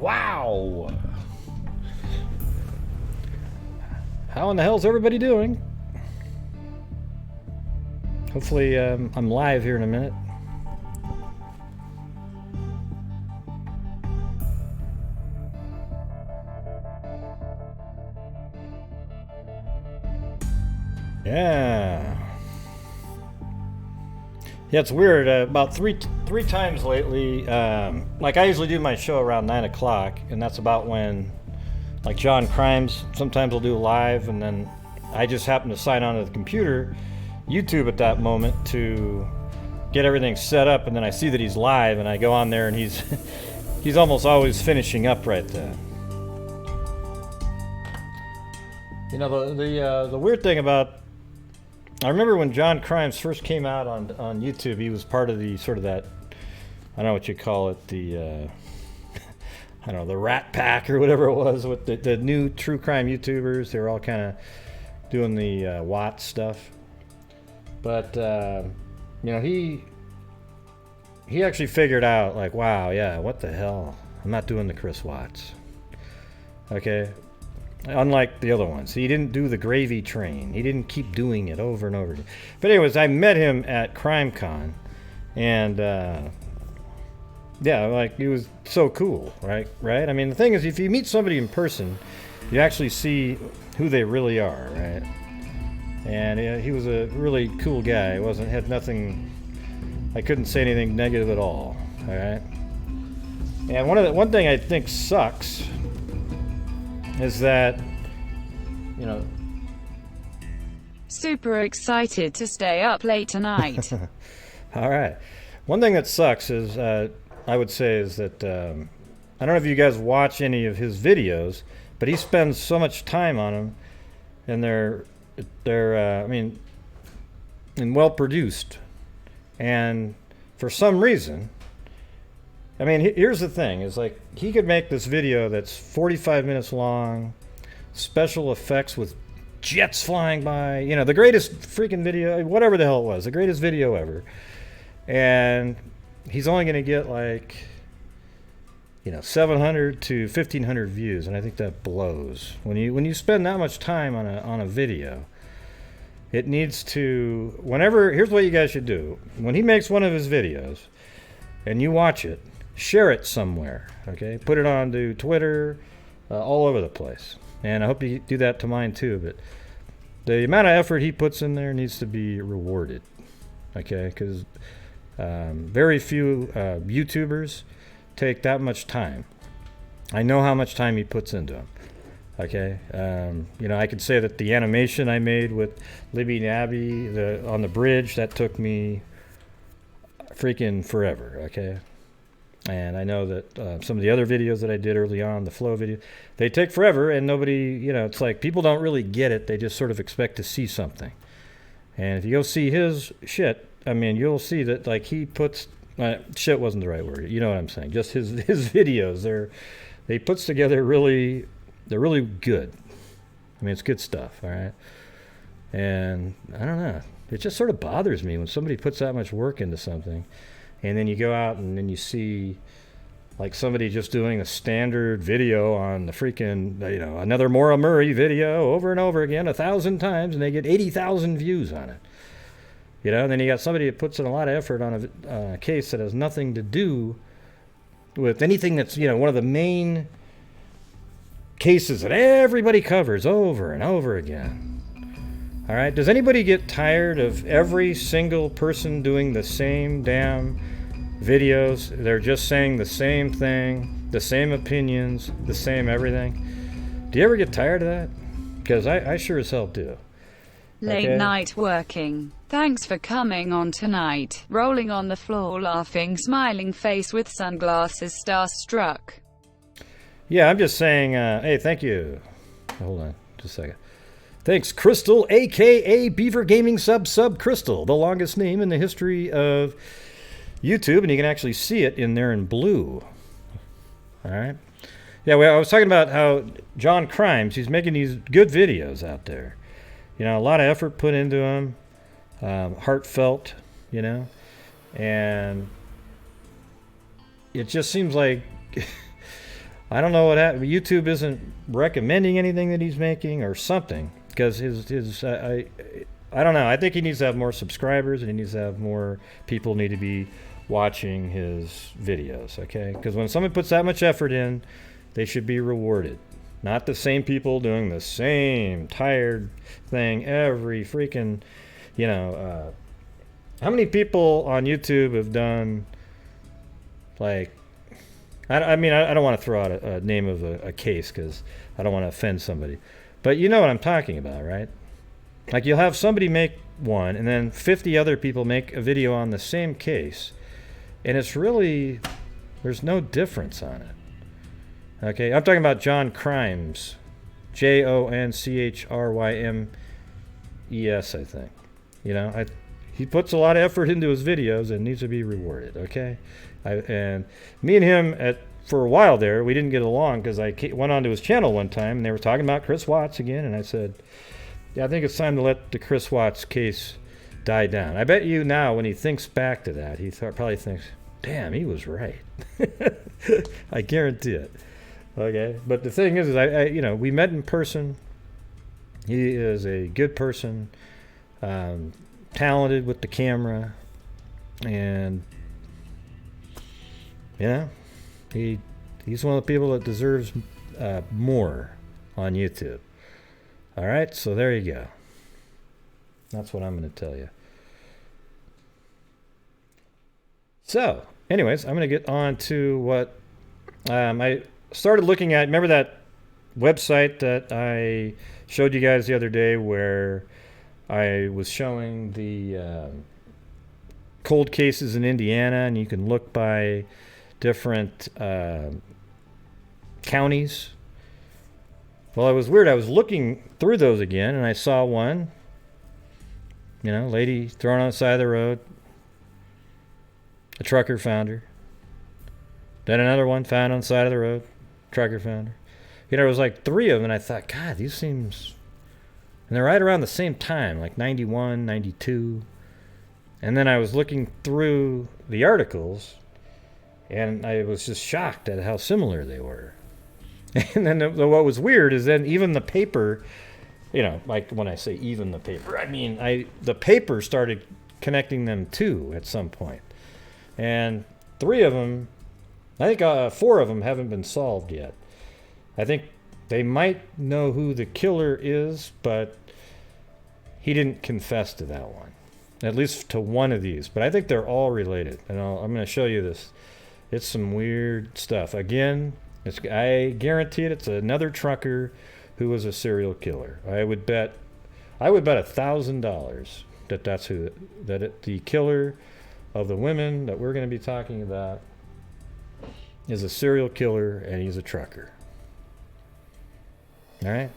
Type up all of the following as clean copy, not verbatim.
Wow! How in the hell's everybody doing? Hopefully I'm live here in a minute. Yeah. Yeah, it's weird. About three times lately, like I usually do my show around 9 o'clock, and that's about when, like John Crimes, sometimes will do live, and then I just happen to sign onto the computer, YouTube at that moment to get everything set up, and then I see that he's live, and I go on there, and he's he's almost always finishing up right then. You know, the weird thing about, I remember when John Crimes first came out on YouTube, he was part of the sort of that, I don't know what you call it, the, I don't know, the Rat Pack or whatever it was, with the new true crime YouTubers. They were all kind of doing the Watts stuff. But, you know, he actually figured out, like, wow, yeah, what the hell? I'm not doing the Chris Watts. Okay? Unlike the other ones. He didn't do the gravy train. He didn't keep doing it over and over again. But anyways, I met him at CrimeCon, and yeah, like, he was so cool, right? I mean, the thing is, if you meet somebody in person, you actually see who they really are, right? And he was a really cool guy. Had nothing, I couldn't say anything negative at all right? And one thing I think sucks is that, you know... Super excited to stay up late tonight. All right. One thing that sucks is, I would say, is that, I don't know if you guys watch any of his videos, but he spends so much time on them, and they're I mean, and well produced. And for some reason, I mean, here's the thing, is like, he could make this video that's 45 minutes long, special effects with jets flying by, you know, the greatest freaking video, whatever the hell it was, the greatest video ever. And he's only going to get, like, you know, 700 to 1,500 views, and I think that blows. When you spend that much time on a video, it needs to, here's what you guys should do. When he makes one of his videos, and you watch it, share it somewhere, okay? Put it onto Twitter, all over the place. And I hope you do that to mine too, but the amount of effort he puts in there needs to be rewarded, okay? Because very few YouTubers take that much time. I know how much time he puts into them, okay? You know, I could say that the animation I made with Libby Nabby on the bridge, that took me freaking forever, okay? And I know that some of the other videos that I did early on, the flow video, they take forever, and nobody, you know, it's like people don't really get it. They just sort of expect to see something. And if you go see his shit, I mean, you'll see that, like, he puts, shit wasn't the right word, you know what I'm saying, just his videos, they puts together they're really good. I mean, it's good stuff, all right? And I don't know, it just sort of bothers me when somebody puts that much work into something, and then you go out and then you see, like, somebody just doing a standard video on the freaking, you know, another Maura Murray video over and over again 1,000 times, and they get 80,000 views on it. You know, and then you got somebody that puts in a lot of effort on a case that has nothing to do with anything that's, you know, one of the main cases that everybody covers over and over again. All right, does anybody get tired of every single person doing the same damn videos? They're just saying the same thing, the same opinions, the same everything. Do you ever get tired of that? Because I sure as hell do. Late night working. Thanks for coming on tonight. Rolling on the floor, laughing, smiling face with sunglasses, starstruck. Yeah, I'm just saying, hey, thank you. Hold on, just a second. Thanks, Crystal, a.k.a. Beaver Gaming Sub Crystal, the longest name in the history of YouTube, and you can actually see it in there in blue. All right? Yeah, well, I was talking about how John Crimes, he's making these good videos out there. You know, a lot of effort put into them, heartfelt, you know, and it just seems like I don't know what happened. YouTube isn't recommending anything that he's making or something, because I don't know. I think he needs to have more subscribers, and he needs to have more people need to be watching his videos, okay? Because when someone puts that much effort in, they should be rewarded. Not the same people doing the same tired thing every freaking, how many people on YouTube have done, like, I mean, I don't want to throw out a name of a case because I don't want to offend somebody. But you know what I'm talking about, right? Like, you'll have somebody make one, and then 50 other people make a video on the same case, and it's really, there's no difference on it. Okay, I'm talking about John Crimes, JONCHRYMES, I think. He puts a lot of effort into his videos and needs to be rewarded. Okay, and me and him for a while there, we didn't get along because I went onto his channel one time and they were talking about Chris Watts again, and I said, yeah, I think it's time to let the Chris Watts case die down. I bet you now, when he thinks back to that, he probably thinks, damn, he was right. I guarantee it. Okay, but the thing is we met in person. He is a good person, talented with the camera, and he's one of the people that deserves more on YouTube. All right, so there you go. That's what I'm going to tell you. So, anyways, I'm going to get on to what I started looking at. Remember that website that I showed you guys the other day where I was showing the cold cases in Indiana, and you can look by different counties? Well, it was weird. I was looking through those again, and I saw one, lady thrown on the side of the road. A trucker found her. Then another one found on the side of the road. Trucker found her. There was like 3 of them, and I thought, God, these seems... And they're right around the same time, like 91, 92. And then I was looking through the articles, and I was just shocked at how similar they were. And then what was weird is then even the paper, like when I say even the paper, I mean the paper started connecting them too at some point. And 3 of them, I think 4 of them haven't been solved yet. I think they might know who the killer is, but he didn't confess to that one, at least to one of these. But I think they're all related, and I'm going to show you this. It's some weird stuff. Again, I guarantee it's another trucker who was a serial killer. I would bet $1,000 that's the killer of the women that we're going to be talking about is a serial killer, and he's a trucker. All right.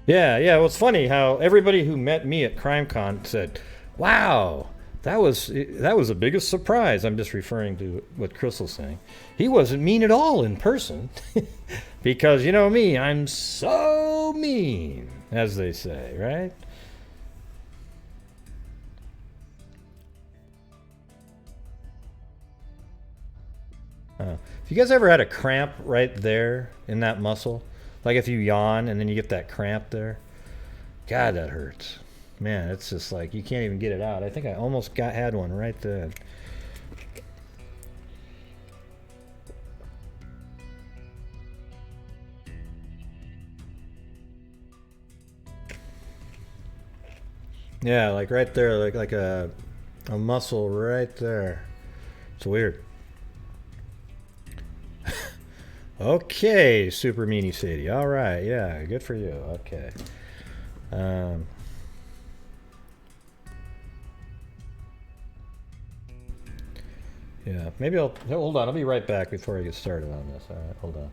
Yeah. Well, it's funny how everybody who met me at CrimeCon said, "Wow, that was the biggest surprise." I'm just referring to what Crystal's saying. He wasn't mean at all in person, because you know me, I'm so mean, as they say, right? If you guys ever had a cramp right there in that muscle, like if you yawn and then you get that cramp there, God, that hurts. Man, it's just like you can't even get it out. I think I almost had one right there. Yeah, like right there, like a muscle right there. It's weird. Okay, Super Meanie Sadie. All right, yeah, good for you. Okay. Yeah, maybe hold on. I'll be right back before I get started on this. All right, hold on.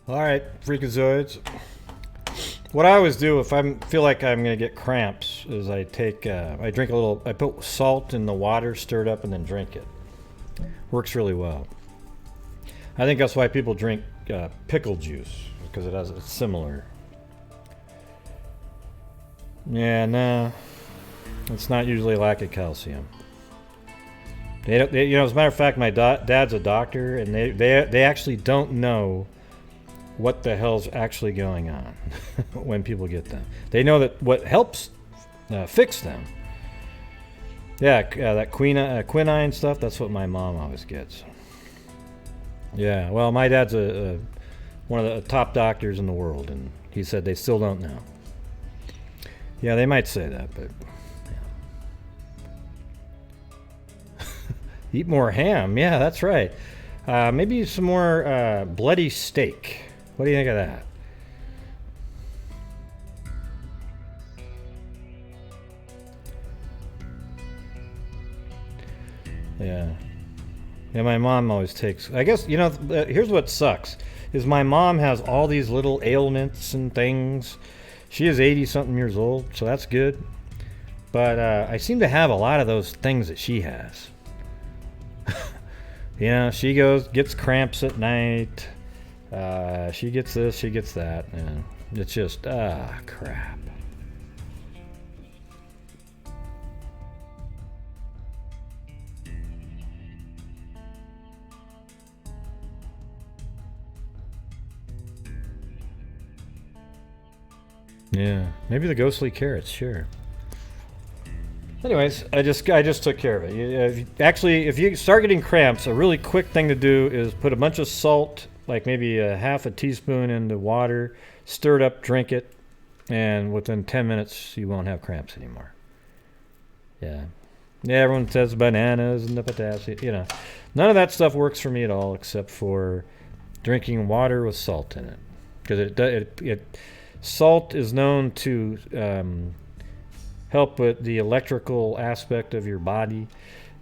All right, freakazoids. What I always do if I feel like I'm gonna get cramps is I drink a little. I put salt in the water, stir it up, and then drink it. Works really well. I think that's why people drink pickle juice, because it's similar. Yeah, no, it's not usually lack of calcium. They as a matter of fact, my dad's a doctor, and they actually don't know what the hell's actually going on when people get them. They know that what helps fix them. Yeah, that quinine stuff, that's what my mom always gets. Yeah, well, my dad's one of the top doctors in the world, and he said they still don't know. Yeah, they might say that, but... Yeah. Eat more ham. Yeah, that's right. Maybe some more bloody steak. What do you think of that? Yeah. Yeah, my mom always takes... I guess, here's what sucks. Is my mom has all these little ailments and things. She is 80-something years old, so that's good. But I seem to have a lot of those things that she has. She gets cramps at night. She gets this, she gets that. And it's just, crap. Yeah, maybe the ghostly carrots, sure. Anyways, I just took care of it. If you start getting cramps, a really quick thing to do is put a bunch of salt, like maybe a half a teaspoon into water, stir it up, drink it, and within 10 minutes you won't have cramps anymore. Yeah. Yeah, everyone says bananas and the potassium, None of that stuff works for me at all except for drinking water with salt in it. Because salt is known to help with the electrical aspect of your body,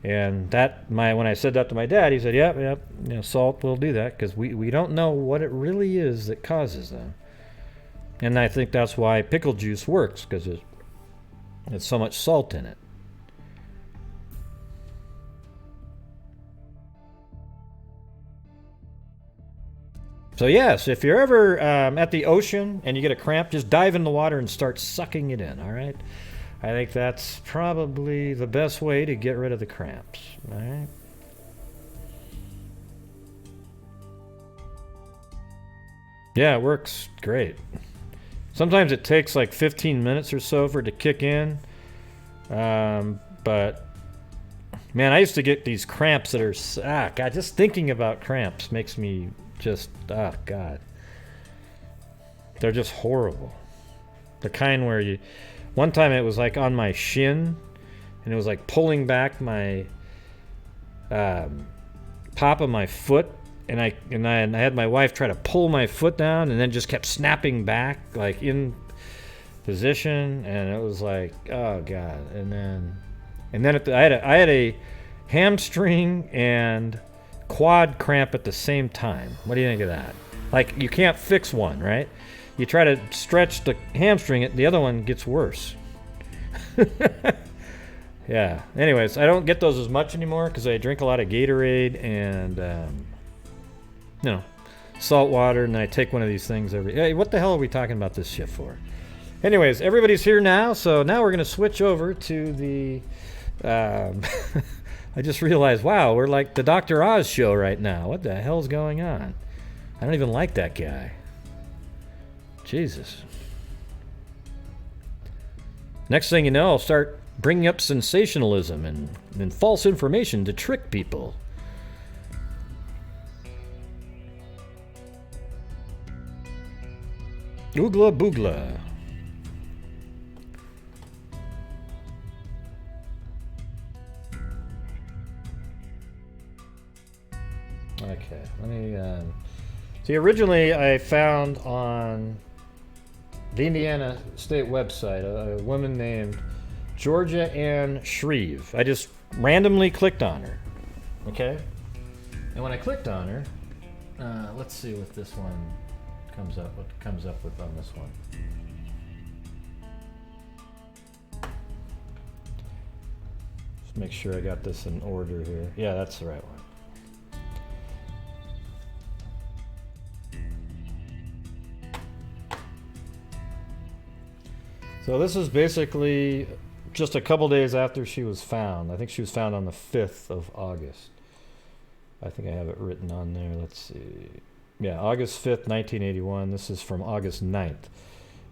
and when I said that to my dad, he said, "Yep, salt will do that," because we don't know what it really is that causes them, and I think that's why pickle juice works, because it's so much salt in it. So yes, if you're ever at the ocean and you get a cramp, just dive in the water and start sucking it in, all right? I think that's probably the best way to get rid of the cramps, all right? Yeah, it works great. Sometimes it takes like 15 minutes or so for it to kick in. But, man, I used to get these cramps that are... God, just thinking about cramps makes me... God. They're just horrible. The kind where one time it was like on my shin, and it was like pulling back my top of my foot, and I had my wife try to pull my foot down, and then just kept snapping back like in position, and it was like, oh God. And then I had a hamstring and quad cramp at the same time. What do you think of that? Like, you can't fix one, right? You try to stretch the hamstring, the other one gets worse. Yeah. Anyways, I don't get those as much anymore because I drink a lot of Gatorade and salt water, and then I take one of these things Hey, what the hell are we talking about this shit for? Anyways, everybody's here now, so now we're going to switch over to the... I just realized, wow, we're like the Dr. Oz show right now. What the hell's going on? I don't even like that guy. Jesus. Next thing you know, I'll start bringing up sensationalism and false information to trick people. Oogla boogla. Okay, let me see. Originally, I found on the Indiana State website a woman named Georgia Ann Shreve. I just randomly clicked on her. Okay, and when I clicked on her, let's see what this one. what comes up with on this one. Just make sure I got this in order here. Yeah, that's the right one. So this is basically just a couple days after she was found. I think she was found on the 5th of August. I think I have it written on there. Let's see. Yeah, August 5th, 1981. This is from August 9th.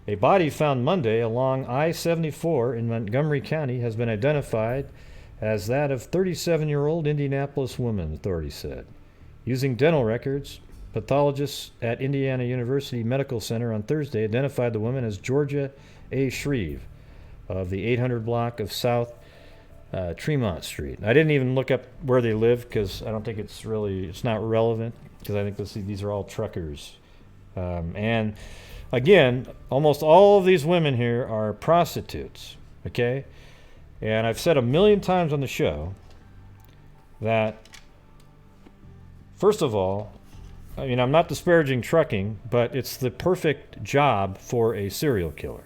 A body found Monday along I-74 in Montgomery County has been identified as that of 37-year-old Indianapolis woman, authorities said. Using dental records, pathologists at Indiana University Medical Center on Thursday identified the woman as Georgia A. Shreve of the 800 block of South Tremont Street. I didn't even look up where they live because I don't think it's not relevant, because I think these are all truckers. And again, almost all of these women here are prostitutes, okay? And I've said a million times on the show that, first of all, I mean, I'm not disparaging trucking, but it's the perfect job for a serial killer,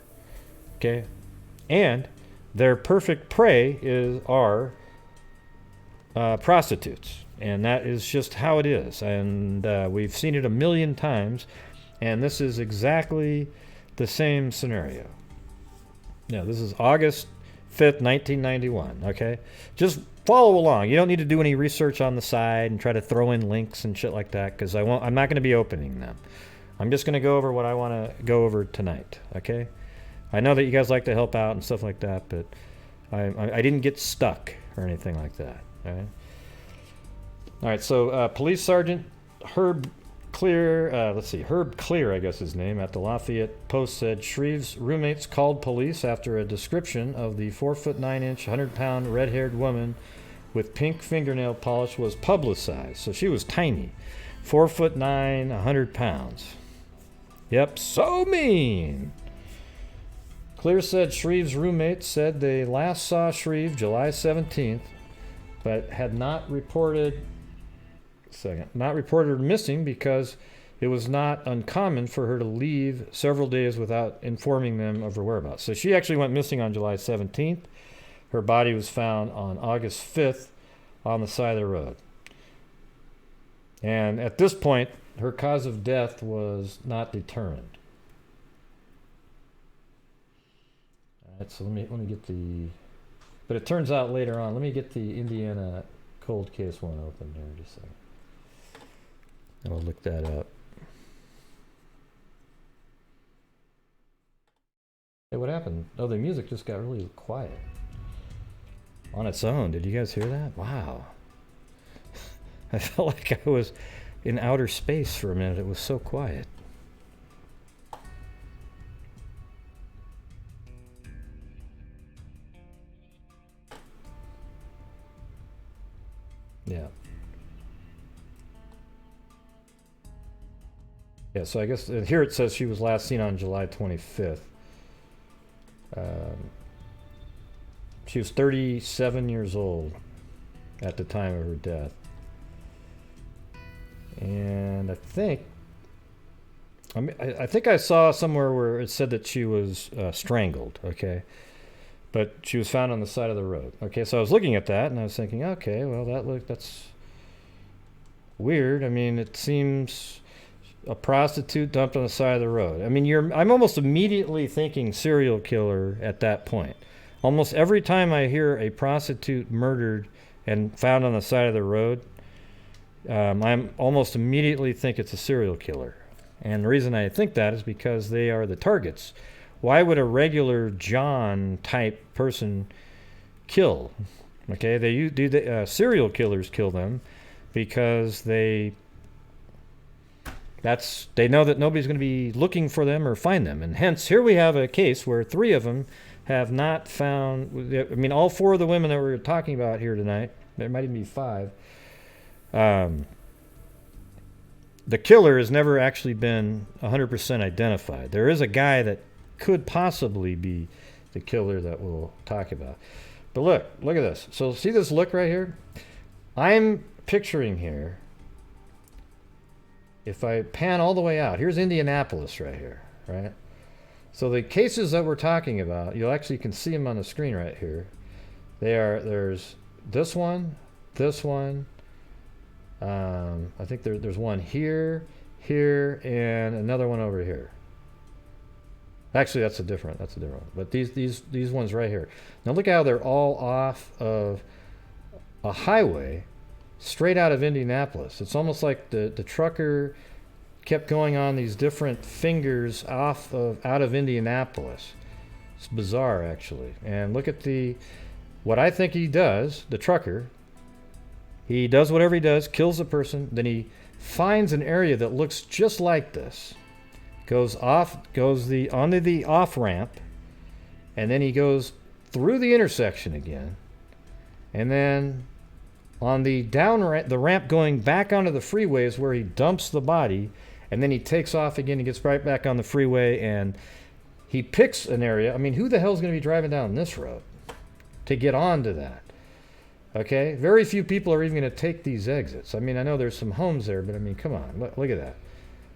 okay? And their perfect prey are prostitutes. And that is just how it is. And we've seen it a million times. And this is exactly the same scenario. Yeah, this is August 5th, 1991. Okay? Just follow along. You don't need to do any research on the side and try to throw in links and shit like that, because I'm not going to be opening them. I'm just going to go over what I want to go over tonight. Okay? I know that you guys like to help out and stuff like that, but I didn't get stuck or anything like that. All right? All right, so Police Sergeant Herb Clear, I guess his name, at the Lafayette Post said Shreve's roommates called police after a description of the 4'9", 100-pound red-haired woman with pink fingernail polish was publicized. So she was tiny, 4'9", 100 pounds. Yep, so mean. Clear said Shreve's roommates said they last saw Shreve July 17th, but had not reported her missing because it was not uncommon for her to leave several days without informing them of her whereabouts. So she actually went missing on July 17th. Her body was found on August 5th on the side of the road. And at this point, her cause of death was not determined. All right, so let me get the... But it turns out later on, let me get the Indiana cold case one open there just a second. And I'll look that up. Hey, what happened? Oh, the music just got really quiet. On its own. Did you guys hear that? Wow. I felt like I was in outer space for a minute. It was so quiet. Yeah. Yeah, so I guess here it says she was last seen on July 25th. She was 37 years old at the time of her death. And I think I saw somewhere where it said that she was strangled, okay? But she was found on the side of the road. Okay, so I was looking at that and I was thinking, okay, well that's weird. I mean, it seems a prostitute dumped on the side of the road. I mean, I'm almost immediately thinking serial killer at that point. Almost every time I hear a prostitute murdered and found on the side of the road, I'm almost immediately think it's a serial killer. And the reason I think that is because they are the targets. Why would a regular John type person kill? Okay, serial killers kill them because they know that nobody's going to be looking for them or find them. And hence, here we have a case where 3 of them have not found... I mean, all 4 of the women that we're talking about here tonight, there might even be 5, the killer has never actually been 100% identified. There is a guy that could possibly be the killer that we'll talk about. But look at this. So see this look right here? I'm picturing here if I pan all the way out, here's Indianapolis right here, right? So the cases that we're talking about, you actually can see them on the screen right here. There's this one, I think there's one here, and another one over here. Actually, that's a different one. But these ones right here. Now look how they're all off of a highway straight out of Indianapolis. It's almost like the trucker kept going on these different fingers out of Indianapolis. It's bizarre, actually. And look at what I think he does, the trucker. He does whatever he does, kills a person, then he finds an area that looks just like this. Goes onto the off ramp, and then he goes through the intersection again, and then on the the ramp going back onto the freeway is where he dumps the body, and then he takes off again. He gets right back on the freeway, and he picks an area. I mean, who the hell is going to be driving down this road to get onto that? Okay, very few people are even going to take these exits. I mean, I know there's some homes there, but I mean, come on, look at that.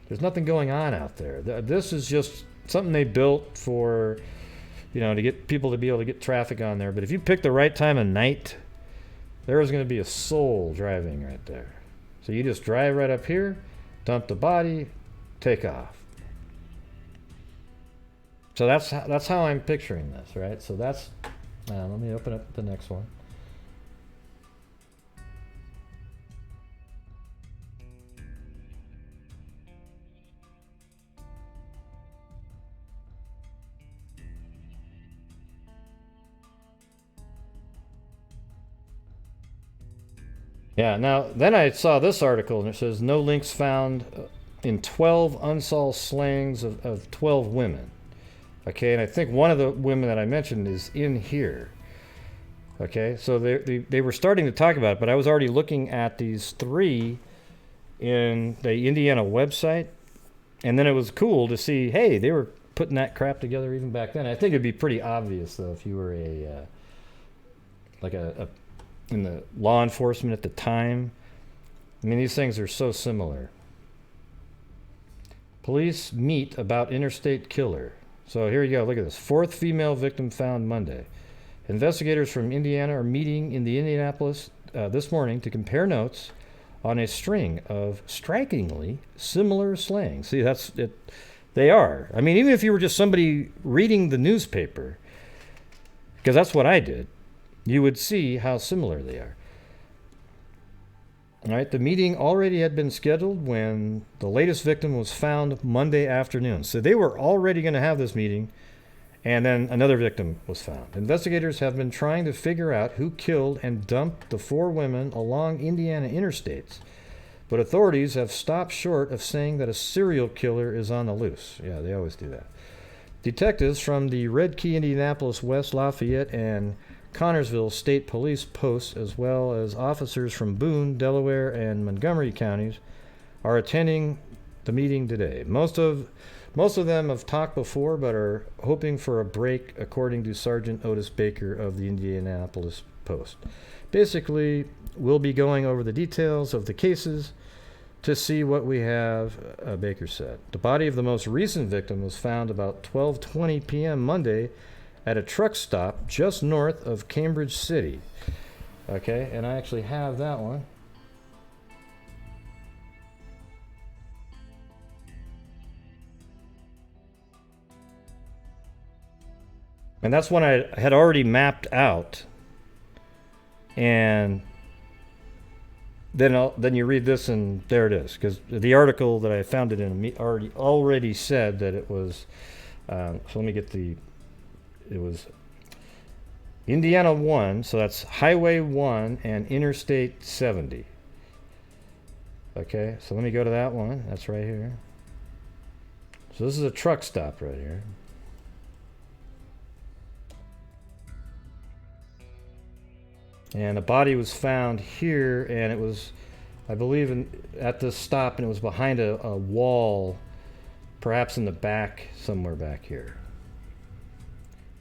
There's nothing going on out there. This is just something they built for, to get people to be able to get traffic on there. But if you pick the right time of night, there is going to be a soul driving right there. So you just drive right up here, dump the body, take off. So that's how I'm picturing this, right? So that's, let me open up the next one. Yeah, now, then I saw this article, and it says, no links found in 12 unsolved slayings of 12 women. Okay, and I think one of the women that I mentioned is in here. Okay, so they were starting to talk about it, but I was already looking at these 3 in the Indiana website, and then it was cool to see, hey, they were putting that crap together even back then. I think it'd be pretty obvious, though, if you were in the law enforcement at the time. I mean, these things are so similar. Police meet about interstate killer. So here you go, look at this. 4th female victim found Monday. Investigators from Indiana are meeting in the Indianapolis this morning to compare notes on a string of strikingly similar slayings. See, that's it. They are. I mean, even if you were just somebody reading the newspaper, because that's what I did, you would see how similar they are. All right, the meeting already had been scheduled when the latest victim was found Monday afternoon. So they were already going to have this meeting, and then another victim was found. Investigators have been trying to figure out who killed and dumped the 4 women along Indiana interstates, but authorities have stopped short of saying that a serial killer is on the loose. Yeah, they always do that. Detectives from the Red Key, Indianapolis, West Lafayette, and Connorsville State Police posts, as well as officers from Boone, Delaware, and Montgomery counties, are attending the meeting today. Most of them have talked before, but are hoping for a break, according to Sergeant Otis Baker of the Indianapolis Post. Basically, we'll be going over the details of the cases to see what we have, Baker said. The body of the most recent victim was found about 12:20 p.m. Monday at a truck stop just north of Cambridge City. Okay, and I actually have that one. And that's one I had already mapped out. And then you read this, and there it is. Because the article that I found it in already said that it was. So let me get it was Indiana 1, so that's Highway 1 and Interstate 70. Okay, so let me go to that one. That's right here. So this is a truck stop right here. And a body was found here, and it was, I believe, at this stop, and it was behind a wall, perhaps in the back, somewhere back here.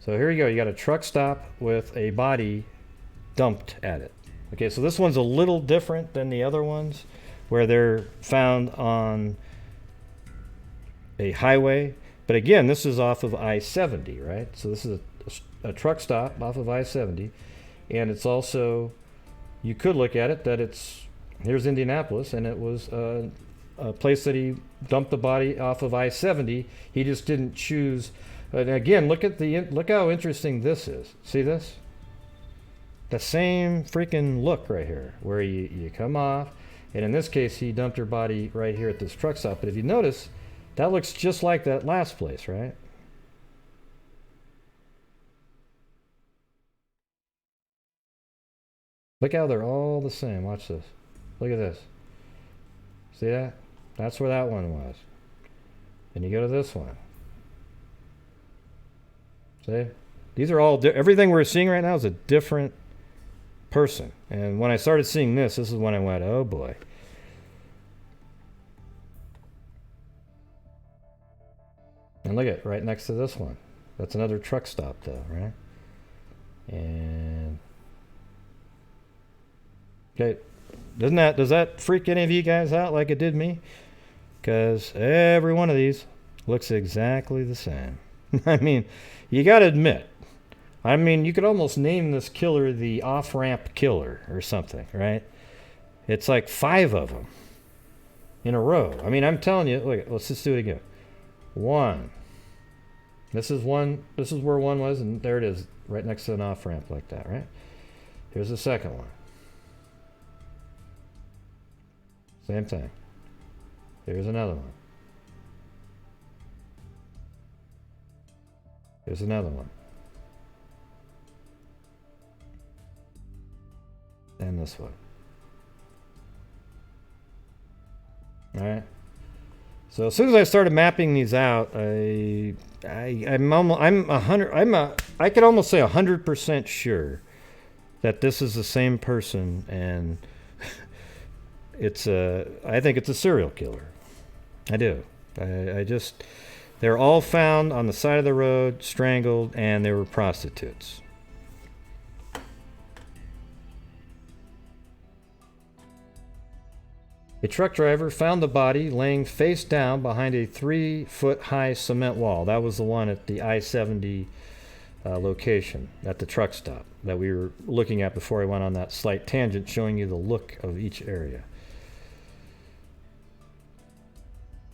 So here you go. You got a truck stop with a body dumped at it. Okay, so this one's a little different than the other ones. where they're found on a highway. But again, this is off of I-70, right? So this is a truck stop off of I-70. And it's also, you could look at it that here's Indianapolis, and it was a place that he dumped the body off of I-70. He just didn't choose. And again, look how interesting this is. See this? The same freaking look right here, where you come off, and in this case, he dumped her body right here at this truck stop. But if you notice, that looks just like that last place, right? Look how they're all the same. Watch this. Look at this. See that? That's where that one was. And you go to this one. See? These are all, everything we're seeing right now is a different person. And when I started seeing this is when I went, oh boy. And look at right next to this one. That's another truck stop though, right? And okay, does that freak any of you guys out like it did me? Because every one of these looks exactly the same. I mean, you got to admit, I mean, you could almost name this killer the off-ramp killer or something, right? It's like 5 of them in a row. I mean, I'm telling you, look, let's just do it again. 1. This is where 1 was, and there it is, right next to an off-ramp like that, right? Here's the second one. Same thing. Here's another one. Here's another one. And this one. All right. So as soon as I started mapping these out, I could almost say 100% sure that this is the same person, and I think it's a serial killer. I do. They're all found on the side of the road, strangled, and they were prostitutes. A truck driver found the body laying face down behind a 3-foot-high cement wall. That was the one at the I-70 location at the truck stop that we were looking at before I went on that slight tangent, showing you the look of each area.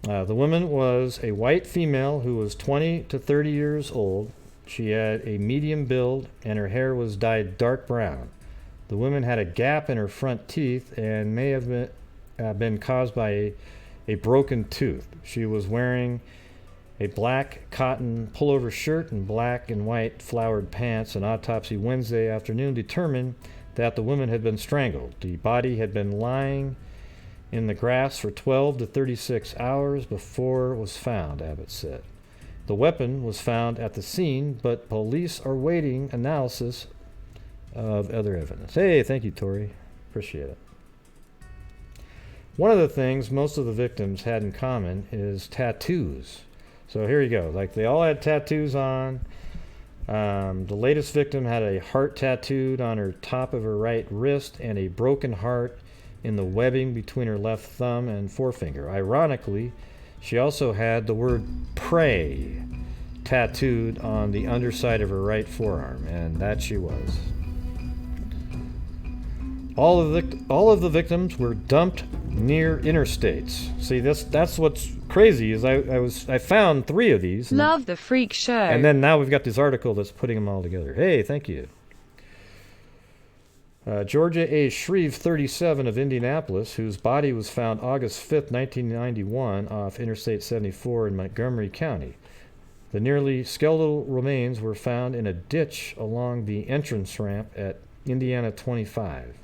The woman was a white female who was 20 to 30 years old. She had a medium build, and her hair was dyed dark brown. The woman had a gap in her front teeth and may have been caused by a broken tooth. She was wearing a black cotton pullover shirt and black and white flowered pants. An autopsy Wednesday afternoon determined that the woman had been strangled. The body had been lying in the grass for 12 to 36 hours before it was found, Abbott said. The weapon was found at the scene, but police are waiting analysis of other evidence. Hey, thank you, Tori. Appreciate it. One of the things most of the victims had in common is tattoos. So here you go. Like, they all had tattoos on. The latest victim had a heart tattooed on her top of her right wrist and a broken heart in the webbing between her left thumb and forefinger. Ironically, she also had the word pray tattooed on the underside of her right forearm, and that she was. All of the victims were dumped near interstates. See, that's what's crazy is I found 3 of these. Love the freak show. And then now we've got this article that's putting them all together. Hey, thank you. Georgia A. Shreve, 37, of Indianapolis, whose body was found August 5th, 1991, off Interstate 74 in Montgomery County. The nearly skeletal remains were found in a ditch along the entrance ramp at Indiana 25.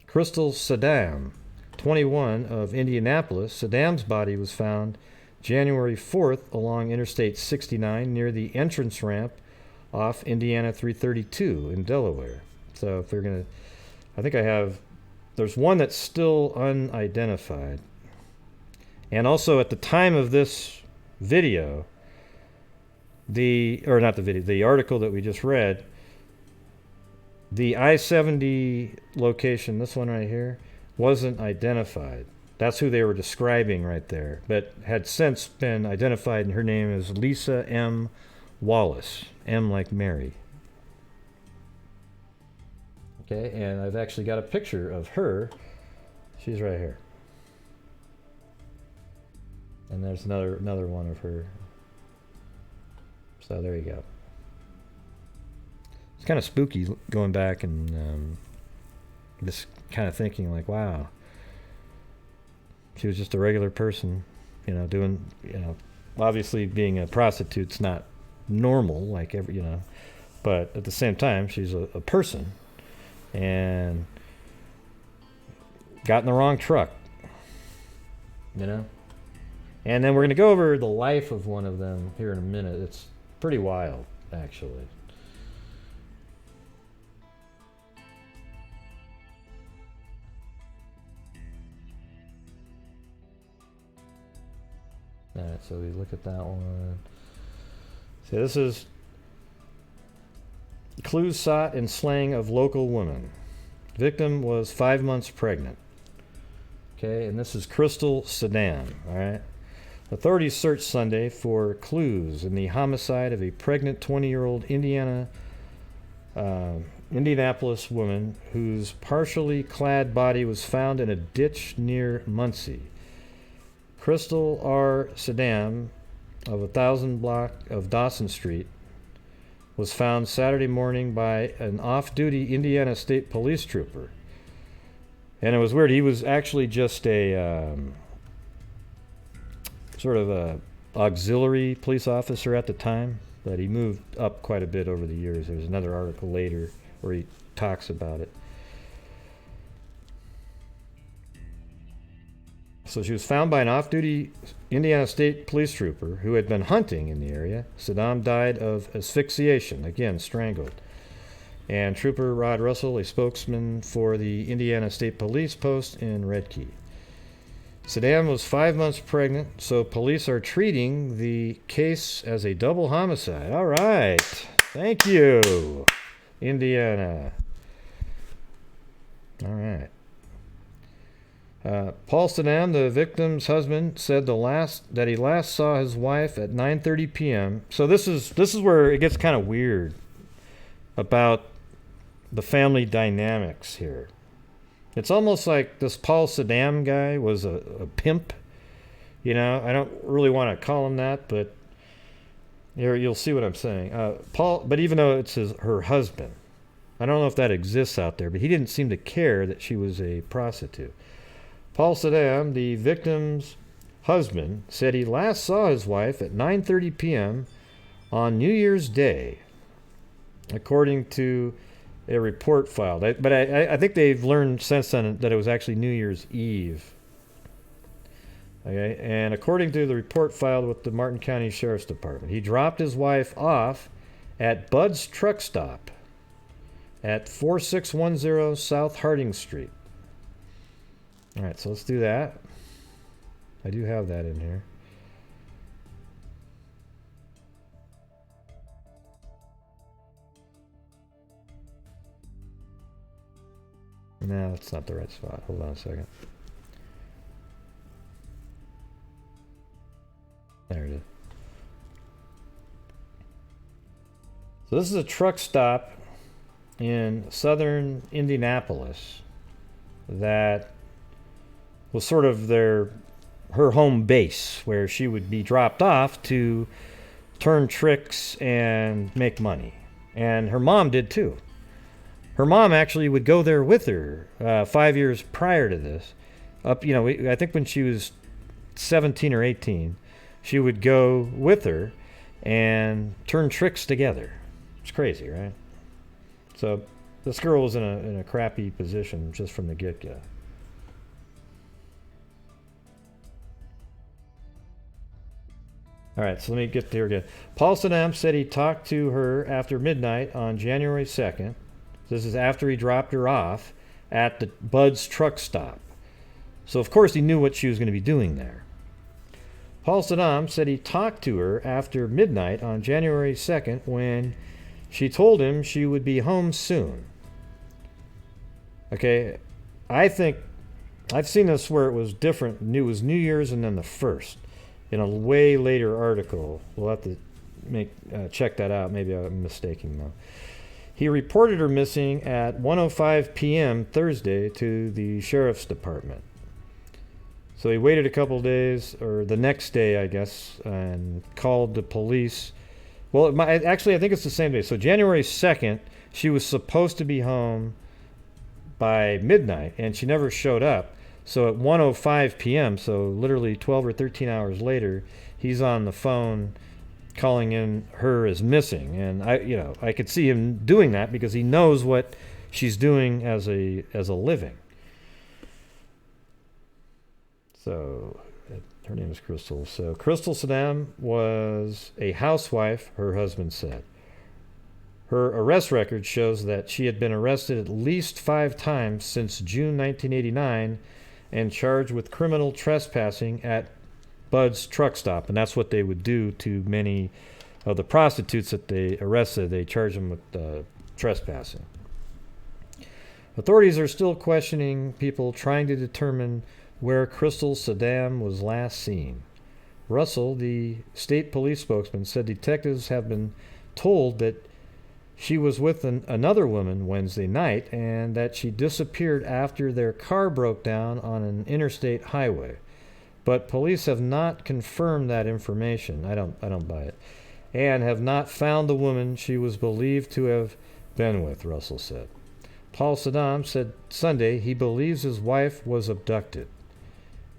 Crystal Saddam, 21, of Indianapolis. Saddam's body was found January 4th along Interstate 69 near the entrance ramp off Indiana 332 in Delaware. So if we're going to, I think there's one that's still unidentified. And also at the time of this video, the article that we just read, the I-70 location, this one right here, wasn't identified. That's who they were describing right there, but had since been identified, and her name is Lisa M. Wallace. M like Mary. Okay, and I've actually got a picture of her. She's right here. And there's another one of her. So there you go. It's kind of spooky going back and just kind of thinking like, wow. She was just a regular person, you know, doing, you know, obviously being a prostitute's not normal, like every, you know, but at the same time, she's a person and got in the wrong truck, you know. And then we're going to go over the life of one of them here in a minute. It's pretty wild, actually. All right, so we look at that one. See, this is clues sought in slaying of local woman. Victim was 5 months pregnant. Okay, and this is Crystal Saddam, all right? Authorities searched Sunday for clues in the homicide of a pregnant 20-year-old Indianapolis woman whose partially clad body was found in a ditch near Muncie. Crystal R. Saddam of 1000 block of Dawson Street was found Saturday morning by an off-duty Indiana State Police trooper. And it was weird. He was actually just a sort of a auxiliary police officer at the time, but he moved up quite a bit over the years. There's another article later where he talks about it. So she was found by an off-duty Indiana State Police trooper who had been hunting in the area. Saddam died of asphyxiation, again strangled. And Trooper Rod Russell, a spokesman for the Indiana State Police post in Red Key. Saddam was 5 months pregnant, so police are treating the case as a double homicide. All right. Thank you, Indiana. All right. Paul Saddam, the victim's husband, said that he last saw his wife at 9:30 p.m. So this is where it gets kind of weird about the family dynamics here. It's almost like this Paul Saddam guy was a pimp. You know, I don't really want to call him that, but you'll see what I'm saying. Paul, but even though it's her husband, I don't know if that exists out there, but he didn't seem to care that she was a prostitute. Paul Saddam, the victim's husband, said he last saw his wife at 9:30 p.m. on New Year's Day, according to a report filed. But I think they've learned since then that it was actually New Year's Eve. Okay, and according to the report filed with the Martin County Sheriff's Department, he dropped his wife off at Bud's Truck Stop at 4610 South Harding Street. All right, so let's do that. I do have that in here. No, that's not the right spot. Hold on a second. There it is. So this is a truck stop in southern Indianapolis that was sort of her home base, where she would be dropped off to turn tricks and make money. And her mom did too. Her mom actually would go there with her 5 years prior to this. I think when she was 17 or 18, she would go with her and turn tricks together. It's crazy, right? So this girl was in a crappy position just from the get-go. All right, so let me get there again. Paul Saddam said he talked to her after midnight on January 2nd. This is after he dropped her off at the Bud's truck stop. So, of course, he knew what she was going to be doing there. Paul Saddam said he talked to her after midnight on January 2nd when she told him she would be home soon. Okay, I think I've seen this where it was different. It was New Year's and then the 1st in a way later article. We'll have to check that out. Maybe I'm mistaking though. He reported her missing at 1:05 p.m. Thursday to the sheriff's department. So he waited a couple days, or the next day, I guess, and called the police. Well, actually, I think it's the same day. So January 2nd, she was supposed to be home by midnight, and she never showed up. So at 1:05 p.m., so literally 12 or 13 hours later, he's on the phone calling in her as missing. And I could see him doing that because he knows what she's doing as a living. So her name is Crystal. So Crystal Saddam was a housewife, her husband said. Her arrest record shows that she had been arrested at least 5 times since June 1989 and charged with criminal trespassing at Bud's truck stop. And that's what they would do to many of the prostitutes that they arrested. They charged them with trespassing. Authorities are still questioning people trying to determine where Crystal Saddam was last seen. Russell, the state police spokesman, said detectives have been told that she was with another woman Wednesday night and that she disappeared after their car broke down on an interstate highway. But police have not confirmed that information. I don't buy it. And have not found the woman she was believed to have been with, Russell said. Paul Saddam said Sunday he believes his wife was abducted.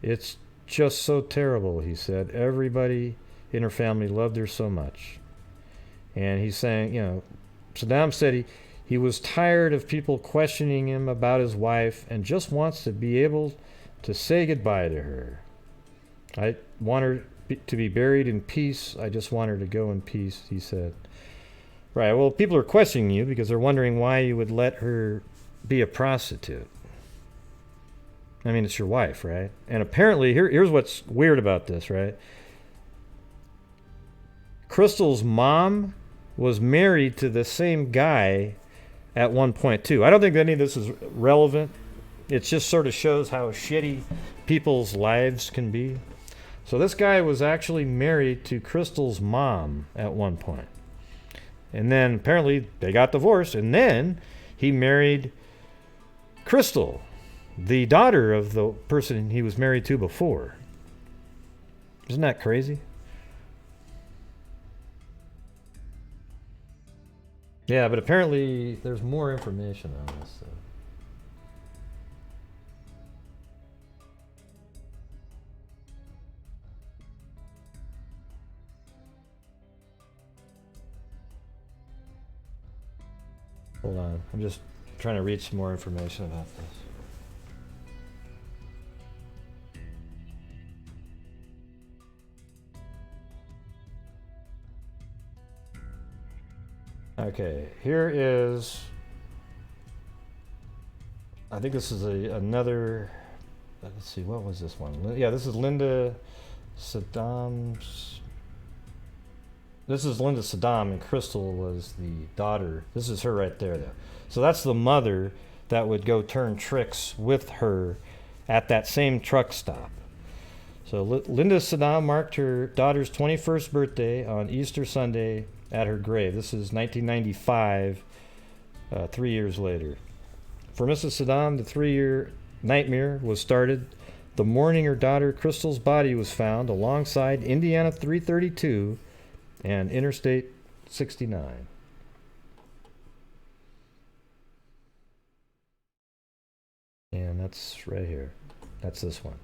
It's just so terrible, he said. Everybody in her family loved her so much. And he's saying, Saddam said he was tired of people questioning him about his wife and just wants to be able to say goodbye to her. I want her to be buried in peace. I just want her to go in peace, he said. Right, well, people are questioning you because they're wondering why you would let her be a prostitute. I mean, it's your wife, right? And apparently, here's what's weird about this, right? Crystal's mom was married to the same guy at one point, too. I don't think any of this is relevant. It just sort of shows how shitty people's lives can be. So this guy was actually married to Crystal's mom at one point. And then apparently they got divorced, and then he married Crystal, the daughter of the person he was married to before. Isn't that crazy? Yeah, but apparently there's more information on this. So. Hold on, I'm just trying to read some more information about this. Okay, here is, I think this is another, let's see, what was this one? Yeah, this is Linda Saddam's, this is Linda Saddam, and Crystal was the daughter. This is her right there, though. So that's the mother that would go turn tricks with her at that same truck stop. So Linda Saddam marked her daughter's 21st birthday on Easter Sunday at her grave. This is 1995, 3 years later. For Mrs. Saddam, the 3-year nightmare was started the morning her daughter Crystal's body was found alongside Indiana 332 and Interstate 69. And that's right here. That's this one.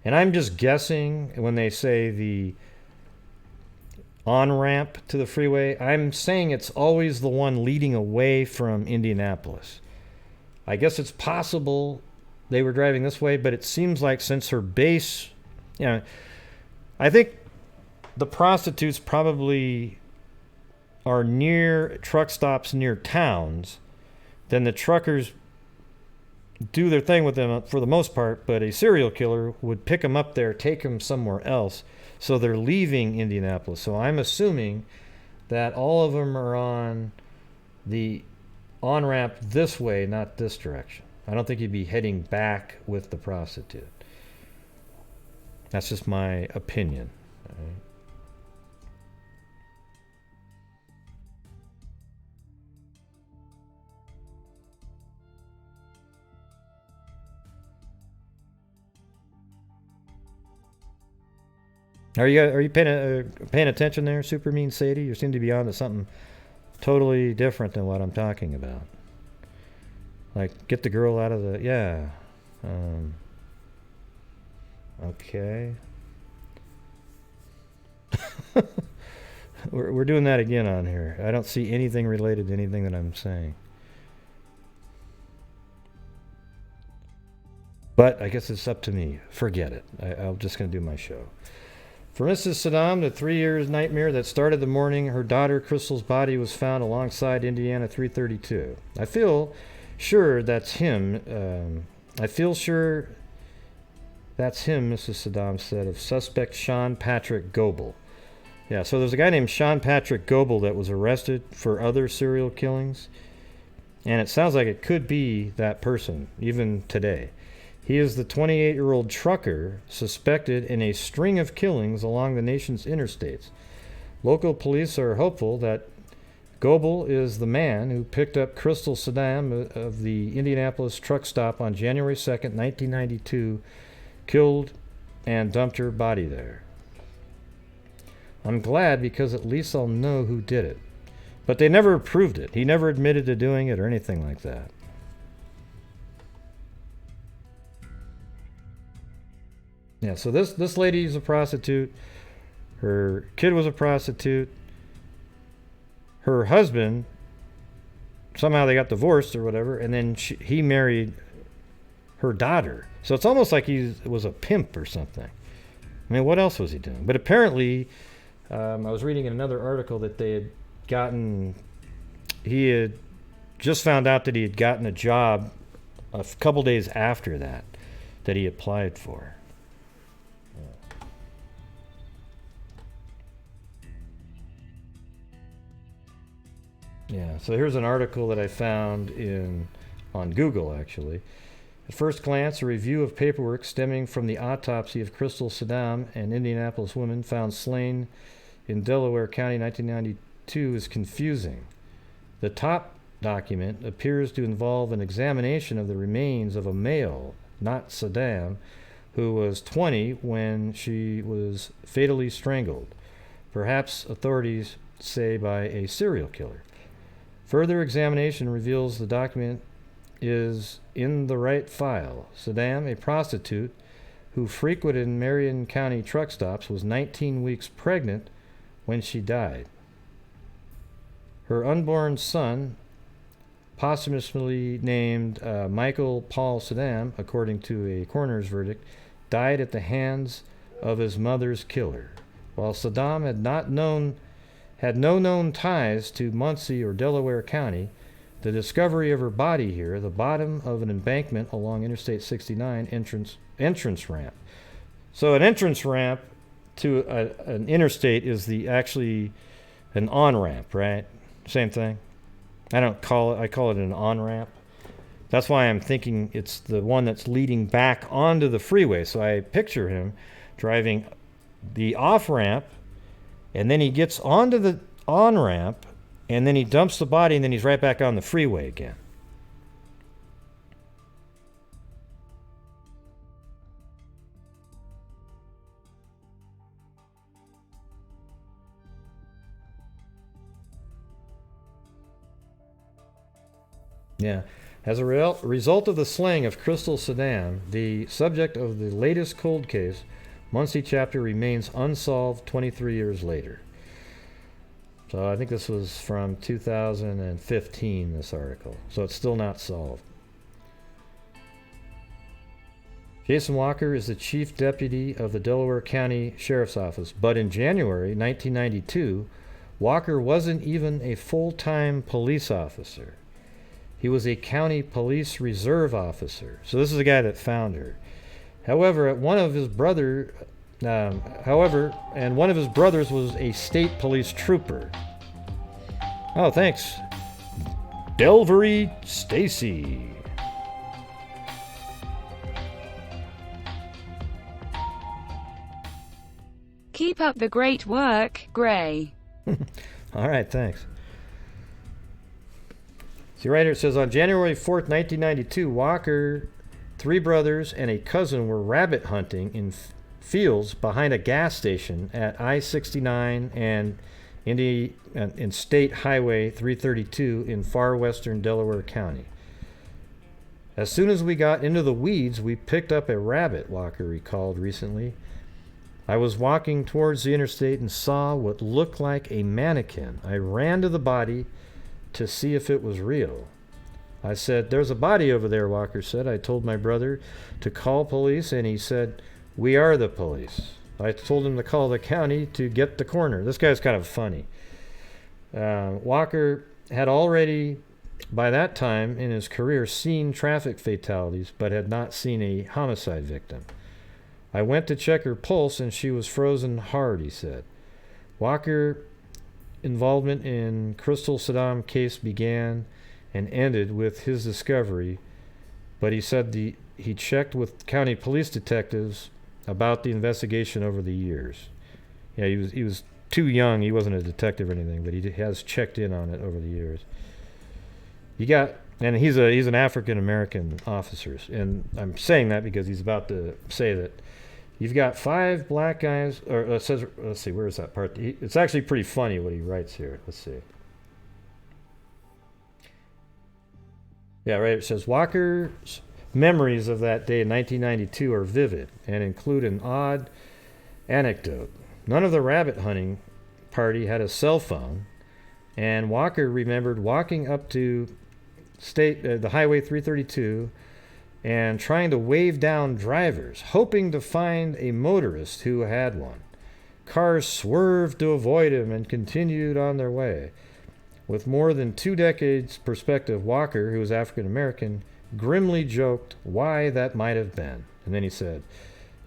And I'm just guessing when they say the on-ramp to the freeway, I'm saying it's always the one leading away from Indianapolis. I guess it's possible they were driving this way, but it seems like since her base, I think the prostitutes probably are near truck stops near towns, then the truckers do their thing with them for the most part, but a serial killer would pick them up there, take them somewhere else. So they're leaving Indianapolis. So I'm assuming that all of them are on the on-ramp this way, not this direction. I don't think he'd be heading back with the prostitute. That's just my opinion. All right? Are you paying attention there, Super Mean Sadie? You seem to be on to something totally different than what I'm talking about. Like, get the girl out of the... Yeah. Okay. We're doing that again on here. I don't see anything related to anything that I'm saying. But I guess it's up to me. Forget it. I'm just going to do my show. For Mrs. Saddam, the 3 years nightmare that started the morning her daughter Crystal's body was found alongside Indiana 332. I feel sure that's him. Mrs. Saddam said of suspect Sean Patrick Goebel. Yeah, so there's a guy named Sean Patrick Goebel that was arrested for other serial killings. And it sounds like it could be that person, even today. He is the 28-year-old trucker suspected in a string of killings along the nation's interstates. Local police are hopeful that Goebel is the man who picked up Crystal Saddam of the Indianapolis truck stop on January 2nd, 1992, killed and dumped her body there. I'm glad because at least I'll know who did it. But they never proved it. He never admitted to doing it or anything like that. Yeah, so this lady's a prostitute. Her kid was a prostitute. Her husband, somehow they got divorced or whatever, and then he married her daughter. So it's almost like he was a pimp or something. I mean, what else was he doing? But apparently, I was reading in another article that he had just found out that he had gotten a job a couple days after that he applied for. Yeah, so here's an article that I found on Google, actually. At first glance, a review of paperwork stemming from the autopsy of Crystal Saddam, an Indianapolis woman found slain in Delaware County in 1992, is confusing. The top document appears to involve an examination of the remains of a male, not Saddam, who was 20 when she was fatally strangled. Perhaps authorities say by a serial killer. Further examination reveals the document is in the right file. Saddam, a prostitute who frequented Marion County truck stops, was 19 weeks pregnant when she died. Her unborn son, posthumously named Michael Paul Saddam, according to a coroner's verdict, died at the hands of his mother's killer. While Saddam had no known ties to Muncie or Delaware County, the discovery of her body here, the bottom of an embankment along Interstate 69 entrance ramp. So an entrance ramp to an interstate is actually an on-ramp, right? Same thing. I call it an on-ramp. That's why I'm thinking it's the one that's leading back onto the freeway. So I picture him driving the off-ramp, and then he gets onto the on-ramp, and then he dumps the body, and then he's right back on the freeway again. Yeah. As a result of the slaying of Crystal Saddam, the subject of the latest cold case, Muncie chapter, remains unsolved 23 years later. So I think this was from 2015, this article. So it's still not solved. Jason Walker is the chief deputy of the Delaware County Sheriff's Office, but in January 1992, Walker wasn't even a full-time police officer. He was a county police reserve officer. So this is the guy that found her. However, one of his brothers was a state police trooper. Oh, thanks, Delvery Stacy. Keep up the great work, Gray. All right, thanks. See right here, it says on January 4th, 1992, Walker, three brothers, and a cousin were rabbit hunting in fields behind a gas station at I-69 and in State Highway 332 in far western Delaware County. As soon as we got into the weeds, we picked up a rabbit, Walker recalled recently. I was walking towards the interstate and saw what looked like a mannequin. I ran to the body to see if it was real. I said, "There's a body over there," Walker said. I told my brother to call police, and he said, "We are the police." I told him to call the county to get the coroner. This guy's kind of funny. Walker had already, by that time in his career, seen traffic fatalities, but had not seen a homicide victim. I went to check her pulse, and she was frozen hard, he said. Walker involvement in Crystal Saddam case began and ended with his discovery, but he said he checked with county police detectives about the investigation over the years. Yeah, he was too young. He wasn't a detective or anything, but he has checked in on it over the years. And he's an African American officer, and I'm saying that because he's about to say that you've got 5 black guys, or it says, let's see, where is that part? It's actually pretty funny what he writes here. Let's see. Yeah, right. It says Walker's memories of that day in 1992 are vivid and include an odd anecdote. None of the rabbit hunting party had a cell phone, and Walker remembered walking up to the Highway 332 and trying to wave down drivers, hoping to find a motorist who had one. Cars swerved to avoid him and continued on their way. With more than 2 decades perspective, Walker, who was African American, grimly joked why that might have been. And then he said,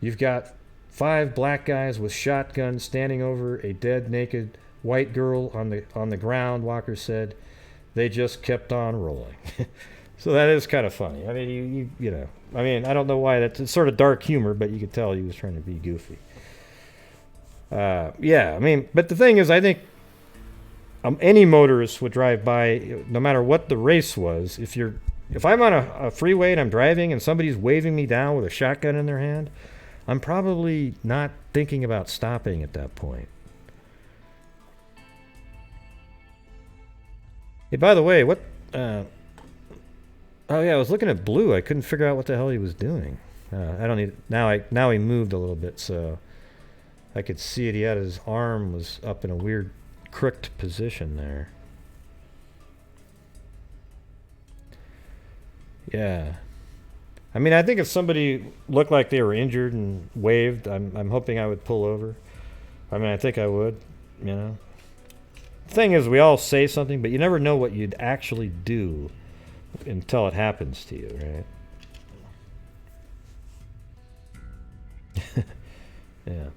"You've got 5 black guys with shotguns standing over a dead, naked white girl on the ground," Walker said. "They just kept on rolling." So that is kind of funny. I mean, you know, I mean, I don't know why it's sort of dark humor, but you could tell he was trying to be goofy. Yeah, I mean, but the thing is, I think any motorist would drive by, no matter what the race was. If I'm on a freeway and I'm driving and somebody's waving me down with a shotgun in their hand, I'm probably not thinking about stopping at that point. Hey, by the way, oh yeah, I was looking at Blue. I couldn't figure out what the hell he was doing. I don't need now he moved a little bit, so I could see it. He had his arm was up in a weird crooked position there. Yeah. I mean, I think if somebody looked like they were injured and waved, I'm hoping I would pull over. I mean, I think I would, you know. The thing is, we all say something, but you never know what you'd actually do until it happens to you, right? Yeah.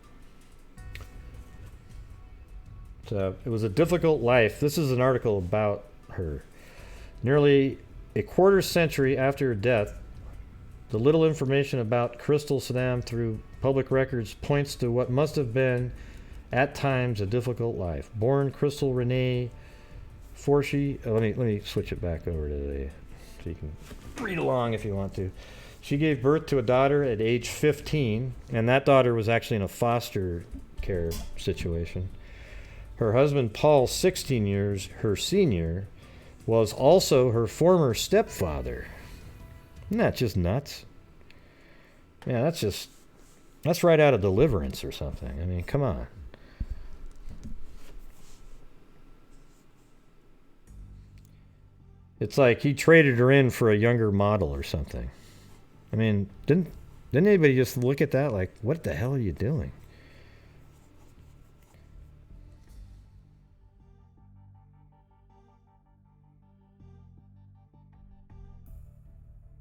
So it was a difficult life. This is an article about her. Nearly a quarter century after her death, the little information about Crystal Saddam through public records points to what must have been, at times, a difficult life. Born Crystal Renee Forshee, let me switch it back over to the, so you can read along if you want to. She gave birth to a daughter at age 15, and that daughter was actually in a foster care situation. Her husband, Paul, 16 years her senior, was also her former stepfather. Isn't that just nuts? Yeah, that's right out of Deliverance or something. I mean, come on. It's like he traded her in for a younger model or something. I mean, didn't anybody just look at that like, what the hell are you doing?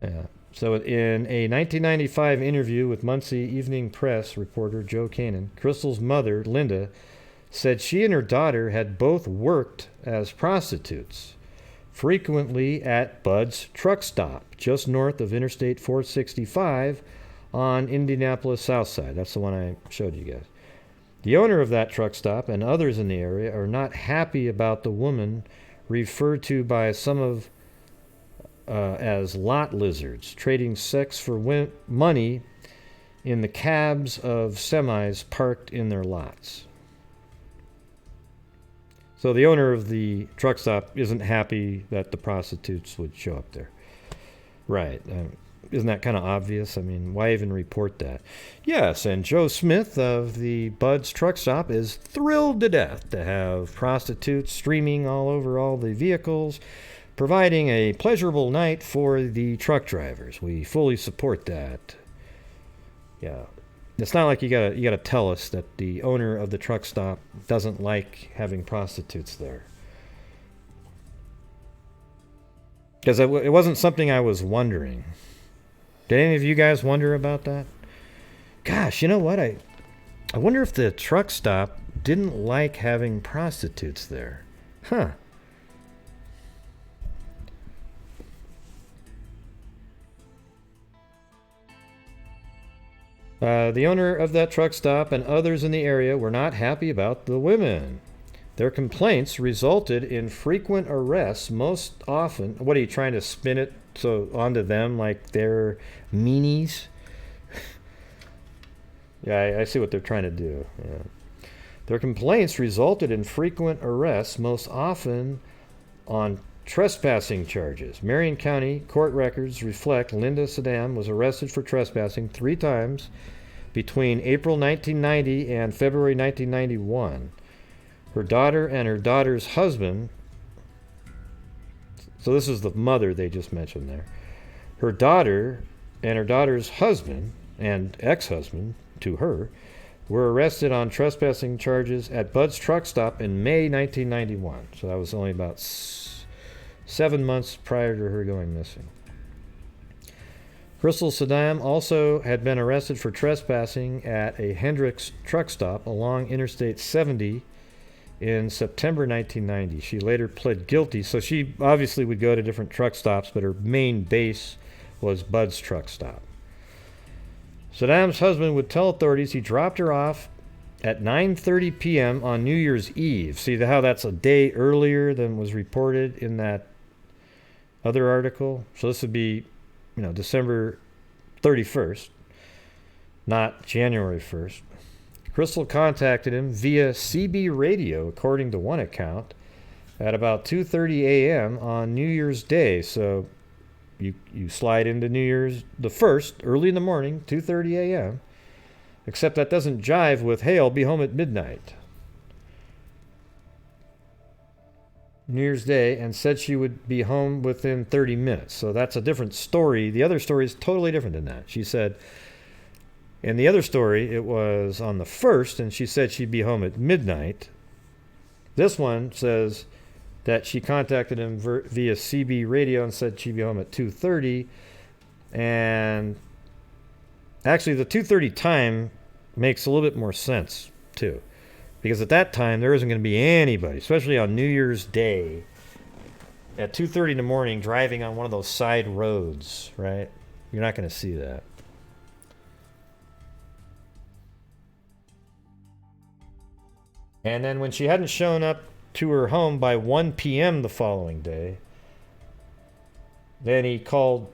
Yeah. So in a 1995 interview with Muncie Evening Press reporter Joe Kanan, Crystal's mother, Linda, said she and her daughter had both worked as prostitutes, frequently at Bud's truck stop, just north of Interstate 465 on Indianapolis South Side. That's the one I showed you guys. The owner of that truck stop and others in the area are not happy about the woman referred to by some of as lot lizards, trading sex for money in the cabs of semis parked in their lots. So the owner of the truck stop isn't happy that the prostitutes would show up there. Right. Isn't that kind of obvious? I mean, why even report that? Yes, and Joe Smith of the Bud's Truck Stop is thrilled to death to have prostitutes streaming all over all the vehicles, providing a pleasurable night for the truck drivers. We fully support that. Yeah. It's not like you gotta tell us that the owner of the truck stop doesn't like having prostitutes there. Because it wasn't something I was wondering. Did any of you guys wonder about that? Gosh, you know what? I wonder if the truck stop didn't like having prostitutes there. Huh. The owner of that truck stop and others in the area were not happy about the women. Their complaints resulted in frequent arrests, most often. What are you trying to spin it so onto them like they're meanies? Yeah, I see what they're trying to do. Yeah. Their complaints resulted in frequent arrests, most often on trespassing charges. Marion County court records reflect Linda Saddam was arrested for trespassing 3 times between April 1990 and February 1991. Her daughter and her daughter's husband, so this is the mother they just mentioned there. Her daughter and her daughter's husband and ex-husband to her were arrested on trespassing charges at Bud's Truck Stop in May 1991. So that was only about 7 months prior to her going missing. Crystal Saddam also had been arrested for trespassing at a Hendricks truck stop along Interstate 70 in September 1990. She later pled guilty, so she obviously would go to different truck stops, but her main base was Bud's Truck Stop. Saddam's husband would tell authorities he dropped her off at 9:30 p.m. on New Year's Eve. See how that's a day earlier than was reported in that other article? So this would be, December 31st, not January 1st. Crystal contacted him via CB radio, according to one account, at about 2:30 a.m. on New Year's Day. So you slide into New Year's the 1st, early in the morning, 2:30 a.m., except that doesn't jive with, hey, I'll be home at midnight. New Year's Day, and said she would be home within 30 minutes. So that's a different story. The other story is totally different than that. She said, in the other story, it was on the 1st, and she said she'd be home at midnight. This one says that she contacted him via CB radio and said she'd be home at 2:30. And actually, the 2:30 time makes a little bit more sense, too. Because at that time, there isn't going to be anybody, especially on New Year's Day, at 2:30 in the morning driving on one of those side roads, right? You're not going to see that. And then when she hadn't shown up to her home by 1 p.m. the following day, then he called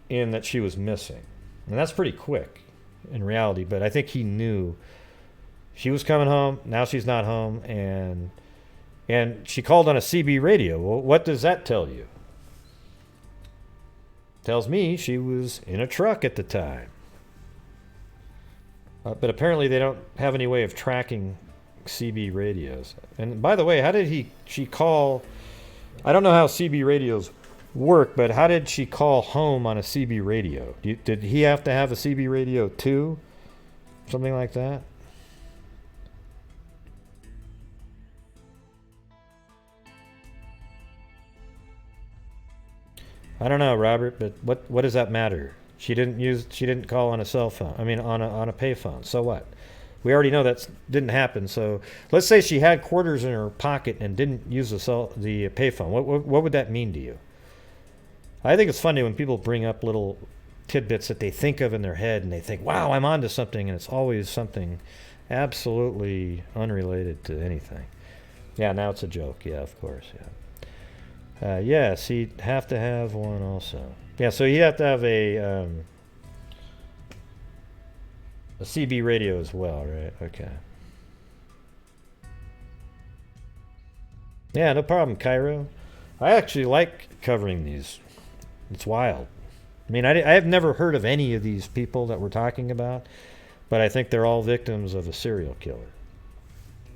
in that she was missing. And that's pretty quick in reality, but I think he knew she was coming home. Now she's not home, and she called on a CB radio. Well, what does that tell you? Tells me she was in a truck at the time. But apparently they don't have any way of tracking CB radios. And by the way, how did she call? I don't know how CB radios work, but how did she call home on a CB radio? Did he have to have a CB radio too? Something like that? I don't know, Robert, but what does that matter? She didn't call on a cell phone. I mean, on a payphone. So what? We already know that didn't happen. So let's say she had quarters in her pocket and didn't use the payphone. What would that mean to you? I think it's funny when people bring up little tidbits that they think of in their head and they think, wow, I'm onto something, and it's always something absolutely unrelated to anything. Yeah, now it's a joke. Yeah, of course. Yeah. Yes, he'd have to have one also. Yeah, so he'd have to have a CB radio as well, right? Okay. Yeah, no problem, Cairo. I actually like covering these. It's wild. I mean, I have never heard of any of these people that we're talking about, but I think they're all victims of a serial killer.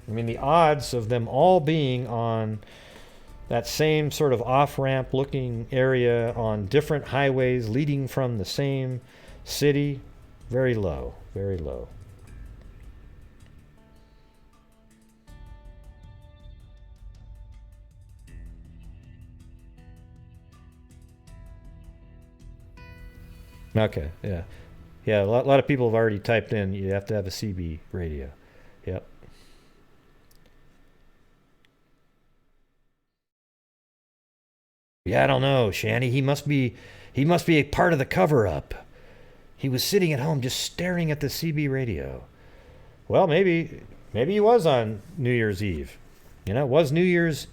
I mean, the odds of them all being on that same sort of off-ramp looking area on different highways leading from the same city, very low, very low. Okay, yeah. Yeah, a lot of people have already typed in you have to have a CB radio. Yep. Yeah, I don't know, Shanny. He must be a part of the cover-up. He was sitting at home just staring at the CB radio. Well, maybe he was on New Year's Eve. It was New Year's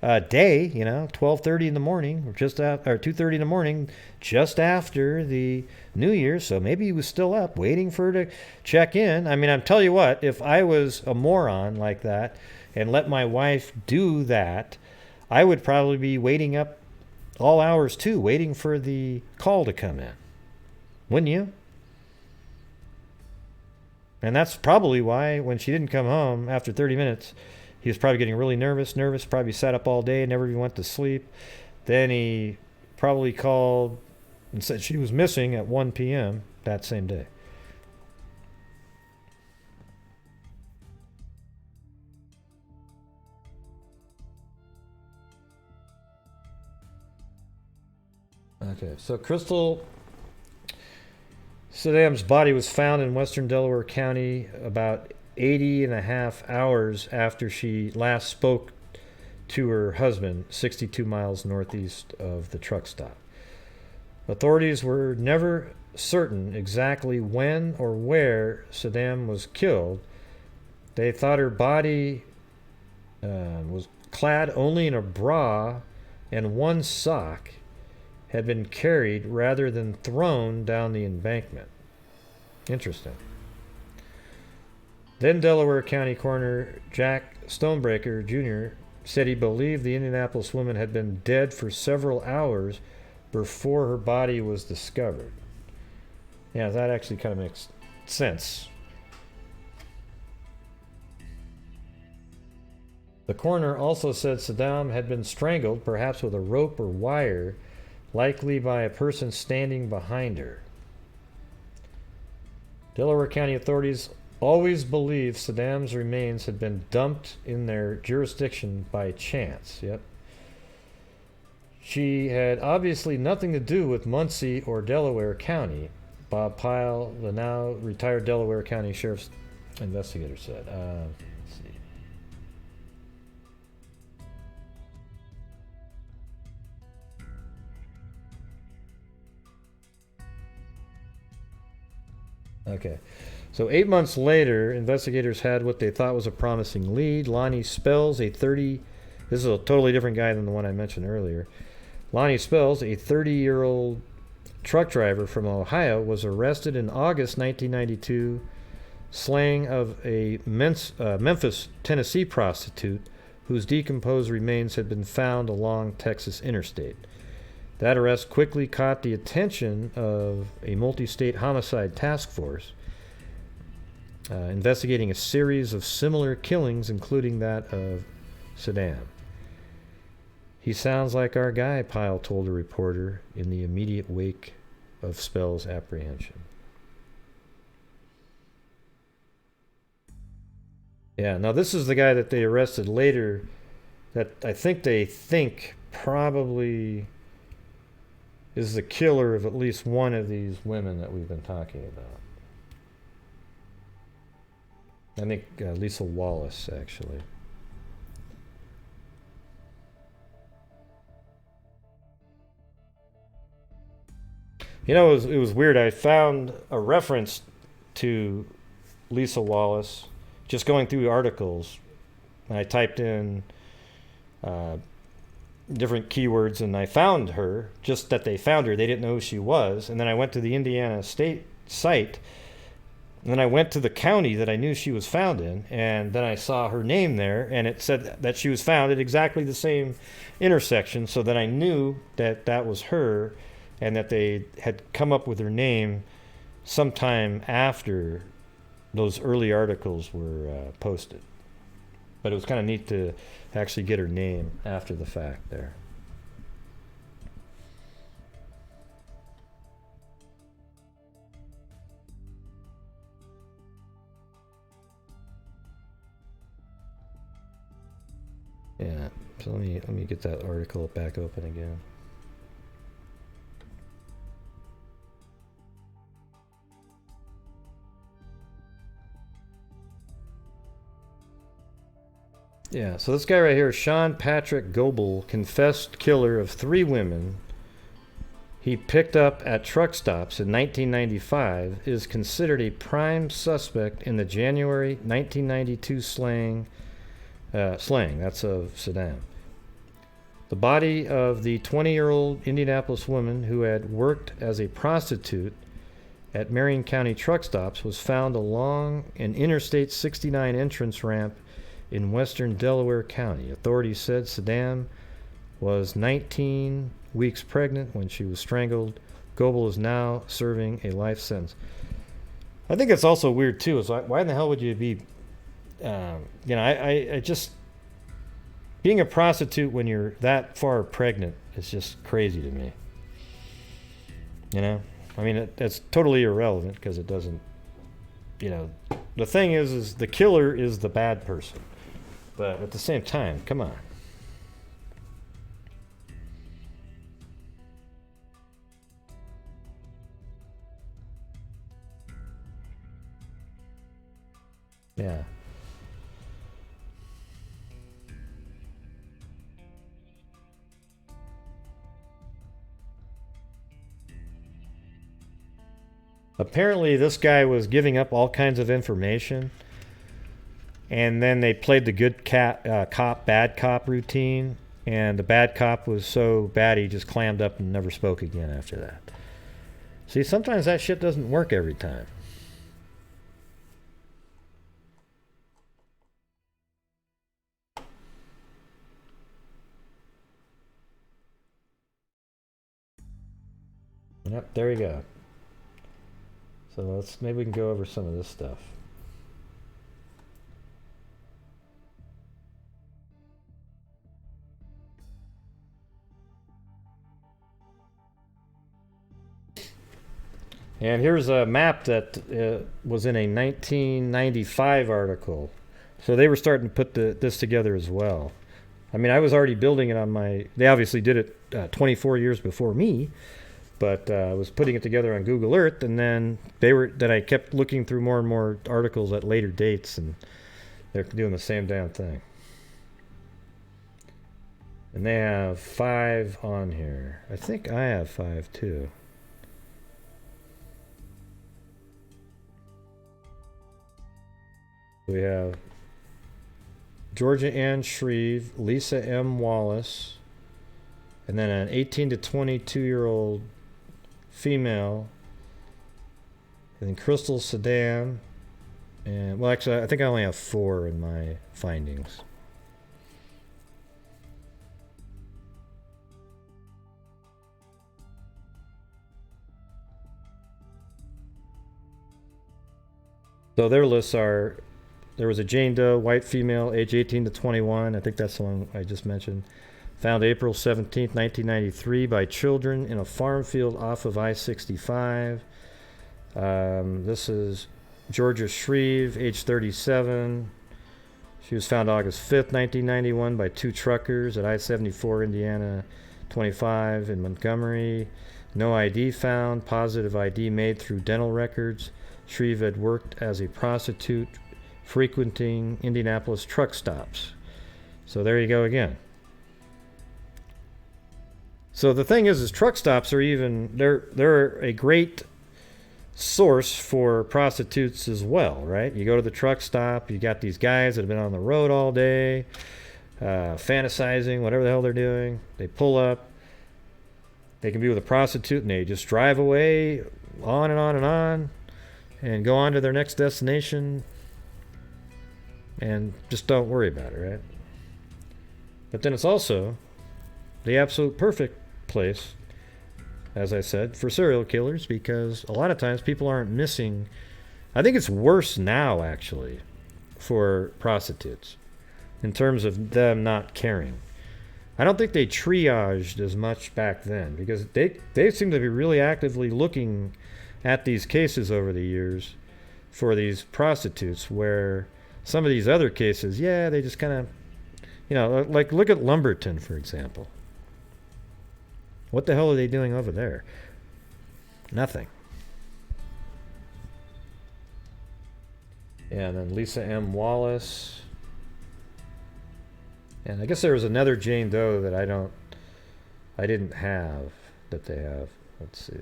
Day. 12:30 in the morning, or 2:30 in the morning, just after the New Year. So maybe he was still up, waiting for her to check in. I mean, I'm telling you what, if I was a moron like that and let my wife do that, I would probably be waiting up all hours too, waiting for the call to come in. Wouldn't you? And that's probably why when she didn't come home after 30 minutes, he was probably getting really nervous, probably sat up all day, never even went to sleep. Then he probably called and said she was missing at 1 p.m. that same day. Okay, so Crystal Saddam's body was found in western Delaware County about 80 and a half hours after she last spoke to her husband, 62 miles northeast of the truck stop. Authorities were never certain exactly when or where Saddam was killed. They thought her body was clad only in a bra and one sock, had been carried rather than thrown down the embankment. Interesting. Then Delaware County Coroner Jack Stonebreaker Jr. said he believed the Indianapolis woman had been dead for several hours before her body was discovered. Yeah, that actually kind of makes sense. The coroner also said Saddam had been strangled, perhaps with a rope or wire, likely by a person standing behind her. Delaware County authorities always believed Saddam's remains had been dumped in their jurisdiction by chance. Yep. She had obviously nothing to do with Muncie or Delaware County, Bob Pyle, the now retired Delaware County Sheriff's investigator, said. Let's see. Okay. So 8 months later, investigators had what they thought was a promising lead. Lonnie Spells, this is a totally different guy than the one I mentioned earlier. Lonnie Spells, a 30-year-old truck driver from Ohio, was arrested in August 1992, slaying of a Memphis, Tennessee prostitute whose decomposed remains had been found along Texas interstate. That arrest quickly caught the attention of a multi-state homicide task force investigating a series of similar killings, including that of Saddam. He sounds like our guy, Pyle told a reporter in the immediate wake of Spell's apprehension. Yeah, now this is the guy that they arrested later that I think they think probably is the killer of at least one of these women that we've been talking about. I think Lisa Wallace, actually. It was weird. I found a reference to Lisa Wallace just going through articles, and I typed in different keywords, and I found her. Just that they found her, they didn't know who she was. And then I went to the Indiana State site, and then I went to the county that I knew she was found in, and then I saw her name there, and it said that she was found at exactly the same intersection. So then I knew that that was her, and that they had come up with her name sometime after those early articles were posted. But it was kind of neat to actually get her name after the fact there. Yeah, so let me get that article back open again. Yeah, so this guy right here, Sean Patrick Goebel, confessed killer of 3 women he picked up at truck stops in 1995, is considered a prime suspect in the January 1992 slaying, that's of Saddam. The body of the 20-year-old Indianapolis woman who had worked as a prostitute at Marion County truck stops was found along an Interstate 69 entrance ramp in western Delaware County. Authorities said Saddam was 19 weeks pregnant when she was strangled. Goebel is now serving a life sentence. I think it's also weird too. Is why in the hell would you be, I just, being a prostitute when you're that far pregnant is just crazy to me. You know, I mean, that's totally irrelevant because it doesn't, the thing is the killer is the bad person. But at the same time, come on. Yeah. Apparently, this guy was giving up all kinds of information. And then they played the good cop, bad cop routine. And the bad cop was so bad he just clammed up and never spoke again after that. See, sometimes that shit doesn't work every time. Yep, there you go. So maybe we can go over some of this stuff. And here's a map that was in a 1995 article. So they were starting to put this together as well. I mean, I was already building it on they obviously did it 24 years before me, but I was putting it together on Google Earth, and then I kept looking through more and more articles at later dates, and they're doing the same damn thing. And they have 5 on here. I think I have 5 too. We have Georgia Ann Shreve, Lisa M. Wallace, and then an 18 to 22-year-old female, and then Crystal Saddam, and well, actually, I think I only have 4 in my findings. So their lists are: there was a Jane Doe, white female, age 18 to 21. I think that's the one I just mentioned. Found April 17th, 1993 by children in a farm field off of I-65. This is Georgia Shreve, age 37. She was found August 5th, 1991 by 2 truckers at I-74 Indiana 25 in Montgomery. No ID found. Positive ID made through dental records. Shreve had worked as a prostitute frequenting Indianapolis truck stops. So there you go again. So the thing is truck stops are they're a great source for prostitutes as well, right? You go to the truck stop, you got these guys that have been on the road all day, fantasizing, whatever the hell they're doing. They pull up, they can be with a prostitute, and they just drive away on and on and on and go on to their next destination and just don't worry about it, right? But then it's also the absolute perfect place, as I said, for serial killers, because a lot of times people aren't missing. I think it's worse now, actually, for prostitutes in terms of them not caring. I don't think they triaged as much back then, because they seem to be really actively looking at these cases over the years for these prostitutes, where some of these other cases, yeah, they just kind of, you know, like look at Lumberton, for example. What the hell are they doing over there? Nothing. Yeah, and then Lisa M. Wallace. And I guess there was another Jane Doe that I didn't have that they have. Let's see.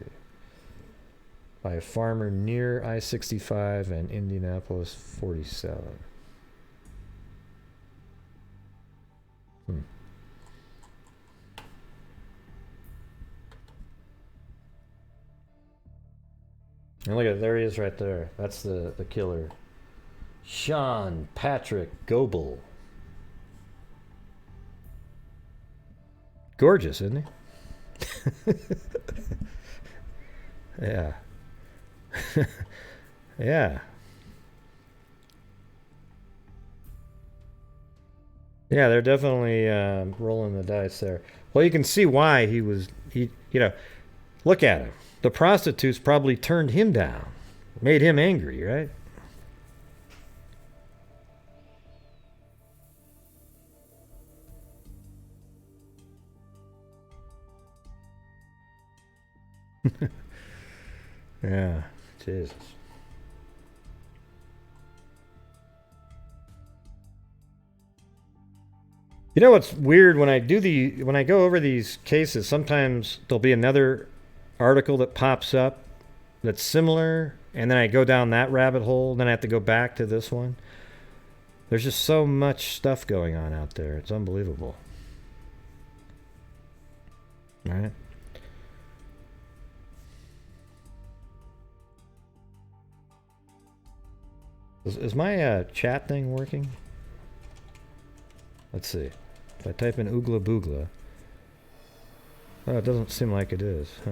By a farmer near I-65 and Indianapolis 47. And look at, there he is right there. That's the killer. Sean Patrick Goebel. Gorgeous, isn't he? Yeah. Yeah. Yeah, they're definitely rolling the dice there. Well, you can see why you know, look at him. The prostitutes probably turned him down, made him angry, right? Yeah, Jesus. You know what's weird, when I go over these cases, sometimes there'll be another article that pops up that's similar, and then I go down that rabbit hole, then I have to go back to this one. There's just so much stuff going on out there. It's unbelievable. All right. Is my chat thing working? Let's see. If I type in Oogla Boogla. Oh, it doesn't seem like it is. Huh.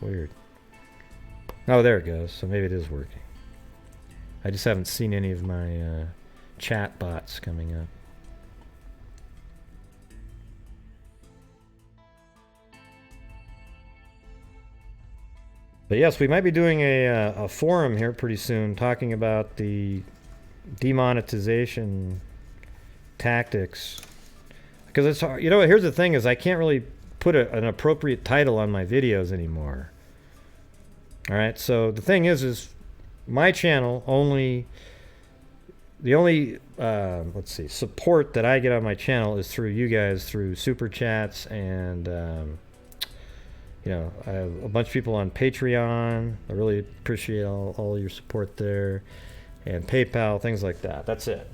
Weird. Oh, there it goes. So maybe it is working. I just haven't seen any of my chat bots coming up. But yes, we might be doing a forum here pretty soon talking about the demonetization tactics. Because it's hard. You know, here's the thing is I can't really put an appropriate title on my videos anymore. All right, so the thing is my channel the only let's see, support that I get on my channel is through you guys, through super chats, and you know, I have a bunch of people on Patreon. I really appreciate all your support there, and PayPal, things like that. That's it.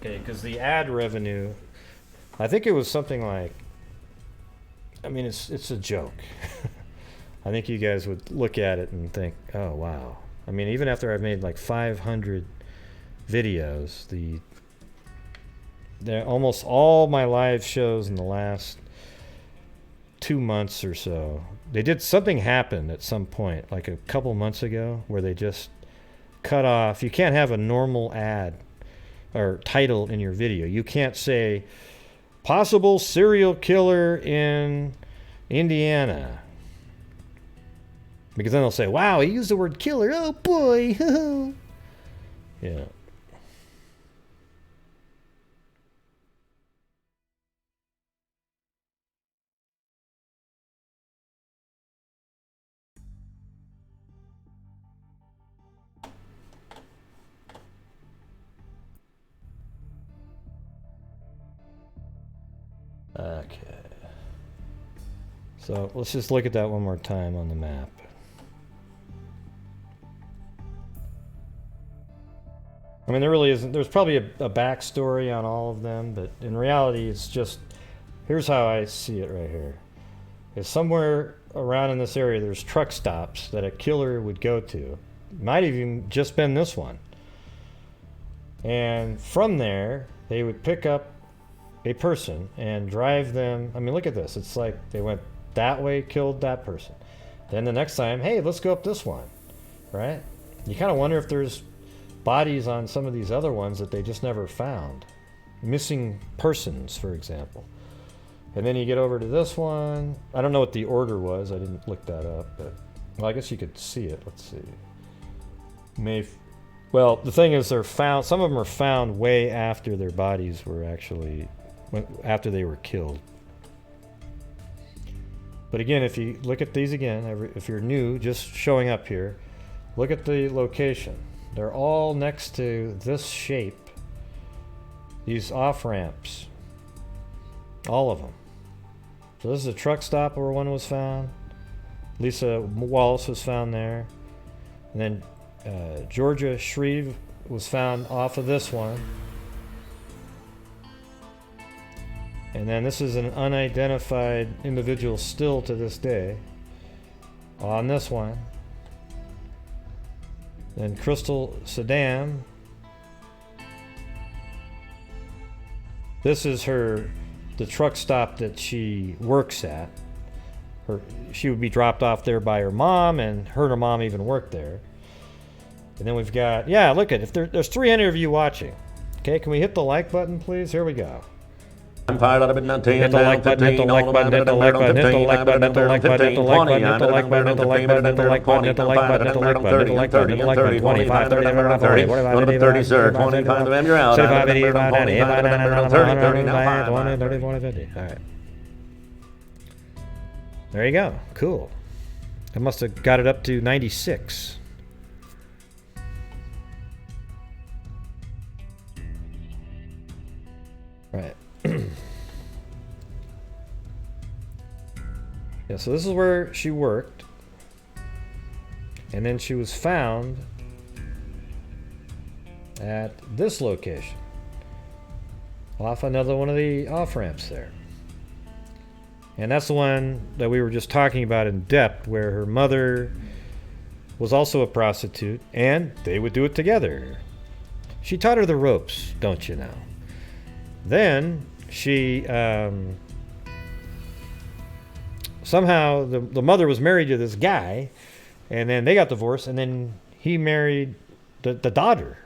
Okay, because the ad revenue, I think it was something like, I mean, it's a joke. I think you guys would look at it and think, oh, wow. I mean, even after I've made like 500 videos, almost all my live shows in the last 2 months or so, something happened at some point, like a couple months ago, where they just cut off. You can't have a normal ad or title in your video. You can't say, possible serial killer in Indiana. Because then they'll say, wow, he used the word killer. Oh, boy. Yeah. Okay. So let's just look at that one more time on the map. I mean, there really isn't. There's probably a backstory on all of them, but in reality, it's just, here's how I see it right here. Is somewhere around in this area, there's truck stops that a killer would go to. Might have even just been this one. And from there, they would pick up a person and drive them. I mean, look at this. It's like they went that way, killed that person. Then the next time, hey, let's go up this one, right? You kind of wonder if there's bodies on some of these other ones that they just never found. Missing persons, for example. And then you get over to this one. I don't know what the order was. I didn't look that up, but well, I guess you could see it. Let's see. Well, the thing is, they're found. Some of them are found way after their bodies were actually, after they were killed. But again, if you look at these again, if you're new, just showing up here, look at the location. They're all next to this shape. These off-ramps. All of them. So this is a truck stop where one was found. Lisa Wallace was found there. And then Georgia Shreve was found off of this one. And then this is an unidentified individual still to this day on this one. Then Crystal Saddam. This is the truck stop that she works at. She would be dropped off there by her mom, and her mom even worked there. And then we've got, yeah, look at, if there's 300 of you watching. Okay, can we hit the like button, please? Here we go. I'm fired out of it, Hit the like button, hit the like button, hit the like button, hit the like button, hit the like button, hit the like button, hit the like button, hit the like button, hit the like button, hit the like button, hit the like button, hit the like button, hit the like button, 25, 30, 30, 40, 30, sir, 25 of them, you're out. 75, 80, 30, 30, now 20, 30, 40, 50. All right. There you go. Cool. I must have got it up to 96. Right. Yeah, so this is where she worked. And then she was found at this location. Off another one of the off-ramps there. And that's the one that we were just talking about in depth, where her mother was also a prostitute, and they would do it together. She taught her the ropes, don't you know? Then she somehow the mother was married to this guy, and then they got divorced, and then he married the daughter.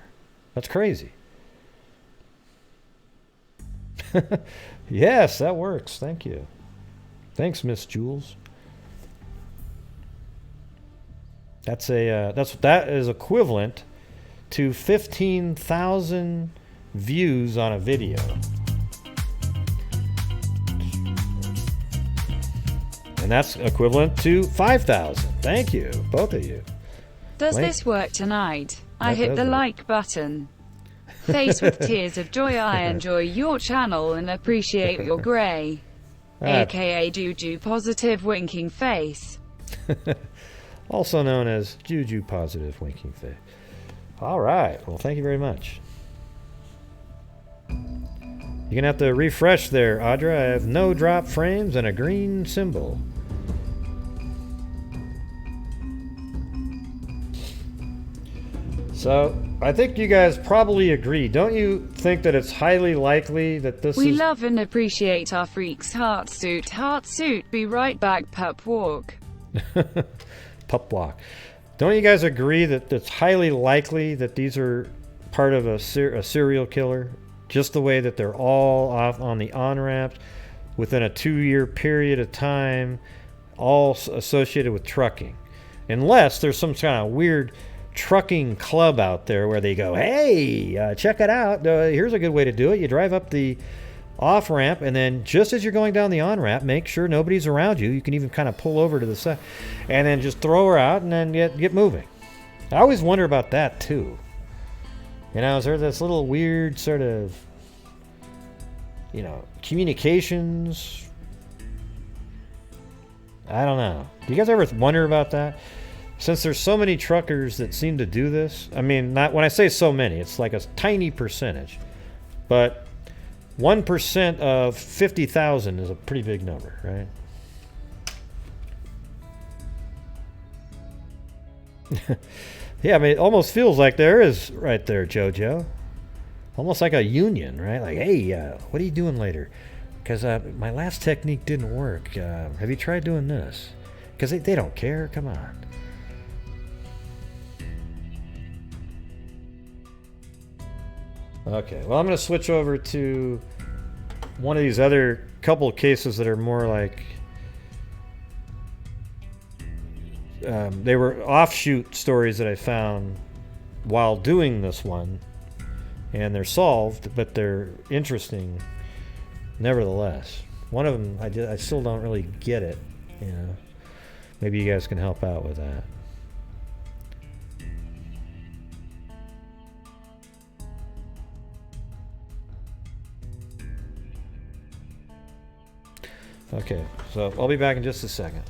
That's crazy. Yes, that works. Thank you. Thanks, Miss Jules. That is equivalent to 15,000 views on a video. And that's equivalent to 5,000. Thank you, both of you. Does this work tonight? I hit the like button. Face with tears of joy. I enjoy your channel and appreciate your grey. AKA Juju Positive Winking Face. Also known as Juju Positive Winking Face. All right. Well, thank you very much. You're going to have to refresh there, Audra. I have no drop frames and a green symbol. So, I think you guys probably agree. Don't you think that it's highly likely that this We is... love and appreciate our freaks. Heart suit. Be right back, pup walk. Pup walk. Don't you guys agree that it's highly likely that these are part of a serial killer? Just the way that they're all off on the on-ramps within a 2-year period of time, all associated with trucking. Unless there's some kind of weird trucking club out there where they go, hey, check it out. Here's a good way to do it. You drive up the off-ramp, and then just as you're going down the on-ramp, make sure nobody's around you. You can even kind of pull over to the side and then just throw her out and then get moving. I always wonder about that too. You know, is there this little weird sort of, you know, communications? I don't know. Do you guys ever wonder about that? since there's so many truckers that seem to do this, I mean, not when I say so many, it's like a tiny percentage, but 1% of 50,000 is a pretty big number, right? Yeah, I mean, it almost feels like there is right there, JoJo. Almost like a union, right? Like, hey, what are you doing later? Because my last technique didn't work. Have you tried doing this? Because they don't care. Come on. Okay, well, I'm going to switch over to one of these other couple cases that are more like... they were offshoot stories that I found while doing this one, and they're solved, but they're interesting nevertheless. One of them, I still don't really get it, you know. Maybe you guys can help out with that. Okay, so I'll be back in just a second.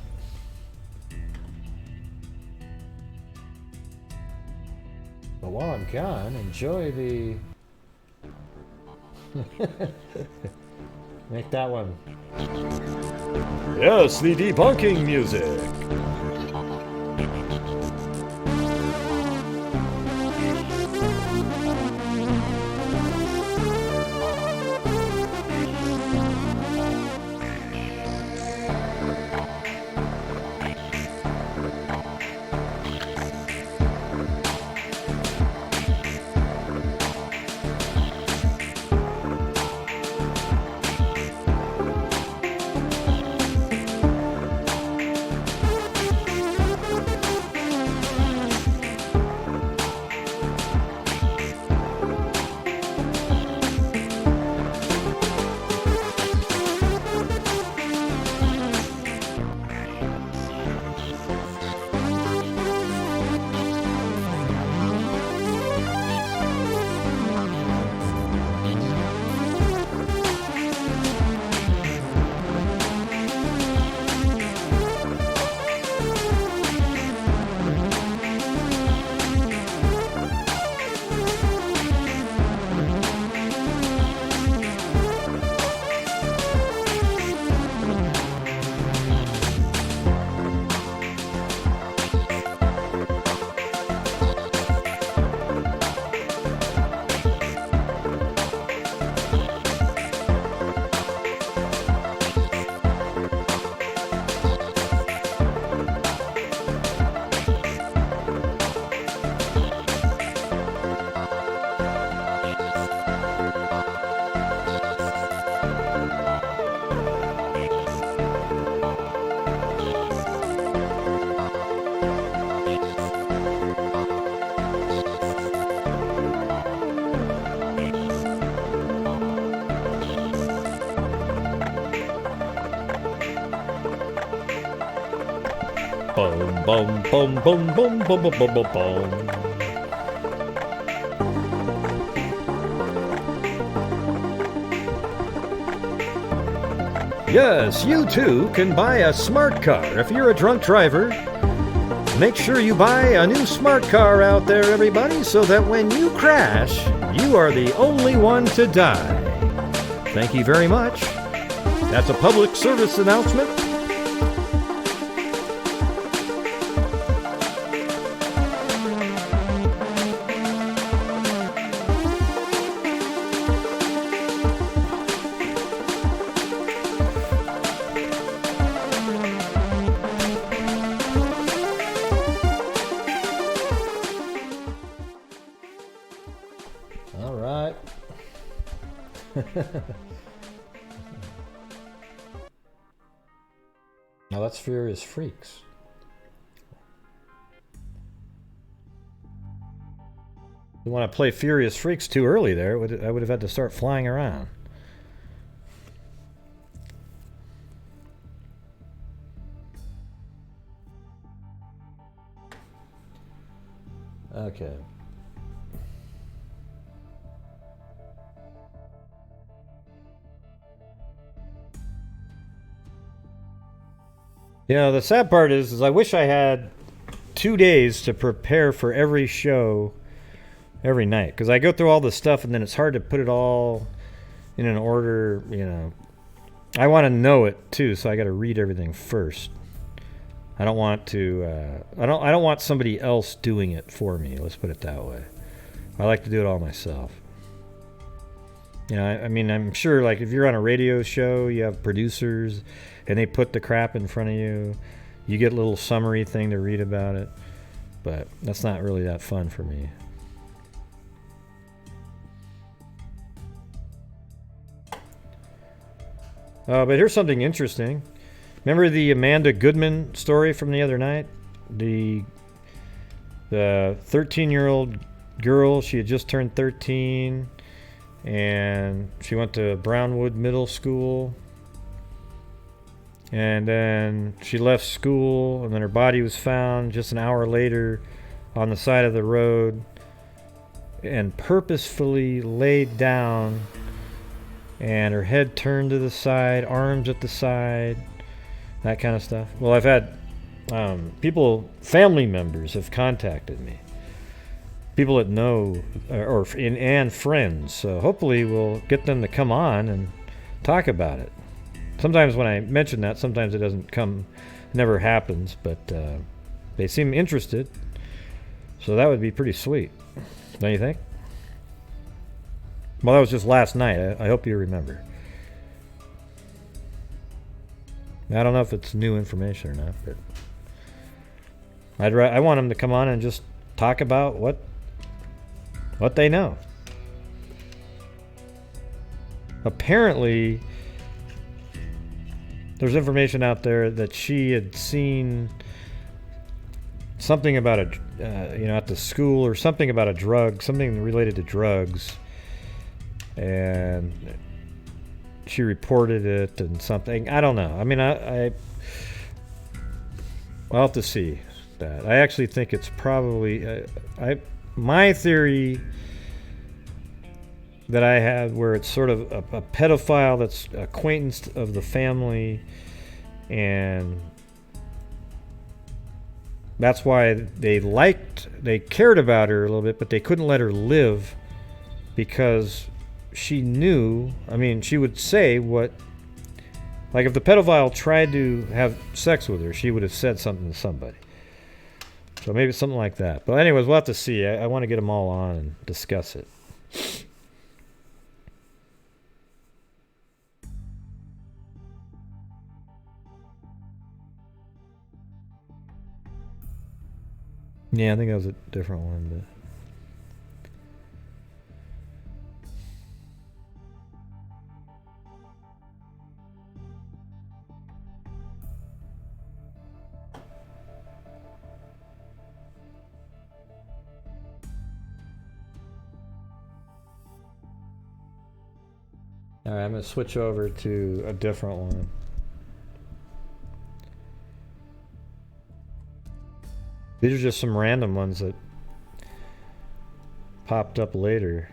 But while I'm gone, enjoy the... Make that one. Yes, the debunking music. Boom, boom, boom, boom, boom, boom, boom, boom, boom, boom. Yes, you too can buy a smart car. If you're a drunk driver, make sure you buy a new smart car out there, everybody, so that when you crash, you are the only one to die. Thank you very much. That's a public service announcement. All right. Now that's Furious Freaks. You want to play Furious Freaks too early there, I would have had to start flying around. Okay. Yeah, the sad part is I wish I had 2 days to prepare for every show every night, because I go through all the stuff and then it's hard to put it all in an order. I want to know it too, so I got to read everything first. I don't want to. I don't want somebody else doing it for me. Let's put it that way. I like to do it all myself. I mean, I'm sure, like, if you're on a radio show, you have producers, and they put the crap in front of you. You get a little summary thing to read about it, but that's not really that fun for me. But here's something interesting. Remember the Amanda Goodman story from the other night? The 13-year-old girl, she had just turned 13, and she went to Brownwood Middle School. And then she left school, and then her body was found just an hour later on the side of the road and purposefully laid down, and her head turned to the side, arms at the side, that kind of stuff. Well, I've had family members have contacted me, people that know, and friends. So hopefully we'll get them to come on and talk about it. Sometimes when I mention that, sometimes it doesn't come, never happens, but they seem interested. So that would be pretty sweet, don't you think? Well, that was just last night. I hope you remember. I don't know if it's new information or not, but I want them to come on and just talk about what they know. Apparently, there's information out there that she had seen something about at the school, or something about a drug, something related to drugs, and she reported it and something. I don't know. I mean, I'll have to see that. I actually think it's probably my theory that I have, where it's sort of a pedophile that's acquaintance of the family, and that's why they cared about her a little bit, but they couldn't let her live because she knew. I mean, she would say what, like, if the pedophile tried to have sex with her, she would have said something to somebody. So maybe something like that. But anyways, we'll have to see. I want to get them all on and discuss it. Yeah, I think that was a different one, but all right, I'm going to switch over to a different one. These are just some random ones that popped up later.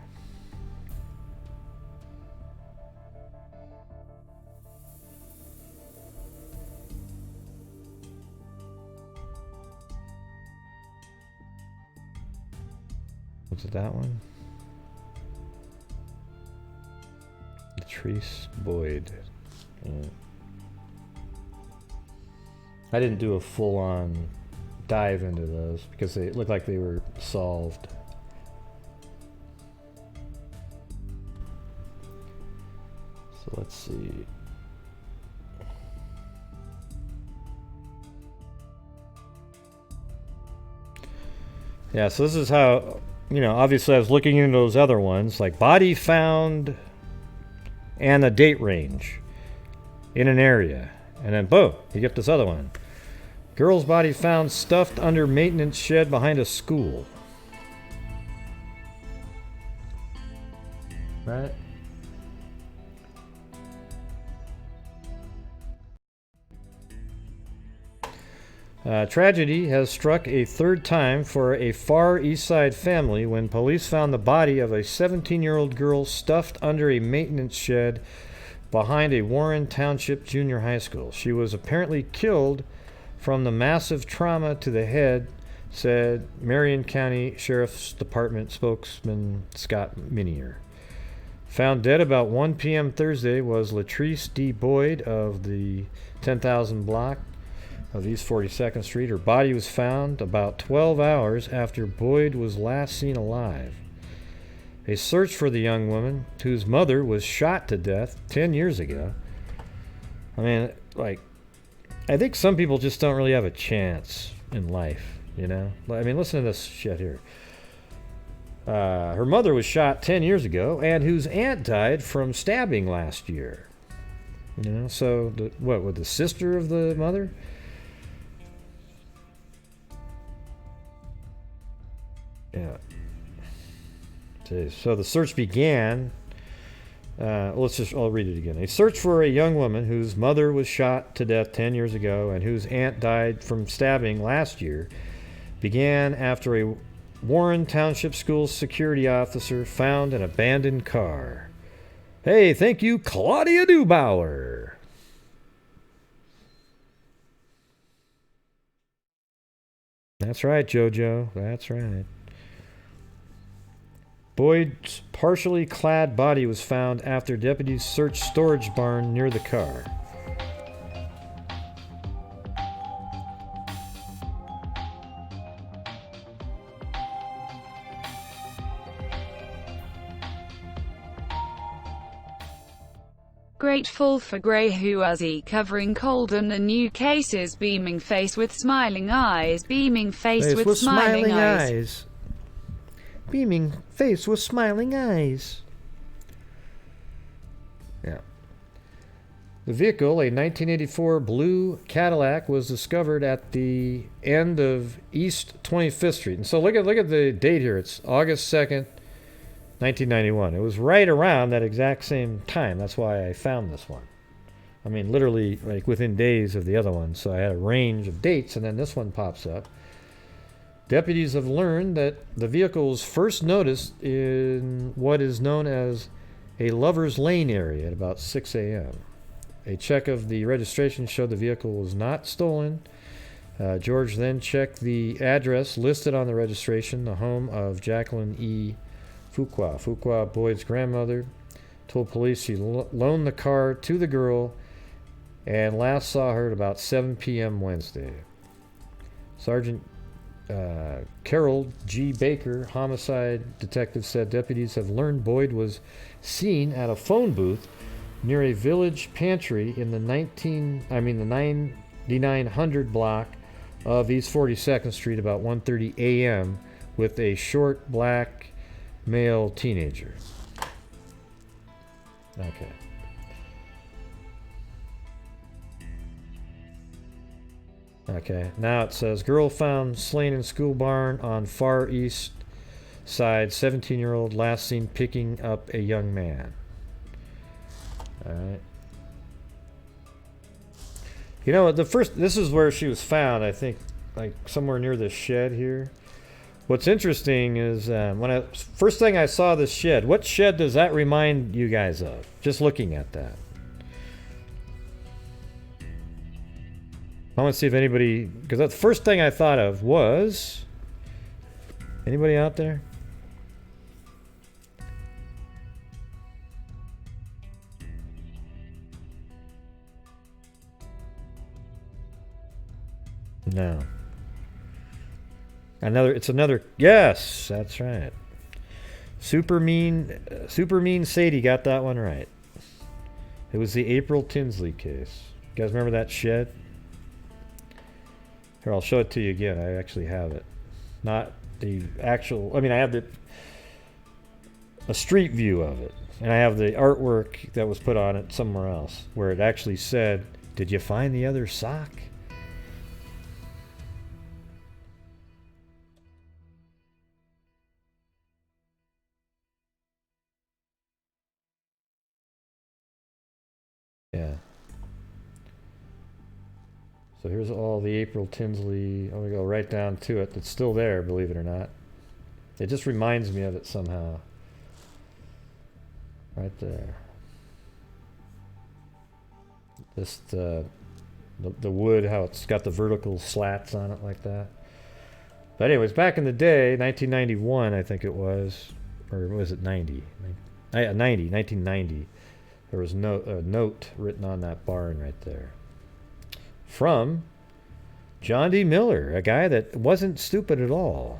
Was it that one? Latrice Boyd. Yeah. I didn't do a full-on dive into those because they looked like they were solved. So let's see. Yeah, so this is how, obviously I was looking into those other ones, like body found and the date range in an area. And then boom, you get this other one. Girl's body found stuffed under maintenance shed behind a school. Right? Tragedy has struck a third time for a Far East Side family when police found the body of a 17-year-old girl stuffed under a maintenance shed behind a Warren Township junior high school. She was apparently killed from the massive trauma to the head said Marion County Sheriff's Department spokesman Scott Minier. Found dead about 1 p.m. Thursday was Latrice D. Boyd of the 10,000 block of East 42nd Street. Her body was found about 12 hours after Boyd was last seen alive. A search for the young woman, whose mother was shot to death 10 years ago. I mean, like, I think some people just don't really have a chance in life, you know? I mean, listen to this shit here. Her mother was shot 10 years ago, and whose aunt died from stabbing last year. You know, so, what, with the sister of the mother? Yeah. So the search began. I'll read it again. A search for a young woman whose mother was shot to death 10 years ago and whose aunt died from stabbing last year began after a Warren Township School security officer found an abandoned car. Hey, thank you, Claudia Dubauer. That's right, JoJo. That's right. Boyd's partially clad body was found after deputies searched storage barn near the car. Grateful for Grey Huazi covering cold and the new cases, beaming face with smiling eyes, beaming face with smiling eyes. Beaming face with smiling eyes. Yeah. The vehicle, a 1984 blue Cadillac, was discovered at the end of East 25th Street. And so look at the date here. It's August 2nd, 1991. It was right around that exact same time. That's why I found this one. I mean, literally like within days of the other one. So I had a range of dates, and then this one pops up. Deputies have learned that the vehicle was first noticed in what is known as a Lover's Lane area at about 6 a.m. A check of the registration showed the vehicle was not stolen. George then checked the address listed on the registration, the home of Jacqueline E. Fuqua. Fuqua, Boyd's grandmother, told police she loaned the car to the girl and last saw her at about 7 p.m. Wednesday. Sergeant Carol G. Baker, homicide detective, said deputies have learned Boyd was seen at a phone booth near a village pantry in the 9900 block of East 42nd Street about 1:30 a.m. with a short black male teenager. Okay. Okay, now it says, girl found slain in school barn on far east side, 17-year-old last seen picking up a young man. Alright. You know, this is where she was found, I think, like somewhere near this shed here. What's interesting is first thing I saw this shed, what shed does that remind you guys of? Just looking at that. I want to see if anybody, because the first thing I thought of was, anybody out there? No. It's another, yes, that's right. Super mean Sadie got that one right. It was the April Tinsley case. You guys remember that shed? Here, I'll show it to you again. I actually have it. Not the actual, I mean, I have a street view of it. And I have the artwork that was put on it somewhere else, where it actually said, did you find the other sock? Yeah. So here's all the April Tinsley. I'm going to go right down to it. It's still there, believe it or not. It just reminds me of it somehow. Right there. Just the wood, how it's got the vertical slats on it like that. But anyways, back in the day, 1991, I think it was, or was it 90? 1990. There was a note written on that barn right there. From John D. Miller, a guy that wasn't stupid at all.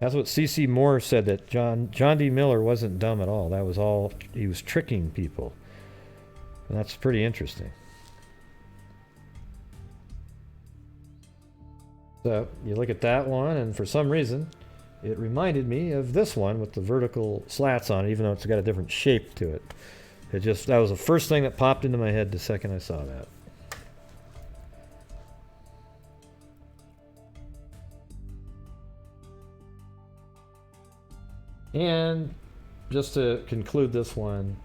That's what C.C. Moore said, that John D. Miller wasn't dumb at all. That was all, he was tricking people. And that's pretty interesting. So you look at that one, and for some reason, it reminded me of this one with the vertical slats on it, even though it's got a different shape to it. That was the first thing that popped into my head the second I saw that. And just to conclude this one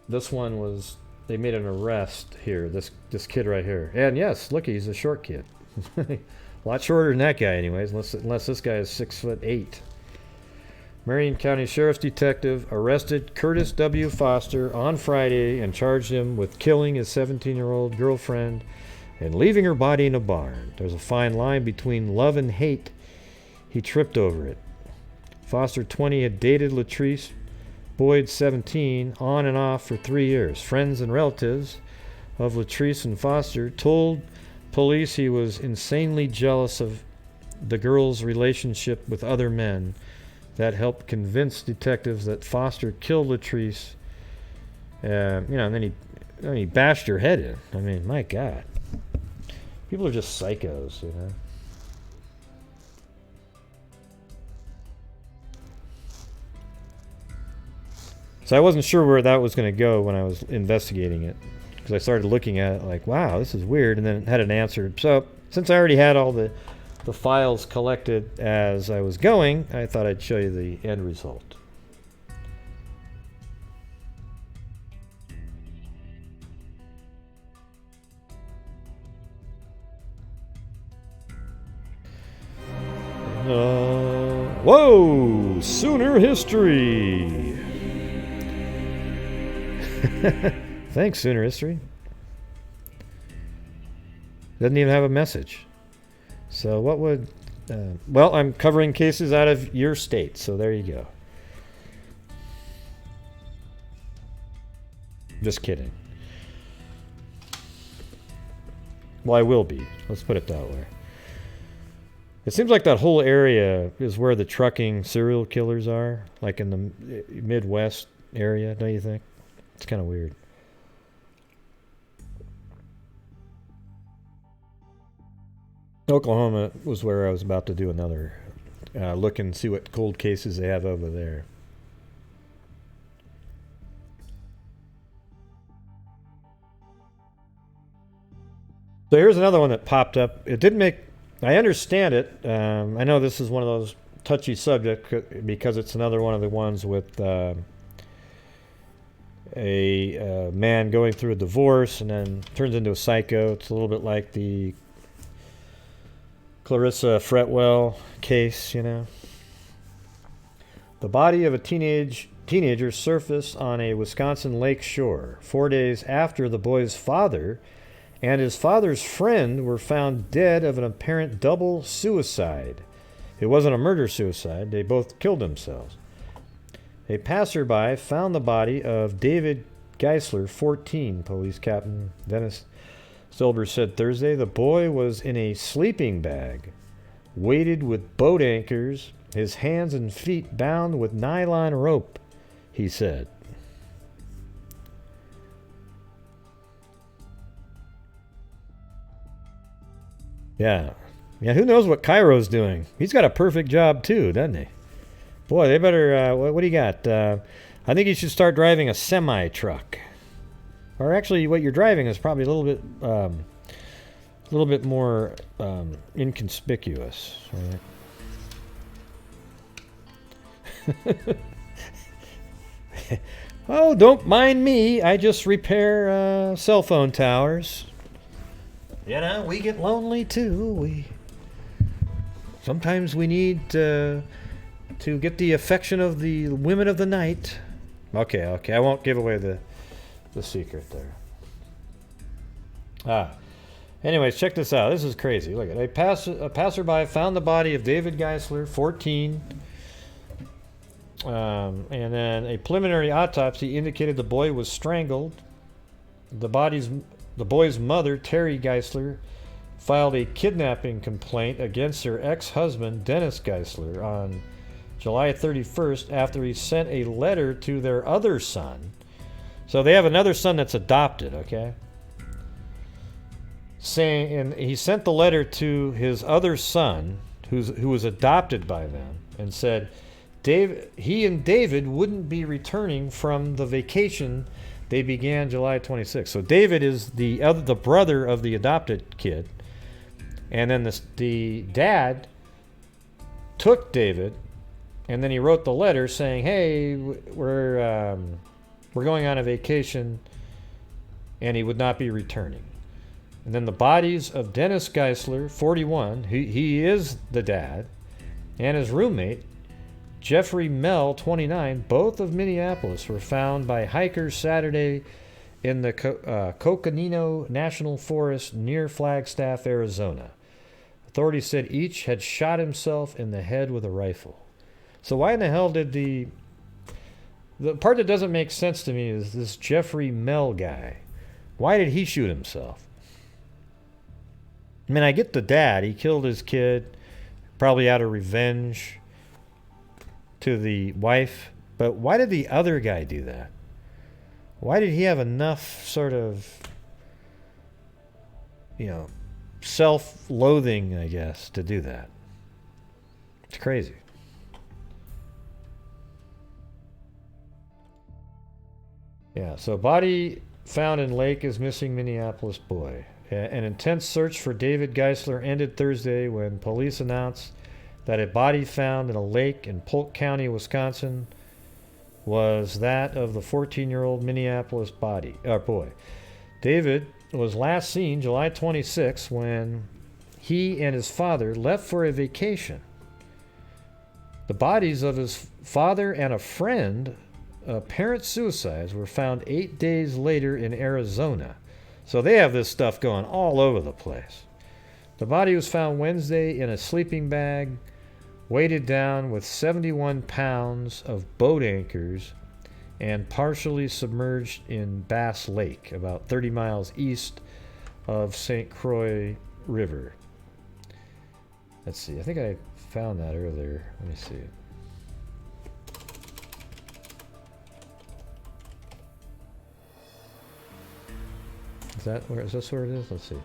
was, they made an arrest here, this kid right here. And yes, look, he's a short kid. A lot shorter than that guy anyways, unless this guy is 6'8". Marion County Sheriff's Detective arrested Curtis W. Foster on Friday and charged him with killing his 17-year-old girlfriend and leaving her body in a barn. There's a fine line between love and hate. He tripped over it. Foster, 20, had dated Latrice Boyd, 17, on and off for 3 years. Friends and relatives of Latrice and Foster told police he was insanely jealous of the girl's relationship with other men. That helped convince detectives that Foster killed Latrice. And then he bashed her head in. I mean, my God. People are just psychos, you know. So I wasn't sure where that was going to go when I was investigating it, because I started looking at it like, wow, this is weird, and then had an answer. So since I already had all the files collected as I was going, I thought I'd show you the end result. Whoa! Sooner history! Thanks, Sooner History. Doesn't even have a message. So what would... well, I'm covering cases out of your state, so there you go. Just kidding. Well, I will be. Let's put it that way. It seems like that whole area is where the trucking serial killers are, like in the Midwest area, don't you think? It's kind of weird. Oklahoma was where I was about to do another look and see what cold cases they have over there. So here's another one that popped up. It didn't make... I understand it. I know this is one of those touchy subjects because it's another one of the ones with a man going through a divorce and then turns into a psycho. It's a little bit like the Clarissa Fretwell case, you know. The body of a teenager surfaced on a Wisconsin lake shore 4 days after the boy's father and his father's friend were found dead of an apparent double suicide. It wasn't a murder-suicide. They both killed themselves. A passerby found the body of David Geisler, 14, Police Captain Dennis Silver said Thursday. The boy was in a sleeping bag, weighted with boat anchors, his hands and feet bound with nylon rope, he said. Yeah, who knows what Cairo's doing? He's got a perfect job too, doesn't he? Boy, they better, what do you got? I think you should start driving a semi-truck. Or actually, what you're driving is probably a little bit more inconspicuous. Right? Oh, don't mind me. I just repair cell phone towers. You know, we get lonely too. Sometimes we need to get the affection of the women of the night. Okay, I won't give away the secret there. Anyways, check this out. This is crazy. Look at it. A passerby found the body of David Geisler, 14. And then a preliminary autopsy indicated the boy was strangled. The boy's mother, Terry Geisler, filed a kidnapping complaint against her ex-husband, Dennis Geisler, on July 31st after he sent a letter to their other son. So they have another son that's adopted, okay? Saying, and he sent the letter to his other son, who was adopted by them, and said he and David wouldn't be returning from the vacation they began July 26th. So David is the brother of the adopted kid, and then the dad took David, and then he wrote the letter saying, "Hey, we're going on a vacation," and he would not be returning. And then the bodies of Dennis Geisler, 41, he is the dad, and his roommate, Jeffrey Mell, 29, both of Minneapolis, were found by hikers Saturday in the Coconino National Forest near Flagstaff, Arizona. Authorities said each had shot himself in the head with a rifle. So why in the hell did the part that doesn't make sense to me is this Jeffrey Mell guy. Why did he shoot himself? I mean, I get the dad. He killed his kid, probably out of revenge to the wife. But why did the other guy do that? Why did he have enough sort of, self-loathing, I guess, to do that? It's crazy. Yeah, so body found in lake is missing Minneapolis boy. An intense search for David Geisler ended Thursday when police announced that a body found in a lake in Polk County, Wisconsin, was that of the 14-year-old Minneapolis boy. David was last seen July 26 when he and his father left for a vacation. The bodies of his father and a friend, apparent suicides, were found 8 days later in Arizona. So they have this stuff going all over the place. The body was found Wednesday in a sleeping bag, weighted down with 71 pounds of boat anchors, and partially submerged in Bass Lake, about 30 miles east of St. Croix River. Let's see. I think I found that earlier. Let me see. Is this where it is? Let's see.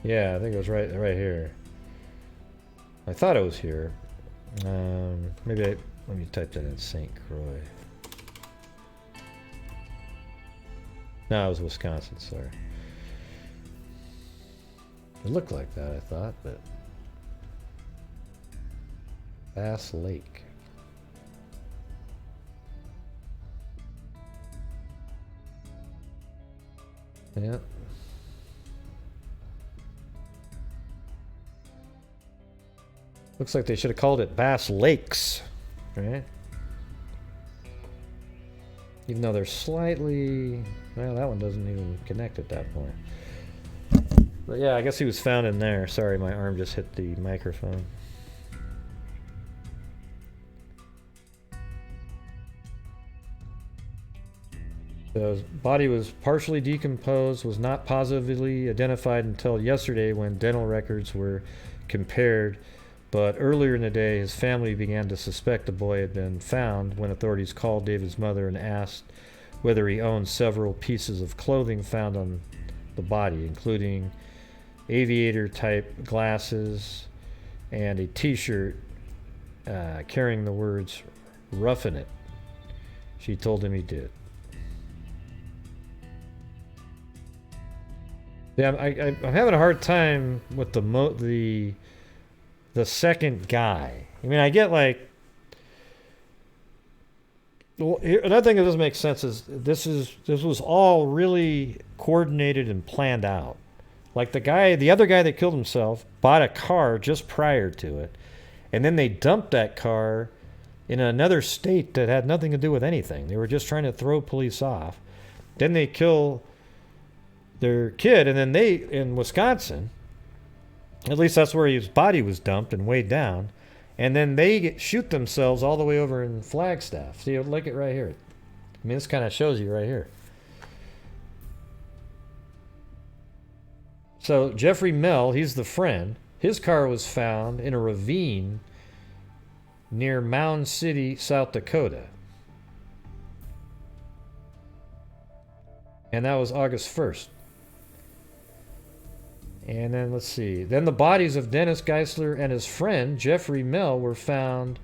Yeah, I think it was right here. I thought it was here. Let me type that in. St. Croix. No, it was Wisconsin. Sorry. It looked like that, I thought, but Bass Lake. Yeah. Looks like they should have called it Bass Lakes, right? Even though they're slightly... Well, that one doesn't even connect at that point. But yeah, I guess he was found in there. Sorry, my arm just hit the microphone. The body was partially decomposed, was not positively identified until yesterday when dental records were compared. But earlier in the day, his family began to suspect the boy had been found when authorities called David's mother and asked whether he owned several pieces of clothing found on the body, including aviator-type glasses and a T-shirt carrying the words "Roughing It." She told him he did. Yeah, I'm having a hard time with the second guy. I mean, I get like... Well, another thing that doesn't make sense is this was all really coordinated and planned out. Like the other guy that killed himself bought a car just prior to it, and then they dumped that car in another state that had nothing to do with anything. They were just trying to throw police off. Then they kill their kid, and then they, in Wisconsin, at least that's where his body was dumped and weighed down, and then they shoot themselves all the way over in Flagstaff. See, look at right here. I mean, this kind of shows you right here. So Jeffrey Mell, he's the friend. His car was found in a ravine near Mound City, South Dakota. And that was August 1st. And then let's see. Then the bodies of Dennis Geisler and his friend Jeffrey Mell were found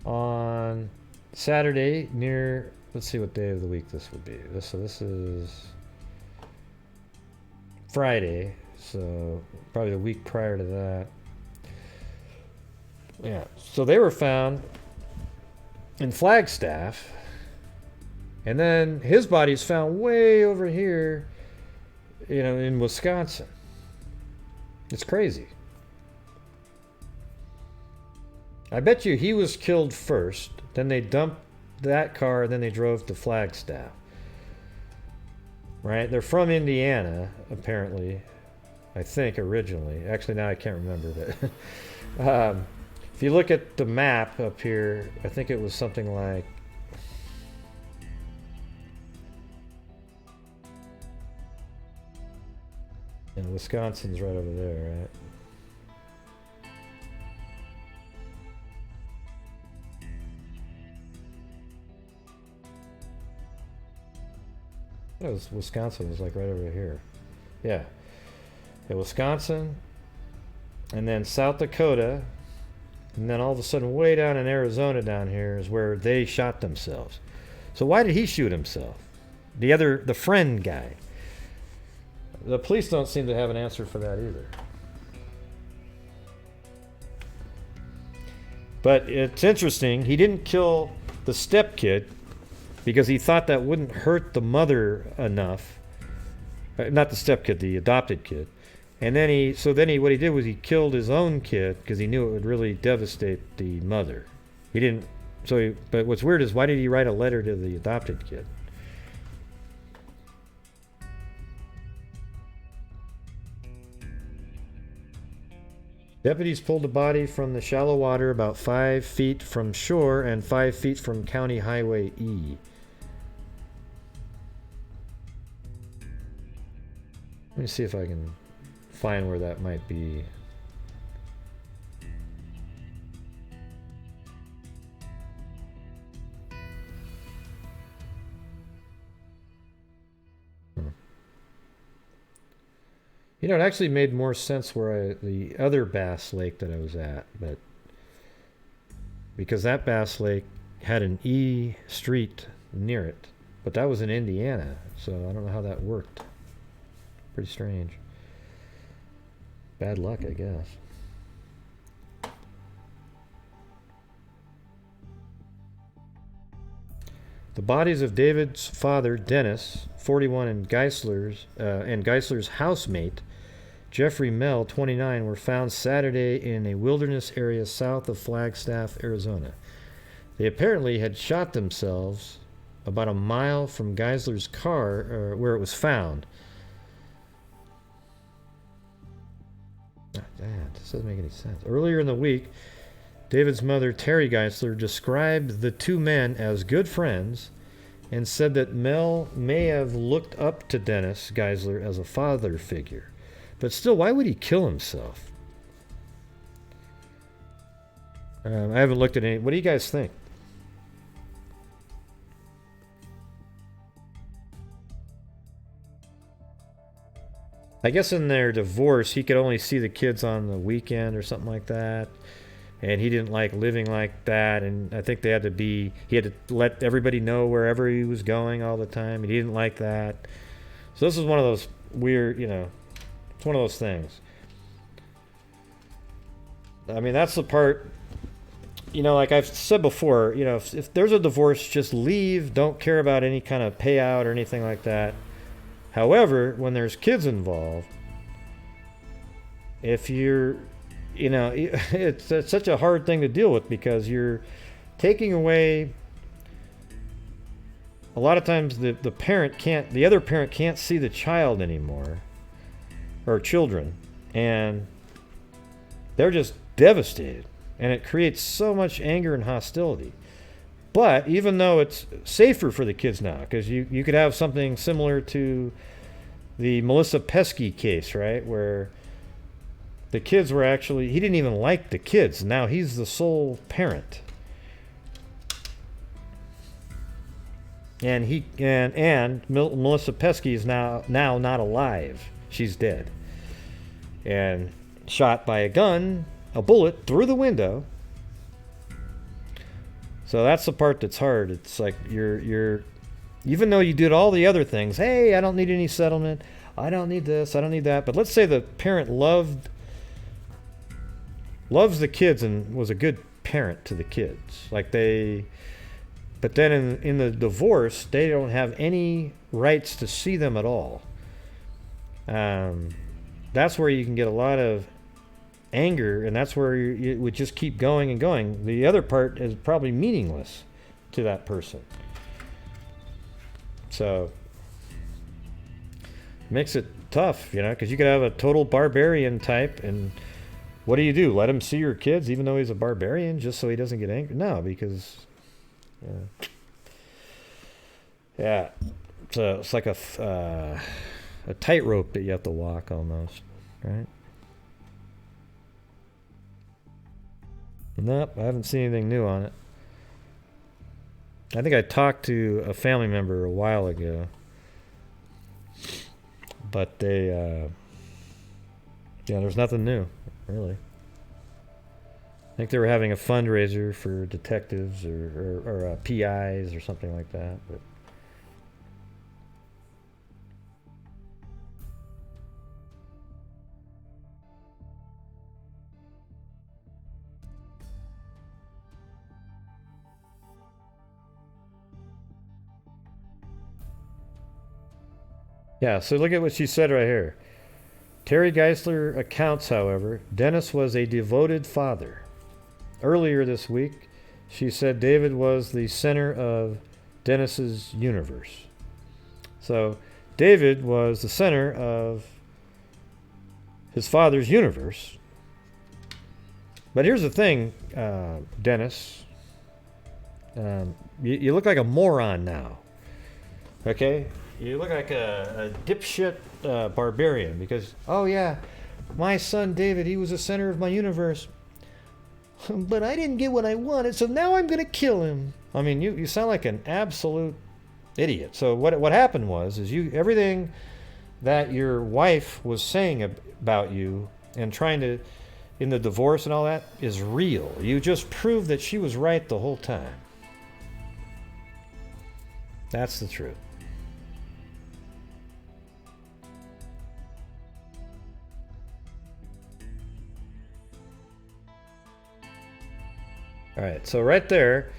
on Saturday near, let's see what day of the week this would be. So this is Friday. So probably the week prior to that. Yeah. So they were found in Flagstaff. And then his body's found way over here, you know, in Wisconsin. It's crazy. I bet you he was killed first, then they dumped that car, then they drove to Flagstaff. Right? They're from Indiana, apparently. I think originally. Actually, now I can't remember. But if you look at the map up here, I think it was something like, and Wisconsin's right over there, right? That was Wisconsin was like right over here. Yeah. Yeah, Wisconsin, and then South Dakota, and then all of a sudden way down in Arizona down here is where they shot themselves. So why did he shoot himself? The friend guy. The police don't seem to have an answer for that either. But it's interesting, he didn't kill the stepkid because he thought that wouldn't hurt the mother enough. Not the stepkid, the adopted kid. And then what he did was he killed his own kid because he knew it would really devastate the mother. He didn't, but what's weird is why did he write a letter to the adopted kid? Deputies pulled the body from the shallow water about 5 feet from shore and 5 feet from County Highway E. Let me see if I can find where that might be. You know, it actually made more sense where the other Bass Lake that I was at, but because that Bass Lake had an E street near it, but that was in Indiana, so I don't know how that worked. Pretty strange. Bad luck, I guess. The bodies of David's father, Dennis, 41, and Geisler's housemate, Jeffrey Mell, 29, were found Saturday in a wilderness area south of Flagstaff, Arizona. They apparently had shot themselves about a mile from Geisler's car, where it was found. This doesn't make any sense. Earlier in the week, David's mother, Terry Geisler, described the two men as good friends and said that Mel may have looked up to Dennis Geisler as a father figure. But still, why would he kill himself? I haven't looked at any. What do you guys think? I guess in their divorce, he could only see the kids on the weekend or something like that. And he didn't like living like that. And I think he had to let everybody know wherever he was going all the time. And he didn't like that. So this is one of those weird, it's one of those things. I mean, that's the part, like I've said before, if there's a divorce, just leave. Don't care about any kind of payout or anything like that. However, when there's kids involved, if you're, it's such a hard thing to deal with because the taking away. A lot of times the other parent can't see the child anymore, or children, and they're just devastated, and it creates so much anger and hostility. But even though it's safer for the kids now, because you could have something similar to the Melissa Pesky case, right, where the kids were actually, he didn't even like the kids. Now he's the sole parent. And Melissa Pesky is now not alive. She's dead. And shot by a bullet through the window. So that's the part that's hard. It's like you're even though you did all the other things, hey, I don't need any settlement, I don't need this, I don't need that. But let's say the parent loves the kids and was a good parent to the kids. But then in the divorce, they don't have any rights to see them at all. That's where you can get a lot of anger, and that's where it would just keep going and going. The other part is probably meaningless to that person. So makes it tough, because you could have a total barbarian type, and what do? Let him see your kids even though he's a barbarian just so he doesn't get angry? No, because yeah, it's like a tightrope that you have to walk almost, right? Nope, I haven't seen anything new on it. I think I talked to a family member a while ago, but there's nothing new, really. I think they were having a fundraiser for detectives or PIs or something like that. But yeah, so look at what she said right here. Terry Geisler accounts, however, Dennis was a devoted father. Earlier this week, she said David was the center of Dennis's universe. So David was the center of his father's universe. But here's the thing, Dennis. You look like a moron now. Okay? You look like a dipshit barbarian because, oh yeah, my son David, he was the center of my universe. But I didn't get what I wanted, so now I'm going to kill him. I mean, you sound like an absolute idiot. So what happened was everything that your wife was saying about you and trying to, in the divorce and all that, is real. You just proved that she was right the whole time. That's the truth. All right, so right there,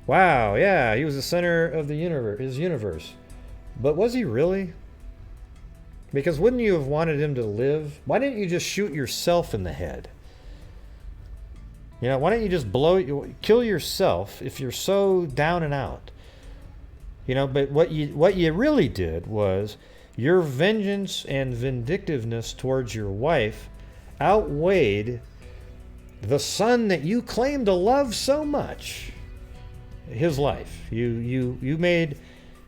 wow, yeah, he was the center of the his universe. But was he really? Because wouldn't you have wanted him to live? Why didn't you just shoot yourself in the head? Why don't you just kill yourself if you're so down and out? But what you really did was your vengeance and vindictiveness towards your wife outweighed the son that you claim to love so much, his life. You made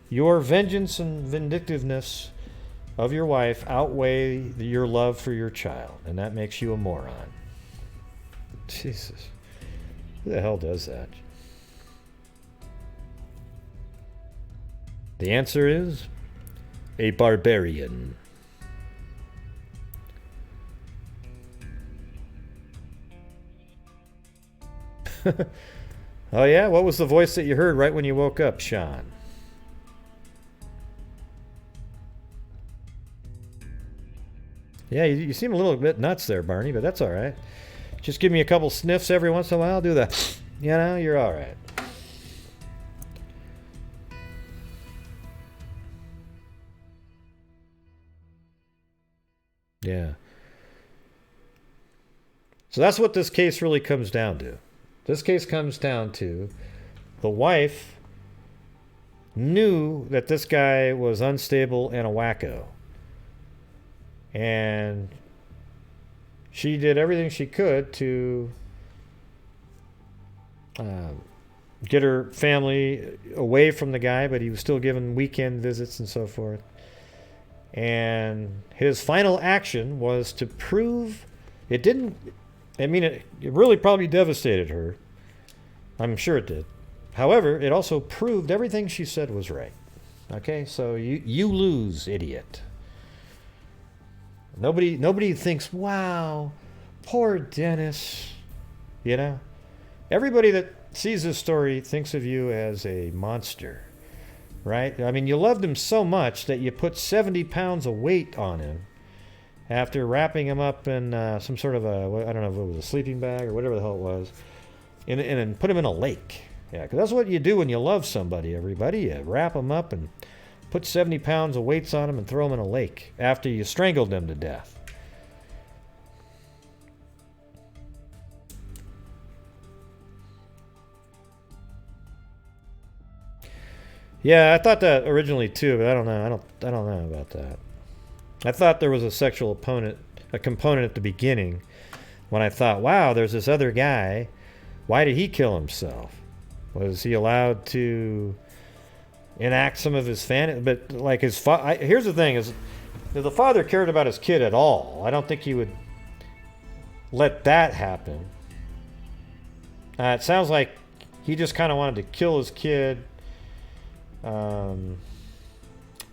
your vengeance and vindictiveness of your wife outweigh your love for your child, and that makes you a moron. Jesus. Who the hell does that? The answer is a barbarian. Oh yeah? What was the voice that you heard right when you woke up, Sean? Yeah, you seem a little bit nuts there, Barney, but that's all right. Just give me a couple sniffs every once in a while. Do that. You're all right. Yeah. So that's what this case really comes down to. this case comes down to the wife knew that this guy was unstable and a wacko. And she did everything she could to get her family away from the guy, but he was still giving weekend visits and so forth. And his final action was to prove it didn't. I mean, it really probably devastated her. I'm sure it did. However, it also proved everything she said was right. Okay, so you lose, idiot. Nobody thinks, wow, poor Dennis. You know, everybody that sees this story thinks of you as a monster, right? I mean, you loved him so much that you put 70 pounds of weight on him after wrapping him up in some sort of a, I don't know if it was a sleeping bag or whatever the hell it was, and put him in a lake. Yeah, because that's what you do when you love somebody, everybody. You wrap them up and put 70 pounds of weights on them and throw them in a lake after you strangled them to death. Yeah, I thought that originally too, but I don't know. I don't know about that. I thought there was a sexual component at the beginning when I thought, wow, there's this other guy. Why did he kill himself? Was he allowed to enact some of his fantasy? But like his here's the thing: is if the father cared about his kid at all, I don't think he would let that happen. It sounds like he just kind of wanted to kill his kid.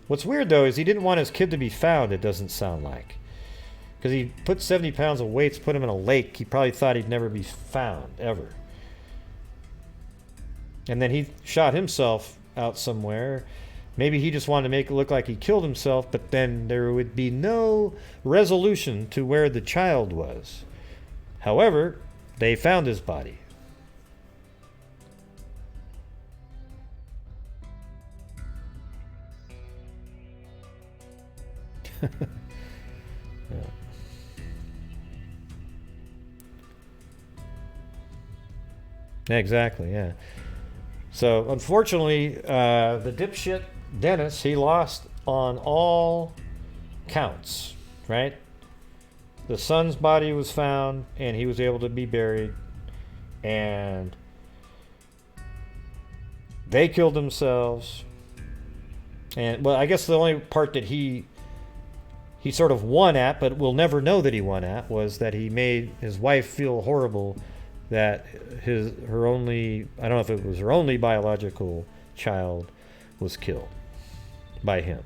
What's weird though is he didn't want his kid to be found. It doesn't sound like, because he put 70 pounds of weights, put him in a lake. He probably thought he'd never be found ever. And then he shot himself out somewhere. Maybe he just wanted to make it look like he killed himself, but then there would be no resolution to where the child was. However, they found his body. Yeah. Exactly, yeah. So, unfortunately, the dipshit Dennis, he lost on all counts, right? The son's body was found, and he was able to be buried, and they killed themselves. And, well, I guess the only part that he sort of won at, but we'll never know that he won at, was that he made his wife feel horrible that her only, I don't know if it was her only biological child, was killed by him.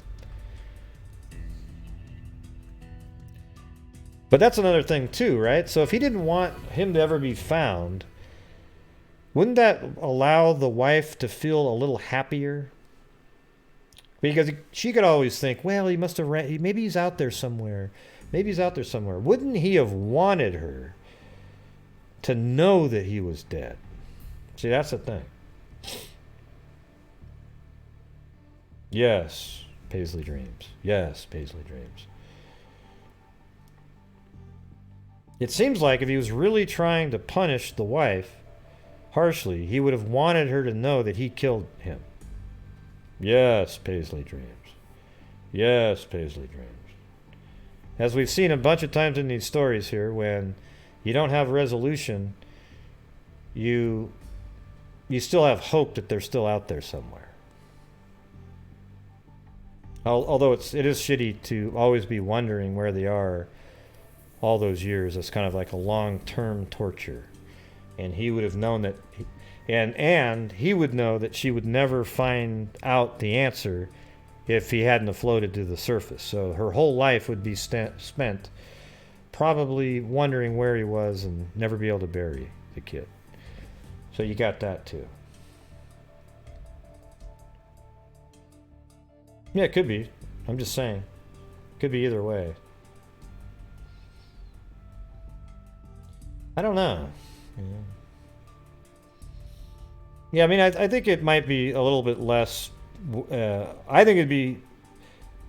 But that's another thing too, right? So if he didn't want him to ever be found, wouldn't that allow the wife to feel a little happier? Because she could always think, well, he must have maybe he's out there somewhere. Maybe he's out there somewhere. Wouldn't he have wanted her to know that he was dead? See, that's the thing. Yes, Paisley dreams. Yes, Paisley dreams. It seems like if he was really trying to punish the wife harshly, he would have wanted her to know that he killed him. Yes, Paisley dreams. Yes, Paisley dreams. As we've seen a bunch of times in these stories here, when you don't have resolution, you still have hope that they're still out there somewhere. Although it is shitty to always be wondering where they are all those years. It's kind of like a long-term torture. And he would have known that, and he would know that she would never find out the answer if he hadn't have floated to the surface. So her whole life would be spent probably wondering where he was and never be able to bury the kid. So you got that too. Yeah, it could be. I'm just saying. Could be either way. I don't know. Yeah, I mean, I think it might be a little bit less. I think it'd be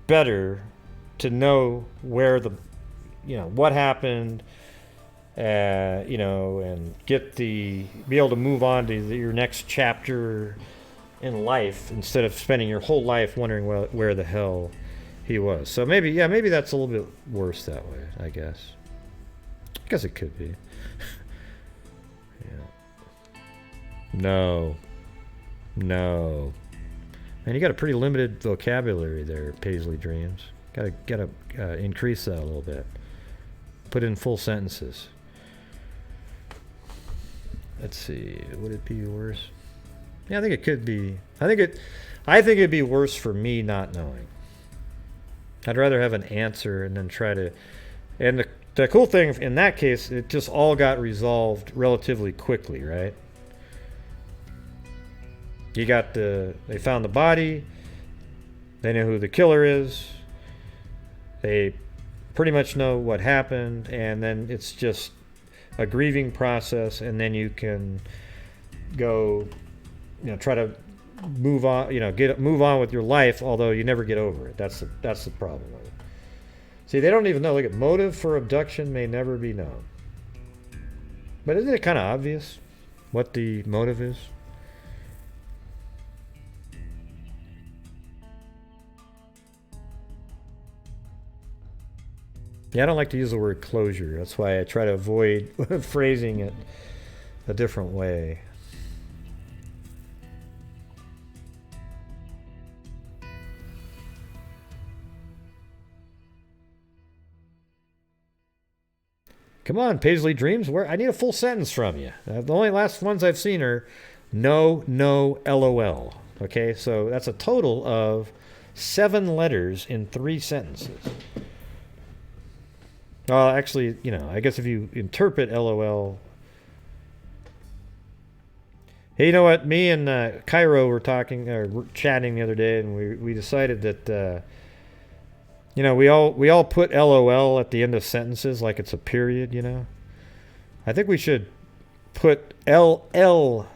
better to know where what happened, you know, and be able to move on to your next chapter in life instead of spending your whole life wondering where the hell he was. So maybe that's a little bit worse that way, I guess. I guess it could be. Yeah. No. Man, you got a pretty limited vocabulary there, Paisley Dreams. Gotta increase that a little bit. Put in full sentences. Let's see. Would it be worse? Yeah, I think it could be. I think it'd be worse for me not knowing. I'd rather have an answer and then try to. And the cool thing in that case, it just all got resolved relatively quickly, right? They found the body. They know who the killer is. They pretty much know what happened, and then it's just a grieving process, and then you can go, you know, try to move on, you know, move on with your life, although you never get over it. That's the problem with it. See, they don't even know. Look at motive for abduction may never be known. But isn't it kind of obvious what the motive is? Yeah, I don't like to use the word closure. That's why I try to avoid phrasing it a different way. Come on, Paisley Dreams. I need a full sentence from you. The only last ones I've seen are no, LOL. Okay, so that's a total of 7 letters in 3 sentences. Well, actually, you know, I guess if you interpret LOL. Hey, you know what? Me and Cairo were chatting the other day, and we decided that, you know, we all put LOL at the end of sentences like it's a period, you know. I think we should put LLOL.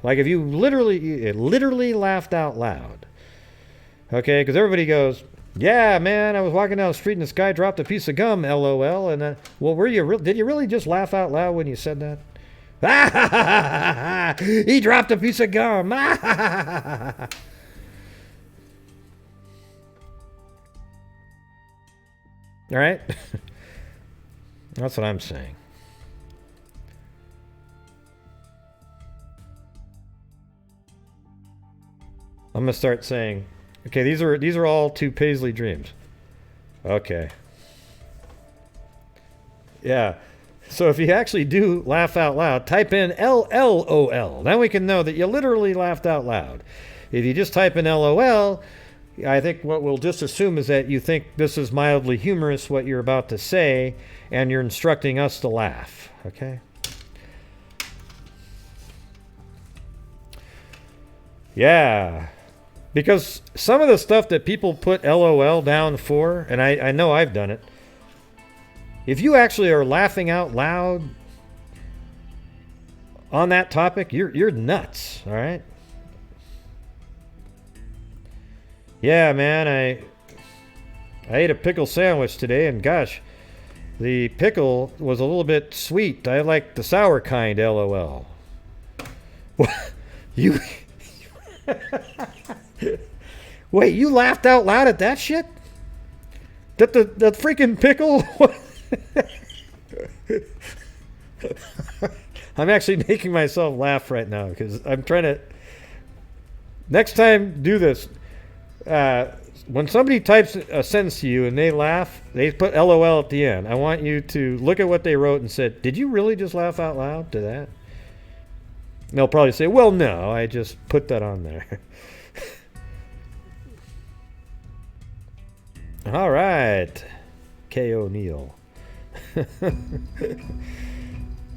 Like if you literally laughed out loud. Okay, because everybody goes, yeah, man, I was walking down the street and this guy dropped a piece of gum, LOL. And well, did you really just laugh out loud when you said that? He dropped a piece of gum. All right? That's what I'm saying. I'm going to start saying, okay, these are all 2 Paisley Dreams. Okay. Yeah. So if you actually do laugh out loud, type in LLOL. Then we can know that you literally laughed out loud. If you just type in LOL, I think what we'll just assume is that you think this is mildly humorous, what you're about to say, and you're instructing us to laugh. Okay? Yeah. Because some of the stuff that people put LOL down for, and I know I've done it, if you actually are laughing out loud on that topic, you're nuts, all right? Yeah, man, I ate a pickle sandwich today, and gosh, the pickle was a little bit sweet. I like the sour kind, LOL. You... Wait, you laughed out loud at that shit? That the freaking pickle? I'm actually making myself laugh right now because I'm trying to. Next time, do this. When somebody types a sentence to you and they laugh, they put LOL at the end. I want you to look at what they wrote and said, did you really just laugh out loud to that? And they'll probably say, well, no, I just put that on there. All right. K. O'Neill.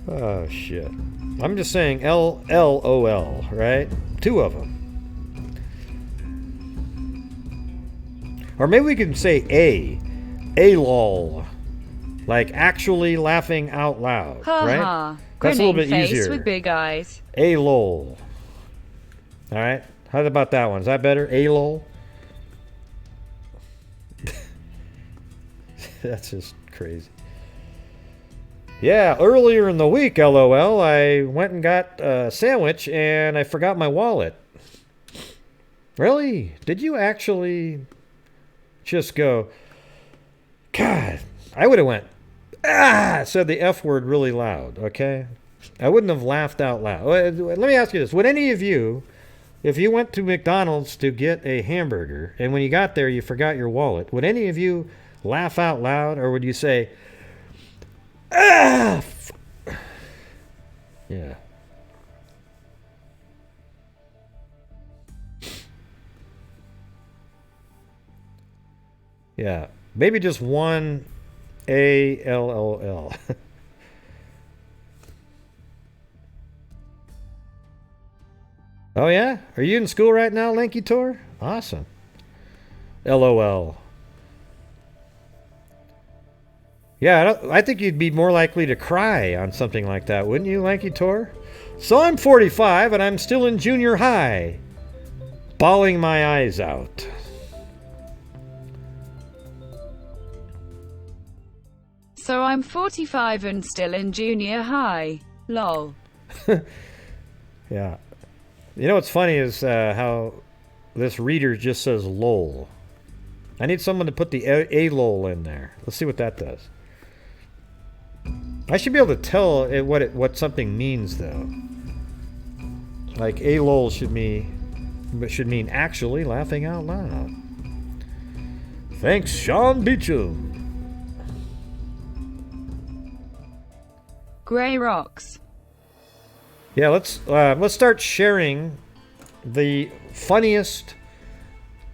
Oh, shit. I'm just saying LOL, right? 2 of them. Or maybe we can say A-lol. Like actually laughing out loud, right? That's a little bit face easier. With big eyes. A-lol. All right. How about that one? Is that better? A-lol? That's just crazy. Yeah, earlier in the week, LOL, I went and got a sandwich and I forgot my wallet. Really? Did you actually just go, God, I would have went, said the F word really loud, okay? I wouldn't have laughed out loud. Let me ask you this. Would any of you, if you went to McDonald's to get a hamburger and when you got there you forgot your wallet, would any of you laugh out loud or would you say, yeah. Yeah. Maybe just one ALLL. Oh, yeah? Are you in school right now, Lanky Tor? Awesome. LOL. Yeah, I think you'd be more likely to cry on something like that, wouldn't you, Lanky Tor? So I'm 45 and I'm still in junior high, bawling my eyes out. So I'm 45 and still in junior high. Lol. Yeah. You know what's funny is how this reader just says lol. I need someone to put the a-lol in there. Let's see what that does. I should be able to tell what something means, though. Like a-lol should mean actually laughing out loud. Thanks, Sean Beecham. Gray rocks. Yeah, let's start sharing the funniest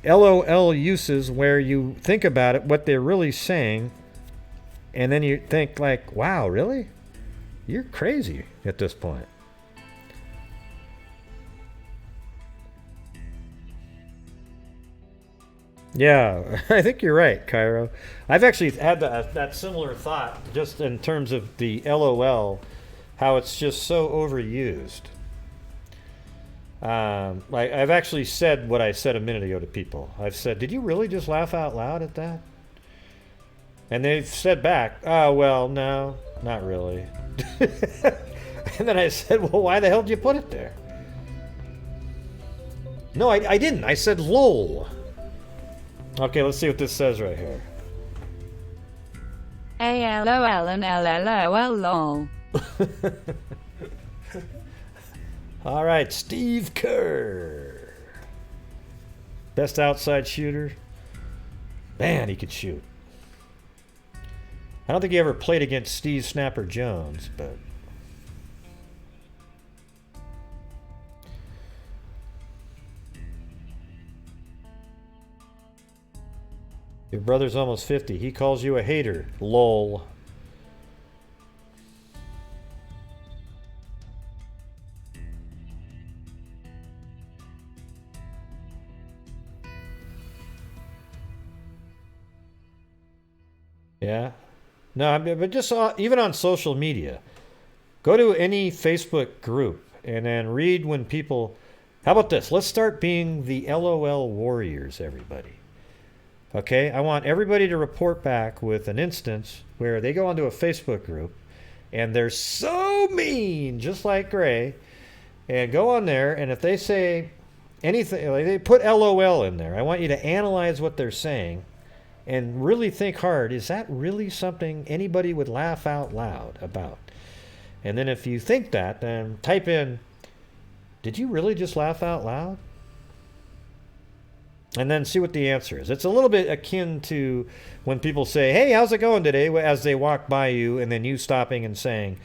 LOL uses where you think about it, what they're really saying, and then you think like, wow, really? You're crazy at this point. Yeah, I think you're right, Cairo. I've actually had that similar thought just in terms of the LOL, how it's just so overused. Like I've actually said what I said a minute ago to people. I've said, did you really just laugh out loud at that? And they've said back, oh, well, no, not really. And then I said, well, why the hell did you put it there? No, I didn't. I said lol. Okay, let's see what this says right here. ALOL and LLOL lol. All right, Steve Kerr. Best outside shooter. Man, he could shoot. I don't think he ever played against Steve Snapper Jones, but... Your brother's almost 50. He calls you a hater. Lol. Yeah. No, I mean, but just even on social media, go to any Facebook group and then read when people... How about this? Let's start being the LOL warriors, everybody. Okay, I want everybody to report back with an instance where they go onto a Facebook group and they're so mean, just like Gray, and go on there, and if they say anything, like they put LOL in there, I want you to analyze what they're saying and really think hard, is that really something anybody would laugh out loud about? And then if you think that, then type in, did you really just laugh out loud? And then see what the answer is. It's a little bit akin to when people say, hey, how's it going today? As they walk by you, and then you stopping and saying,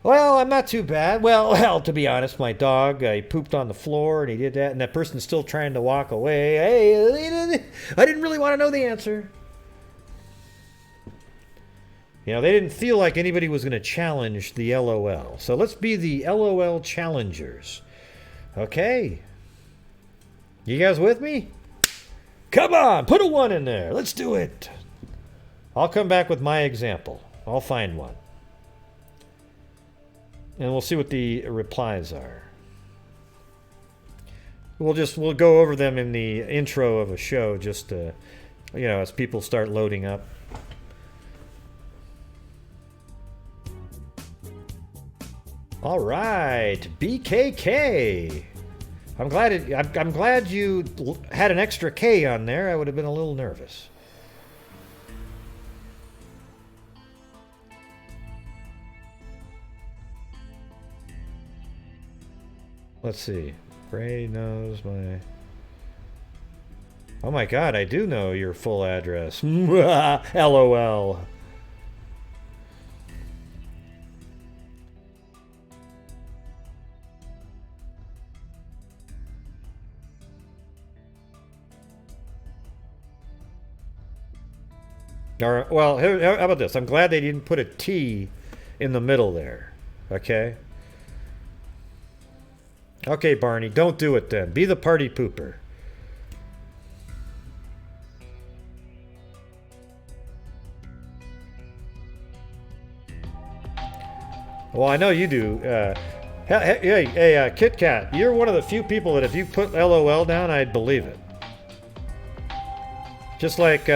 well, I'm not too bad. Well, to be honest, my dog, he pooped on the floor and he did that. And that person's still trying to walk away. Hey, I didn't really want to know the answer. You know, they didn't feel like anybody was going to challenge the LOL. So let's be the LOL challengers. Okay. You guys with me? Come on, put a 1 in there. Let's do it. I'll come back with my example. I'll find one. And we'll see what the replies are. We'll go over them in the intro of a show just to, as people start loading up. All right, BKK. I'm glad you had an extra K on there. I would have been a little nervous. Let's see. Ray knows my... Oh my god, I do know your full address. LOL. All right, well, how about this? I'm glad they didn't put a T in the middle there. Okay? Okay, Barney, don't do it then. Be the party pooper. Well, I know you do. Hey, Kit Kat, you're one of the few people that if you put LOL down, I'd believe it. Just like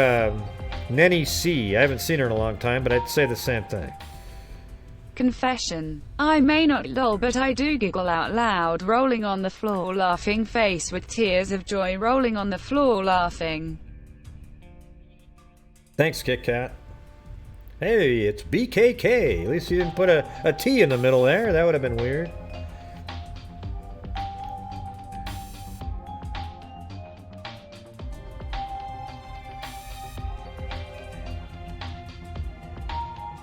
Nenny C. I haven't seen her in a long time, but I'd say the same thing. Confession. I may not lol, but I do giggle out loud, rolling on the floor laughing, face with tears of joy, rolling on the floor laughing. Thanks, Kit Kat. Hey, it's BKK. At least you didn't put a T in the middle there. That would have been weird.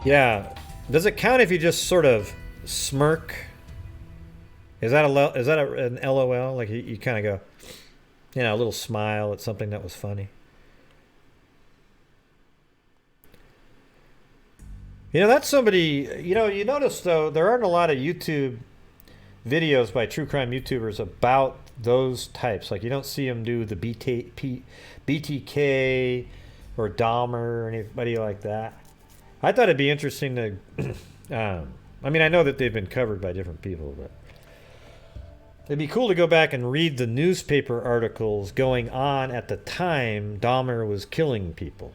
Yeah. Does it count if you just sort of smirk? Is that an LOL? Like you kind of go, a little smile at something that was funny. That's somebody, you notice, though, there aren't a lot of YouTube videos by true crime YouTubers about those types. Like, you don't see them do the BTK or Dahmer or anybody like that. I thought it'd be interesting to, I know that they've been covered by different people, but it'd be cool to go back and read the newspaper articles going on at the time Dahmer was killing people.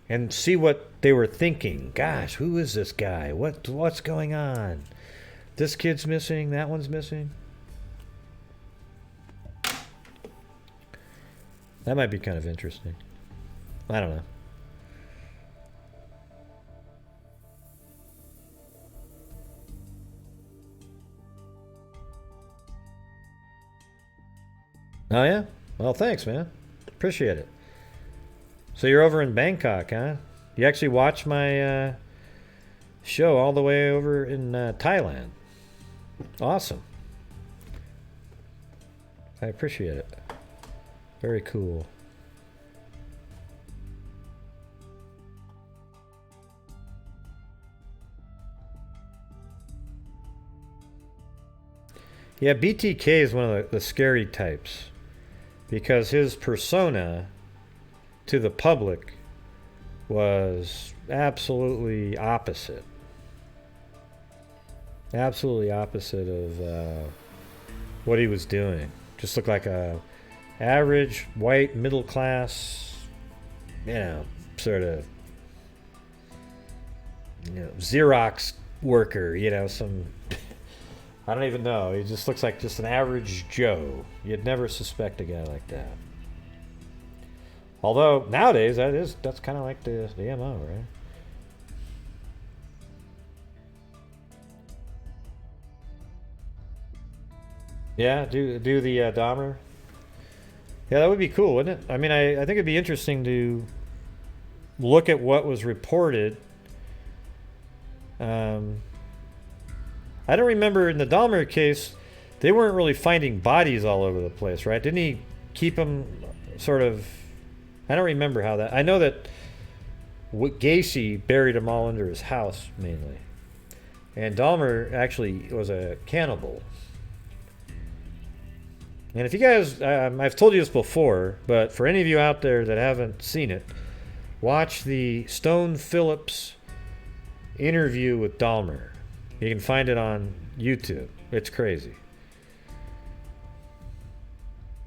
And see what they were thinking. Gosh, who is this guy? What's going on? This kid's missing. That one's missing. That might be kind of interesting. I don't know. Oh, yeah? Well, thanks, man. Appreciate it. So you're over in Bangkok, huh? You actually watch my show all the way over in Thailand. Awesome. I appreciate it. Very cool. Yeah, BTK is one of the scary types because his persona to the public was absolutely opposite. Absolutely opposite of what he was doing. Just looked like a average white middle class, sort of, Xerox worker, some, I don't even know. He just looks like just an average Joe. You'd never suspect a guy like that. Although nowadays that's kind of like the MO, right? Yeah, do the Dahmer. Yeah, that would be cool, wouldn't it? I think it'd be interesting to look at what was reported. I don't remember in the Dahmer case, they weren't really finding bodies all over the place, right? Didn't he keep them sort of? I don't remember how that... I know that Gacy buried them all under his house, mainly. And Dahmer actually was a cannibal. And if you guys... I've told you this before, but for any of you out there that haven't seen it, watch the Stone Phillips interview with Dahmer. You can find it on YouTube. It's crazy.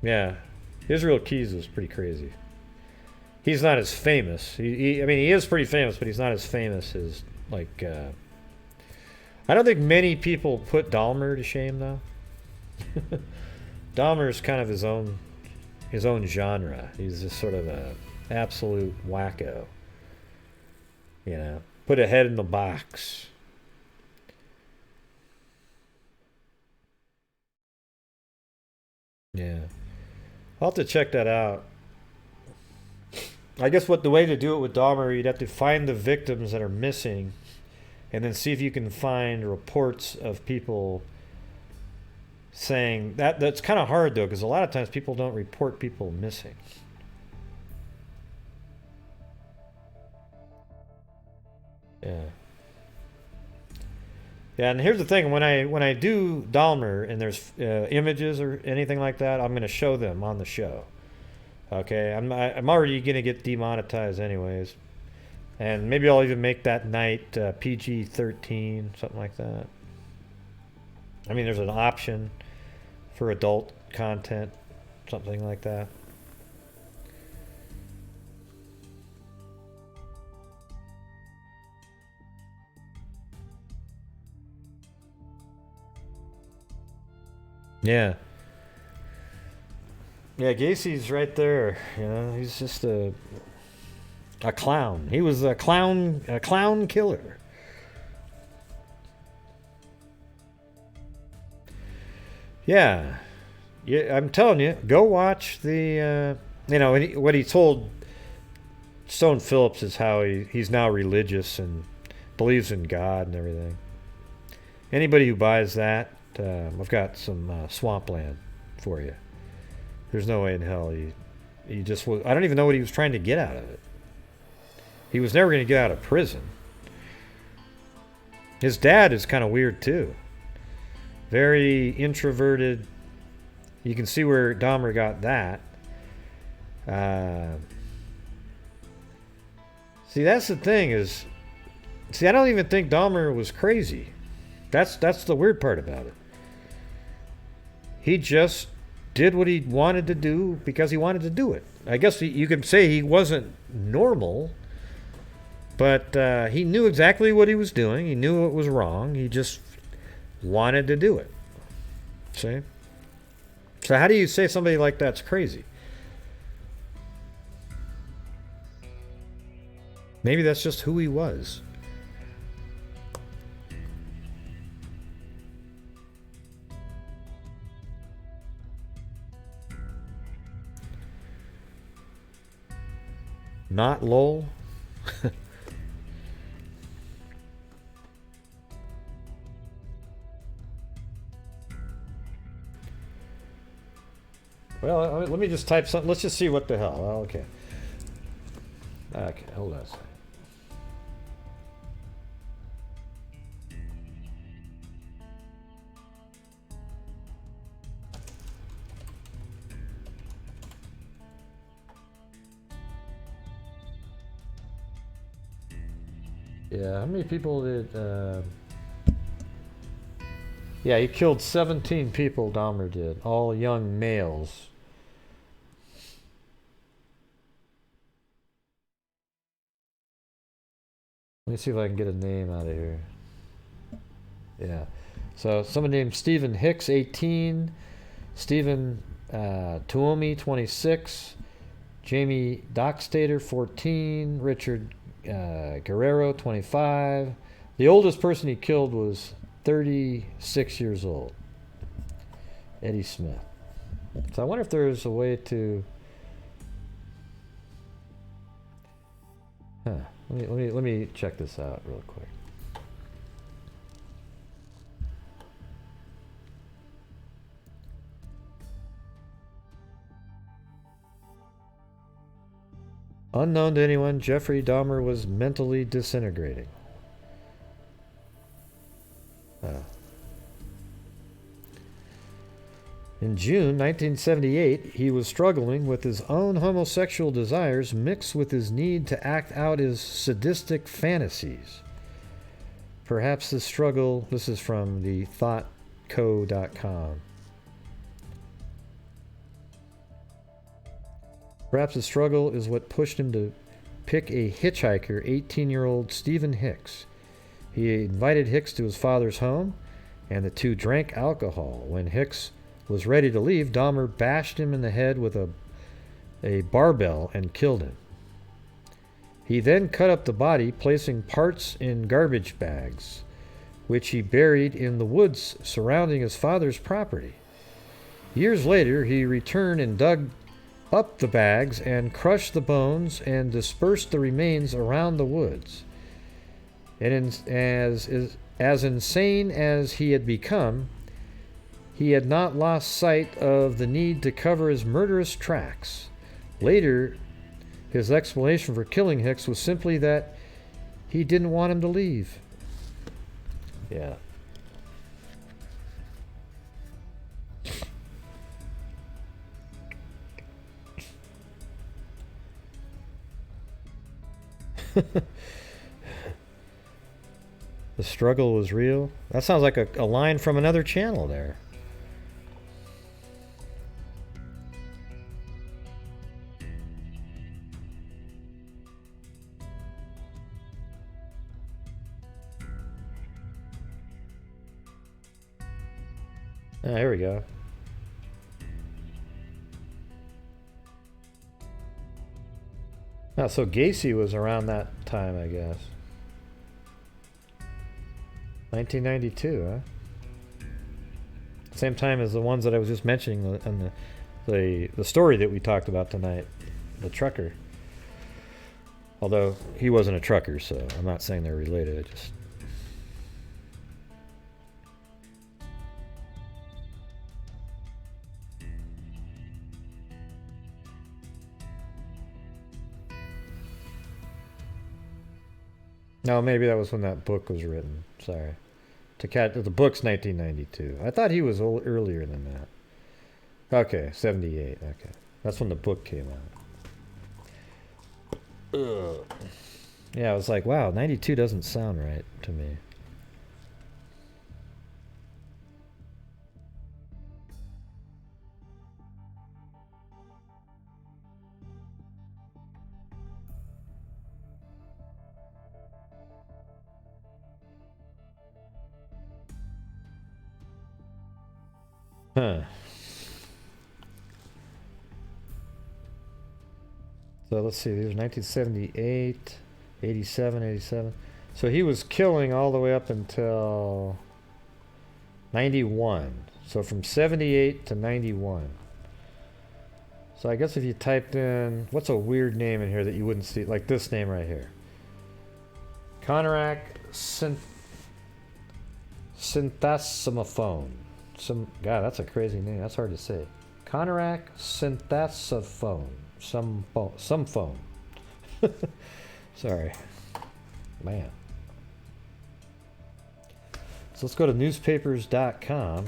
Yeah. Israel Keys was pretty crazy. He's not as famous. He is pretty famous, but he's not as famous as, like, I don't think many people put Dahmer to shame, though. Dahmer's kind of his own genre. He's just sort of a absolute wacko. You know, put a head in the box. Yeah, I'll have to check that out. I guess the way to do it with Dahmer, you'd have to find the victims that are missing, and then see if you can find reports of people saying that. That's kind of hard though, because a lot of times people don't report people missing. Yeah. Yeah, and here's the thing: when I do Dahmer and there's images or anything like that, I'm going to show them on the show. Okay, I'm already going to get demonetized anyways, and maybe I'll even make that night PG-13, something like that. I mean, there's an option for adult content, something like that. Yeah. Yeah, Gacy's right there. You know, he's just a clown. He was a clown killer. Yeah. Yeah, I'm telling you, go watch the you know, what he told Stone Phillips is how he's now religious and believes in God and everything. Anybody who buys that, I've got some swampland for you. There's no way in hell he just was. I don't even know what he was trying to get out of it. He was never going to get out of prison. His dad is kind of weird too. Very introverted. You can see where Dahmer got that. See, that's the thing is, I don't even think Dahmer was crazy. That's the weird part about it. He just did what he wanted to do because he wanted to do it. I guess you could say he wasn't normal, but he knew exactly what he was doing. He knew it was wrong. He just wanted to do it. See? So how do you say somebody like that's crazy? Maybe that's just who he was. Not lol. Well, let me just type something. Let's just see what the hell. Oh, okay. Okay, hold on a second. Yeah, how many people did... Yeah, he killed 17 people, Dahmer did. All young males. Let me see if I can get a name out of here. Yeah. So, someone named Stephen Hicks, 18. Stephen Tuomi, 26. Jamie Dockstader, 14. Richard Guerrero, 25. The oldest person he killed was 36 years old. Eddie Smith. So I wonder if there's a way to... Huh. Let me check this out real quick. Unknown to anyone, Jeffrey Dahmer was mentally disintegrating. In June 1978, he was struggling with his own homosexual desires mixed with his need to act out his sadistic fantasies. Perhaps the struggle, this is from the thoughtco.com. Perhaps the struggle is what pushed him to pick a hitchhiker, 18-year-old Stephen Hicks, He invited Hicks to his father's home, and the two drank alcohol. When Hicks was ready to leave, Dahmer bashed him in the head with a barbell and killed him. He then cut up the body, placing parts in garbage bags, which he buried in the woods surrounding his father's property. Years later, he returned and dug up the bags and crushed the bones and dispersed the remains around the woods. And as insane as he had become, he had not lost sight of the need to cover his murderous tracks. Later, his explanation for killing Hicks was simply that he didn't want him to leave. Yeah. The struggle was real. That sounds like a line from another channel there. Ah, here we go. Ah, so Gacy was around that time, I guess. 1992, huh? Same time as the ones that I was just mentioning in the story that we talked about tonight, the trucker. Although he wasn't a trucker, so I'm not saying they're related. Just no, maybe that was when that book was written. Sorry. The book's 1992. I thought he was earlier than that. Okay, 78. Okay. That's when the book came out. Ugh. Yeah, I was like, wow, 92 doesn't sound right to me. Huh. So let's see, these are 1978, 87, 87. So he was killing all the way up until 91. So from 78 to 91. So I guess if you typed in, what's a weird name in here that you wouldn't see, like this name right here. Conorak Synthasimophone. God, that's a crazy name. That's hard to say. Conorak Synthasiphone. Some phone. Sorry. Man. So let's go to newspapers.com.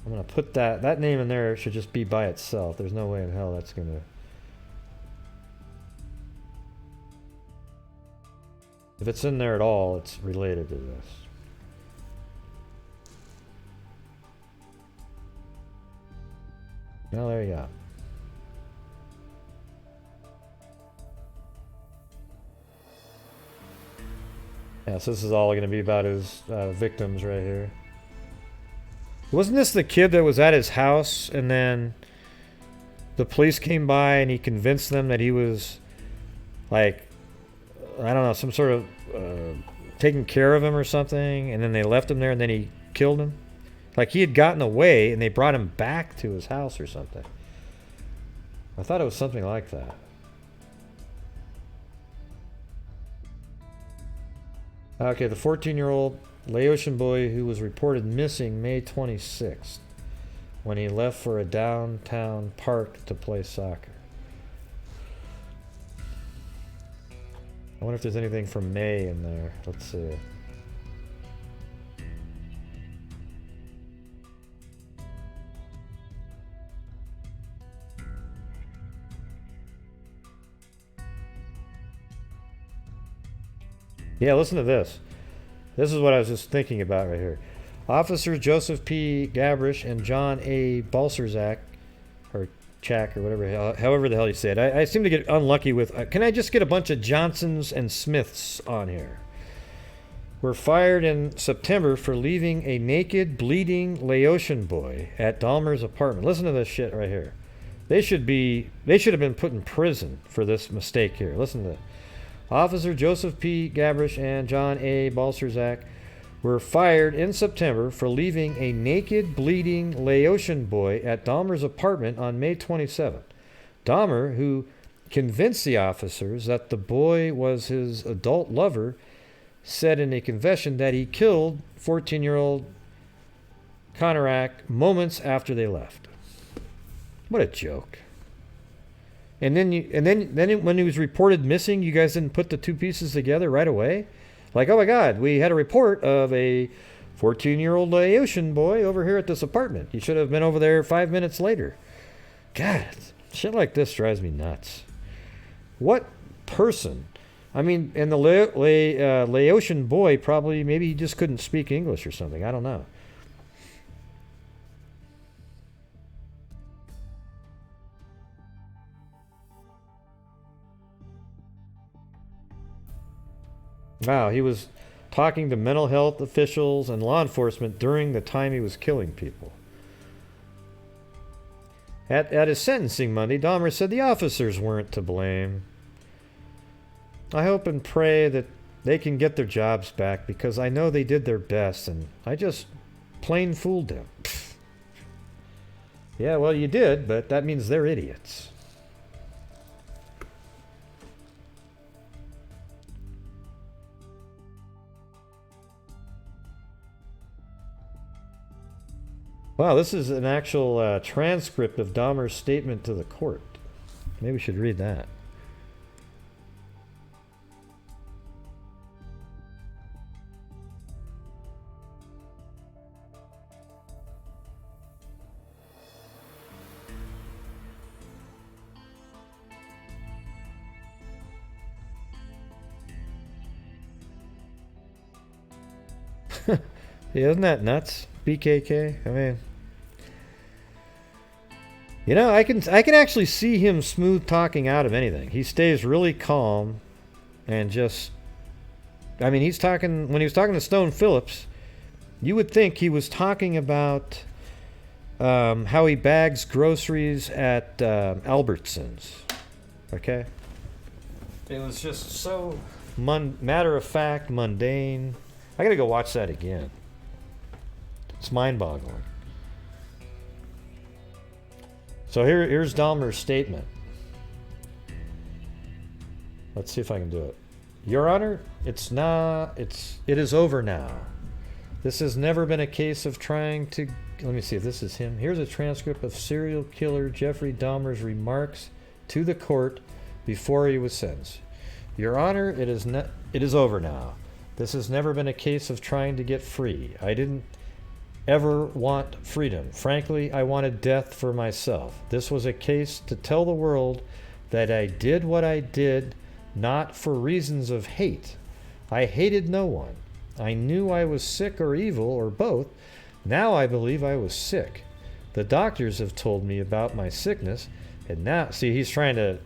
I'm going to put that name in there. It should just be by itself. There's no way in hell that's going to... If it's in there at all, it's related to this. Well, there you go. Yeah, so this is all going to be about his victims right here. Wasn't this the kid that was at his house and then the police came by and he convinced them that he was like, I don't know, some sort of taking care of him or something, and then they left him there and then he killed him? Like he had gotten away and they brought him back to his house or something. I thought it was something like that. Okay, the 14-year-old Laotian boy who was reported missing May 26th when he left for a downtown park to play soccer. I wonder if there's anything from May in there. Let's see. Yeah, listen to this. This is what I was just thinking about right here. Officers Joseph P. Gabrish and John A. Balserzak, or Chak, or whatever, however the hell you say it. I seem to get unlucky with... can I just get a bunch of Johnsons and Smiths on here? were fired in September for leaving a naked, bleeding Laotian boy at Dahmer's apartment. Listen to this shit right here. They should have been put in prison for this mistake here. Listen to that. Officer Joseph P. Gabrish and John A. Balcerzak were fired in September for leaving a naked, bleeding Laotian boy at Dahmer's apartment on May 27th. Dahmer, who convinced the officers that the boy was his adult lover, said in a confession that he killed 14-year-old Konarak moments after they left. What a joke. And then when he was reported missing, you guys didn't put the two pieces together right away? Like, oh my God, we had a report of a 14-year-old Laotian boy over here at this apartment. He should have been over there 5 minutes later. God, shit like this drives me nuts. What person? I mean, and the Laotian boy probably, maybe he just couldn't speak English or something. I don't know. Wow, he was talking to mental health officials and law enforcement during the time he was killing people. At his sentencing Monday, Dahmer said the officers weren't to blame. I hope and pray that they can get their jobs back because I know they did their best and I just plain fooled them. Yeah, well, you did, but that means they're idiots. Wow, this is an actual transcript of Dahmer's statement to the court. Maybe we should read that. Yeah, isn't that nuts? BKK. I mean, you know, I can actually see him smooth talking out of anything. He stays really calm and just, I mean, he's talking, when he was talking to Stone Phillips, you would think he was talking about how he bags groceries at Albertsons. Okay? It was just so matter of fact, mundane. I gotta go watch that again. It's mind-boggling. So here's Dahmer's statement. Let's see if I can do it. Your Honor, it is over now. This has never been a case of trying to... Let me see if this is him. Here's a transcript of serial killer Jeffrey Dahmer's remarks to the court before he was sentenced. Your Honor, it is over now. This has never been a case of trying to get free. I didn't ever want freedom. Frankly, I wanted death for myself. This was a case to tell the world that I did what I did not for reasons of hate. I hated no one. I knew I was sick or evil or both. Now I believe I was sick. The doctors have told me about my sickness, and now, see, he's trying to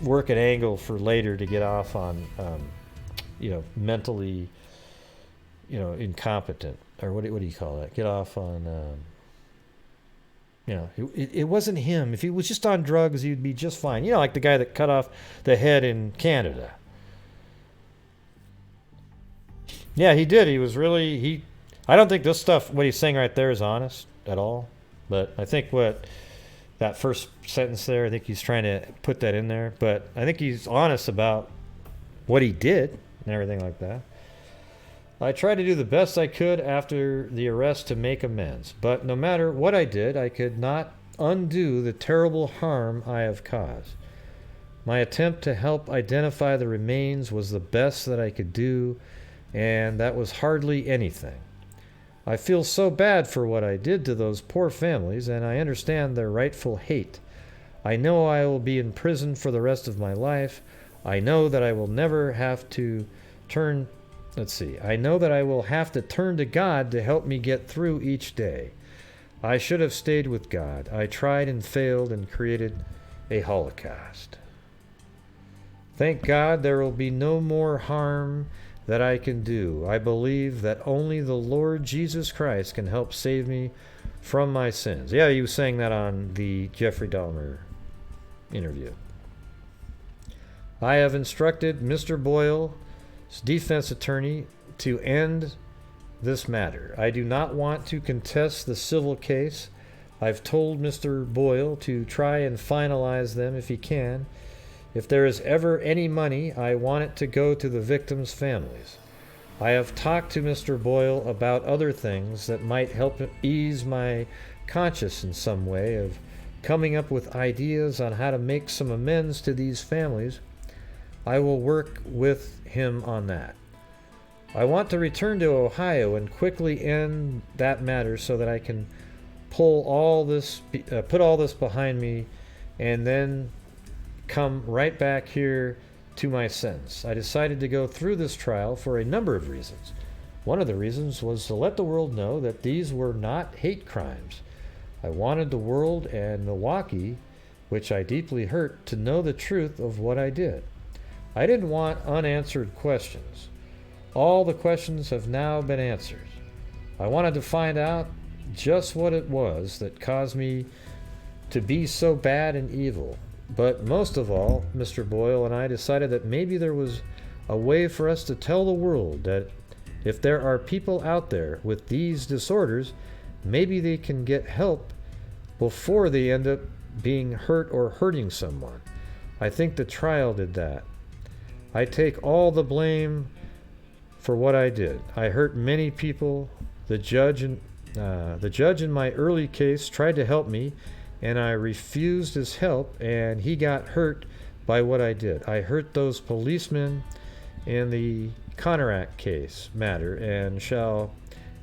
work an angle for later to get off on, mentally, incompetent. Or what do you call that? Get off on, it wasn't him. If he was just on drugs, he'd be just fine. You know, like the guy that cut off the head in Canada. Yeah, he did. He was really, I don't think this stuff, what he's saying right there is honest at all. But I think that first sentence there, I think he's trying to put that in there. But I think he's honest about what he did and everything like that. I tried to do the best I could after the arrest to make amends, but no matter what I did, I could not undo the terrible harm I have caused. My attempt to help identify the remains was the best that I could do, and that was hardly anything. I feel so bad for what I did to those poor families, and I understand their rightful hate. I know I will be in prison for the rest of my life. I know that I will never have to turn... I know that I will have to turn to God to help me get through each day. I should have stayed with God. I tried and failed and created a Holocaust. Thank God there will be no more harm that I can do. I believe that only the Lord Jesus Christ can help save me from my sins. Yeah, he was saying that on the Jeffrey Dahmer interview. I have instructed Mr. Boyle's defense attorney to end this matter. I do not want to contest the civil case. I've told Mr. Boyle to try and finalize them if he can. If there is ever any money, I want it to go to the victims' families. I have talked to Mr. Boyle about other things that might help ease my conscience in some way of coming up with ideas on how to make some amends to these families. I will work with him on that. I want to return to Ohio and quickly end that matter so that I can put all this behind me and then come right back here to my sentence. I decided to go through this trial for a number of reasons. One of the reasons was to let the world know that these were not hate crimes. I wanted the world and Milwaukee, which I deeply hurt, to know the truth of what I did. I didn't want unanswered questions. All the questions have now been answered. I wanted to find out just what it was that caused me to be so bad and evil. But most of all, Mr. Boyle and I decided that maybe there was a way for us to tell the world that if there are people out there with these disorders, maybe they can get help before they end up being hurt or hurting someone. I think the trial did that. I take all the blame for what I did. I hurt many people. The judge in my early case tried to help me, and I refused his help, and he got hurt by what I did. I hurt those policemen in the Conarac case matter and shall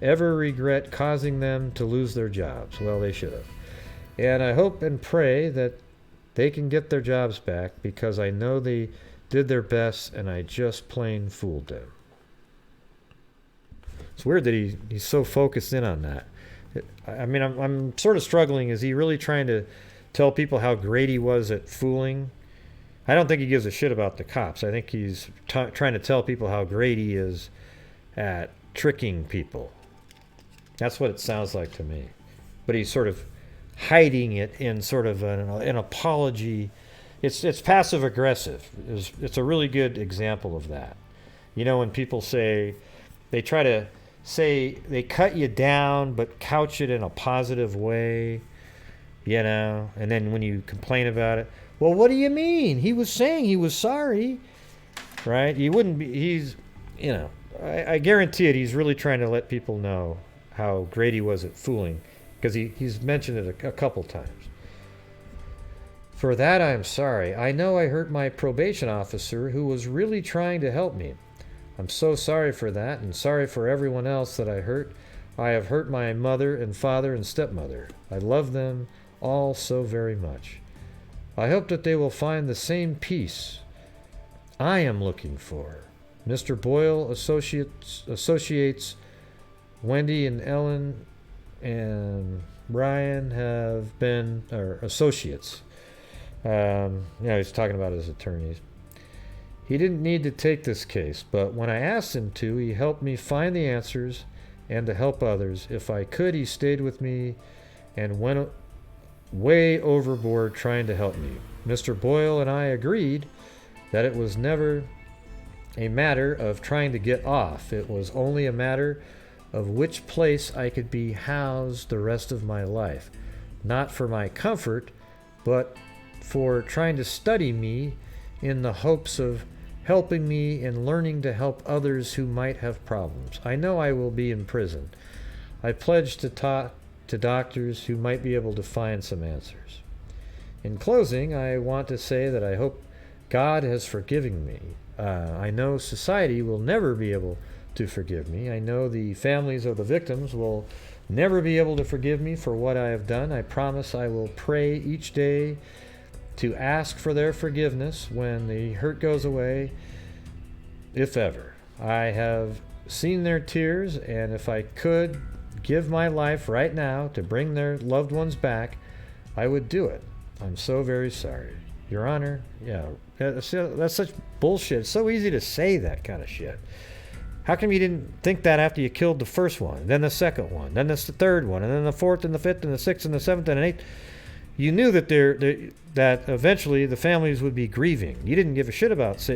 ever regret causing them to lose their jobs. Well, they should have. And I hope and pray that they can get their jobs back, because I know they did their best and I just plain fooled them. It's weird that he's so focused in on that. I mean, I'm sort of struggling. Is he really trying to tell people how great he was at fooling? I don't think he gives a shit about the cops. I think he's trying to tell people how great he is at tricking people. That's what it sounds like to me. But he's sort of hiding it in sort of an apology. It's passive aggressive. It's a really good example of that. You know, when people say, they try to say they cut you down but couch it in a positive way, you know, and then when you complain about it, well, what do you mean? He was saying he was sorry, right? He wouldn't be, he's, you know, I guarantee it, he's really trying to let people know how great he was at fooling, because he's mentioned it a couple times. For that, I'm sorry. I know I hurt my probation officer who was really trying to help me. I'm so sorry for that, and sorry for everyone else that I hurt. I have hurt my mother and father and stepmother. I love them all so very much. I hope that they will find the same peace I am looking for. Mr. Boyle associates Wendy and Ellen and Brian have been, or associates. He's talking about his attorneys. He didn't need to take this case, but when I asked him to, he helped me find the answers and to help others. If I could, he stayed with me and went way overboard trying to help me. Mr. Boyle and I agreed that it was never a matter of trying to get off. It was only a matter of which place I could be housed the rest of my life. Not for my comfort, but for trying to study me in the hopes of helping me in learning to help others who might have problems. I know I will be in prison. I pledge to talk to doctors who might be able to find some answers. In closing, I want to say that I hope God has forgiven me. I know society will never be able to forgive me. I know the families of the victims will never be able to forgive me for what I have done. I promise I will pray each day to ask for their forgiveness when the hurt goes away, if ever. I have seen their tears, and if I could give my life right now to bring their loved ones back, I would do it. I'm so very sorry. Your Honor, yeah, that's such bullshit. It's so easy to say that kind of shit. How come you didn't think that after you killed the first one, then the second one, then the third one, and then the fourth and the fifth and the sixth and the seventh and the eighth? You knew that that eventually the families would be grieving. You didn't give a shit about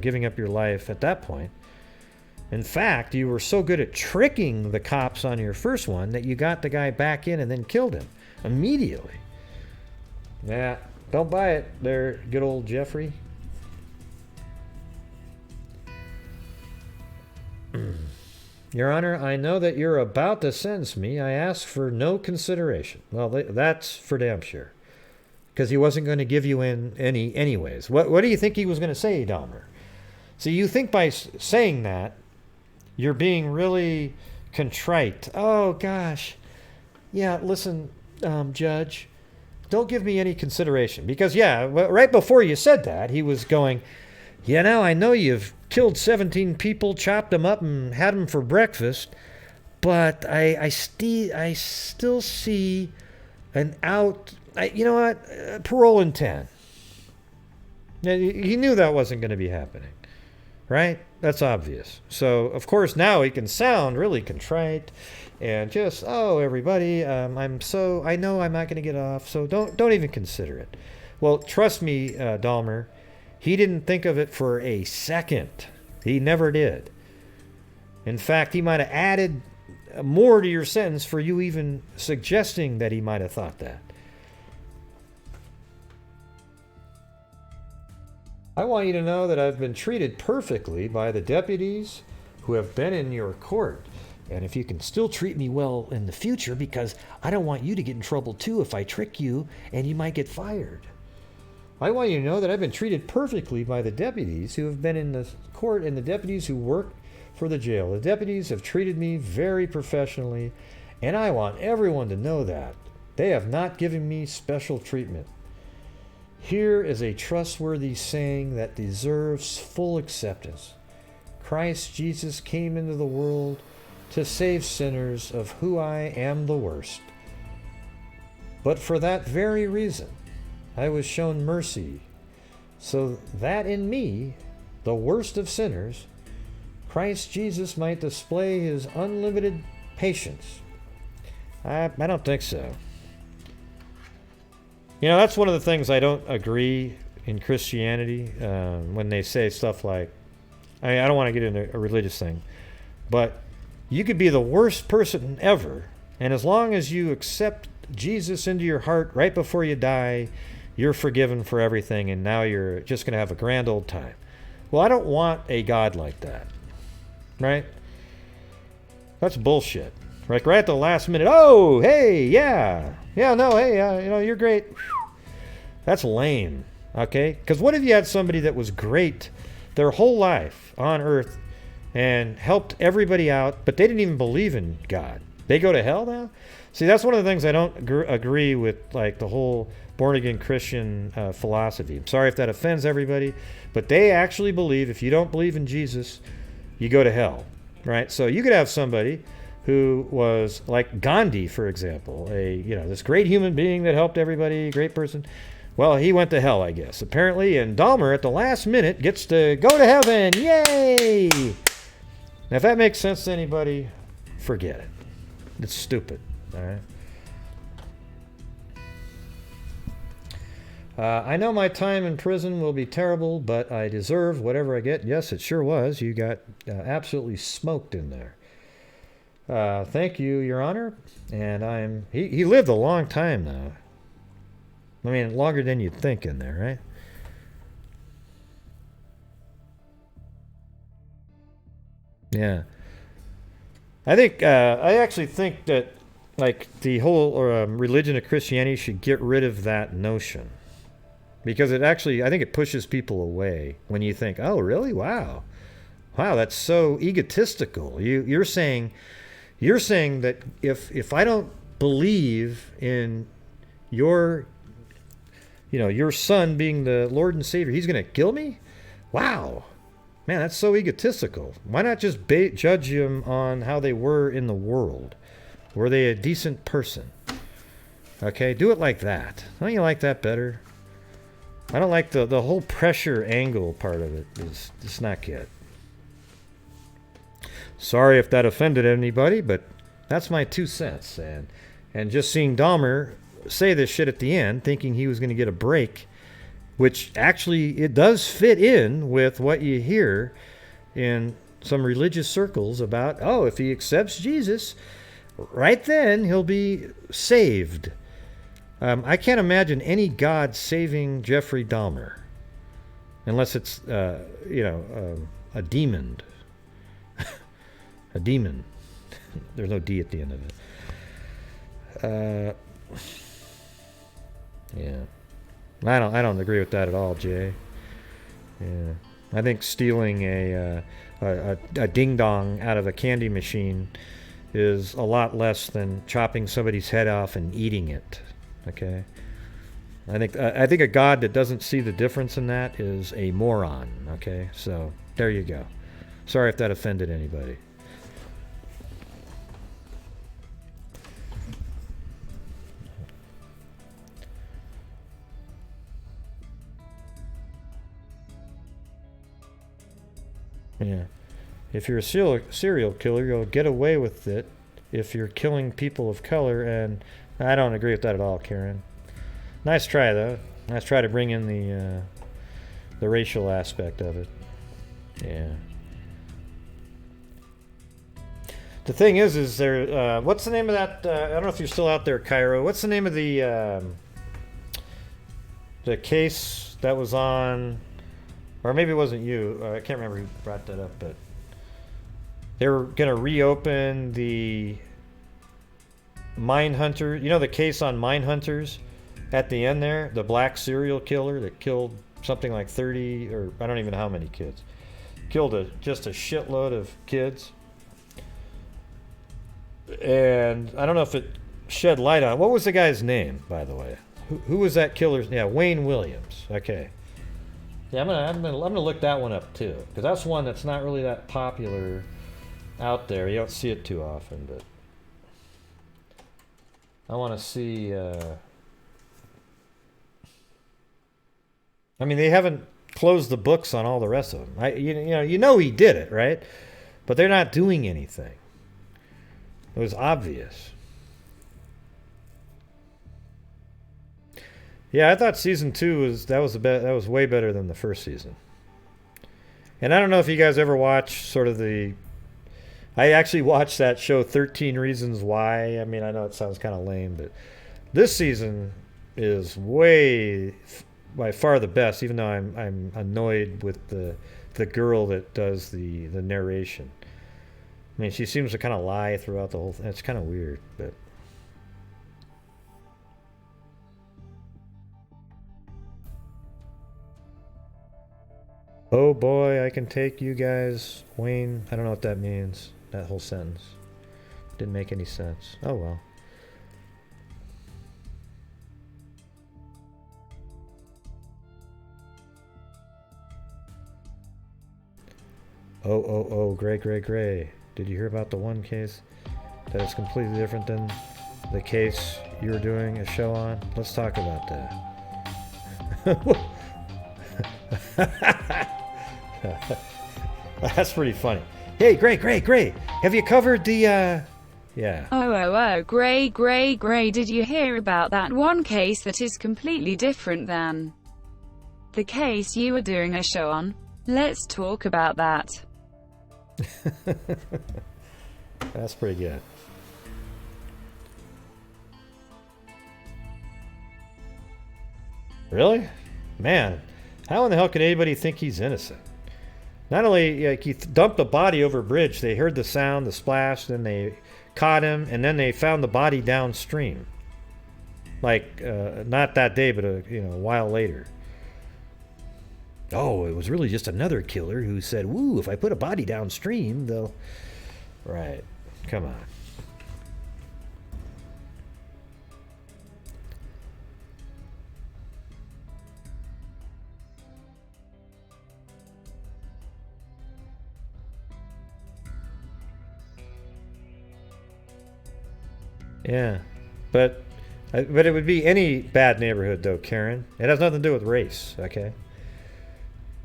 giving up your life at that point. In fact, you were so good at tricking the cops on your first one that you got the guy back in and then killed him immediately. Yeah, don't buy it there, good old Jeffrey. Your Honor, I know that you're about to sentence me. I ask for no consideration. Well, that's for damn sure. Because he wasn't going to give you any anyways. What do you think he was going to say, Dahmer? So you think by saying that, you're being really contrite. Oh, gosh. Yeah, listen, Judge, don't give me any consideration. Because, yeah, right before you said that, he was going, you know, I know you've killed 17 people, chopped them up, and had them for breakfast, but I still see an out... you know what? Parole in 10. He knew that wasn't going to be happening, right? That's obvious. So, of course, now he can sound really contrite and just, oh, everybody, I know I'm not going to get off, so don't even consider it. Well, trust me, Dahmer, he didn't think of it for a second. He never did. In fact, he might have added more to your sentence for you even suggesting that he might have thought that. I want you to know that I've been treated perfectly by the deputies who have been in your court. And if you can still treat me well in the future, because I don't want you to get in trouble too if I trick you and you might get fired. I want you to know that I've been treated perfectly by the deputies who have been in the court and the deputies who work for the jail. The deputies have treated me very professionally, and I want everyone to know that. They have not given me special treatment. Here is a trustworthy saying that deserves full acceptance. Christ Jesus came into the world to save sinners, of who I am the worst. But for that very reason, I was shown mercy, so that in me, the worst of sinners, Christ Jesus might display his unlimited patience. I don't think so. You know, that's one of the things I don't agree in Christianity when they say stuff like, I don't want to get into a religious thing, but you could be the worst person ever, and as long as you accept Jesus into your heart right before you die, you're forgiven for everything, and now you're just going to have a grand old time. Well, I don't want a God like that, right? That's bullshit. Right at the last minute, oh, hey, yeah, no, hey, you're great. That's lame, okay? Because what if you had somebody that was great their whole life on earth and helped everybody out, but they didn't even believe in God? They go to hell now? See, that's one of the things I don't agree with, like the whole born-again Christian philosophy. I'm sorry if that offends everybody, but they actually believe if you don't believe in Jesus, you go to hell, right? So you could have somebody who was like Gandhi, for example, this great human being that helped everybody, great person. Well, he went to hell, I guess, apparently, and Dahmer at the last minute gets to go to heaven. Yay! Now, if that makes sense to anybody, forget it. It's stupid, all right? I know my time in prison will be terrible, but I deserve whatever I get. Yes, it sure was. You got absolutely smoked in there. Thank you, Your Honor. And he lived a long time now. I mean, longer than you'd think in there, right? Yeah. I actually think that, like, the whole religion of Christianity should get rid of that notion. Because I think it pushes people away when you think, oh, really? Wow, that's so egotistical. You're saying that if I don't believe in your son being the Lord and Savior, he's going to kill me? Wow. Man, that's so egotistical. Why not just judge them on how they were in the world? Were they a decent person? Okay, do it like that. Don't you like that better? I don't like the whole pressure angle part of it. It's not good. Sorry if that offended anybody, but that's my 2 cents. And just seeing Dahmer say this shit at the end, thinking he was going to get a break, which actually it does fit in with what you hear in some religious circles about, oh, if he accepts Jesus, right then he'll be saved. I can't imagine any God saving Jeffrey Dahmer, unless it's, a demon. A demon. There's no D at the end of it. Yeah. I don't agree with that at all, Jay. Yeah. I think stealing a ding dong out of a candy machine is a lot less than chopping somebody's head off and eating it. Okay? I think a God that doesn't see the difference in that is a moron. Okay? So there you go. Sorry if that offended anybody. Yeah. If you're a serial killer, you'll get away with it if you're killing people of color, and I don't agree with that at all, Karen. Nice try, though. Nice try to bring in the racial aspect of it. Yeah. The thing is there, what's the name of that, I don't know if you're still out there, Cairo. What's the name of the case that was on... Or maybe it wasn't you. I can't remember who brought that up, but they were going to reopen the Mindhunter. You know the case on Mindhunters at the end there? The black serial killer that killed something like 30, or I don't even know how many kids. Killed just a shitload of kids. And I don't know if it shed light on... What was the guy's name, by the way? Who was that killer's... Yeah, Wayne Williams. Okay. Yeah, I'm gonna look that one up too, because that's one that's not really that popular out there. You don't see it too often, but I want to see. I mean, they haven't closed the books on all the rest of them. You know he did it, right? But they're not doing anything. It was obvious. Yeah, I thought season 2 was way better than the first season. And I don't know if you guys ever watch sort of I actually watched that show 13 Reasons Why. I mean, I know it sounds kind of lame, but this season is by far the best, even though I'm annoyed with the girl that does the narration. I mean, she seems to kind of lie throughout the whole thing. It's kind of weird, but oh boy, I can take you guys, Wayne. I don't know what that means, that whole sentence. Didn't make any sense. Oh well. Oh, Gray. Did you hear about the one case that is completely different than the case you were doing a show on? Let's talk about that. That's pretty funny. Hey, Gray. Have you covered the, yeah. Oh, Gray. Did you hear about that one case that is completely different than the case you were doing a show on? Let's talk about that. That's pretty good. Really? Man, how in the hell could anybody think he's innocent? Not only he dumped the body over a bridge, they heard the sound, the splash, then they caught him, and then they found the body downstream. Like, not that day, but a while later. Oh, it was really just another killer who said, "Woo, if I put a body downstream, they'll..." Right. Come on. Yeah, but it would be any bad neighborhood, though, Karen. It has nothing to do with race, okay?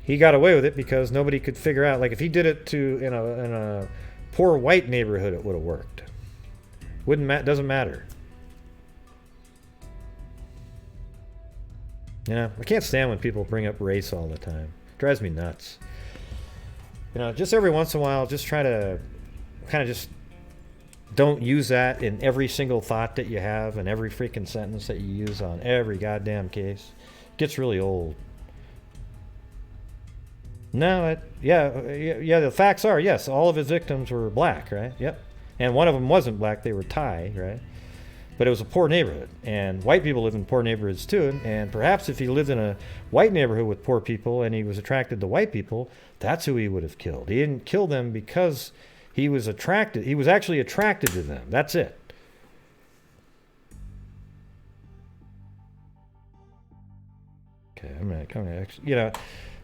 He got away with it because nobody could figure out, like, if he did it to in a poor white neighborhood, it would have worked. Doesn't matter. You know, I can't stand when people bring up race all the time. It drives me nuts. You know, just every once in a while, just try to kind of just don't use that in every single thought that you have and every freaking sentence that you use on every goddamn case. It gets really old. No, the facts are, yes, all of his victims were black, right? Yep. And one of them wasn't black, they were Thai, right? But it was a poor neighborhood, and white people live in poor neighborhoods too, and perhaps if he lived in a white neighborhood with poor people and he was attracted to white people, that's who he would have killed. He didn't kill them because he was actually attracted to them. That's it. Okay, I'm gonna actually, you know,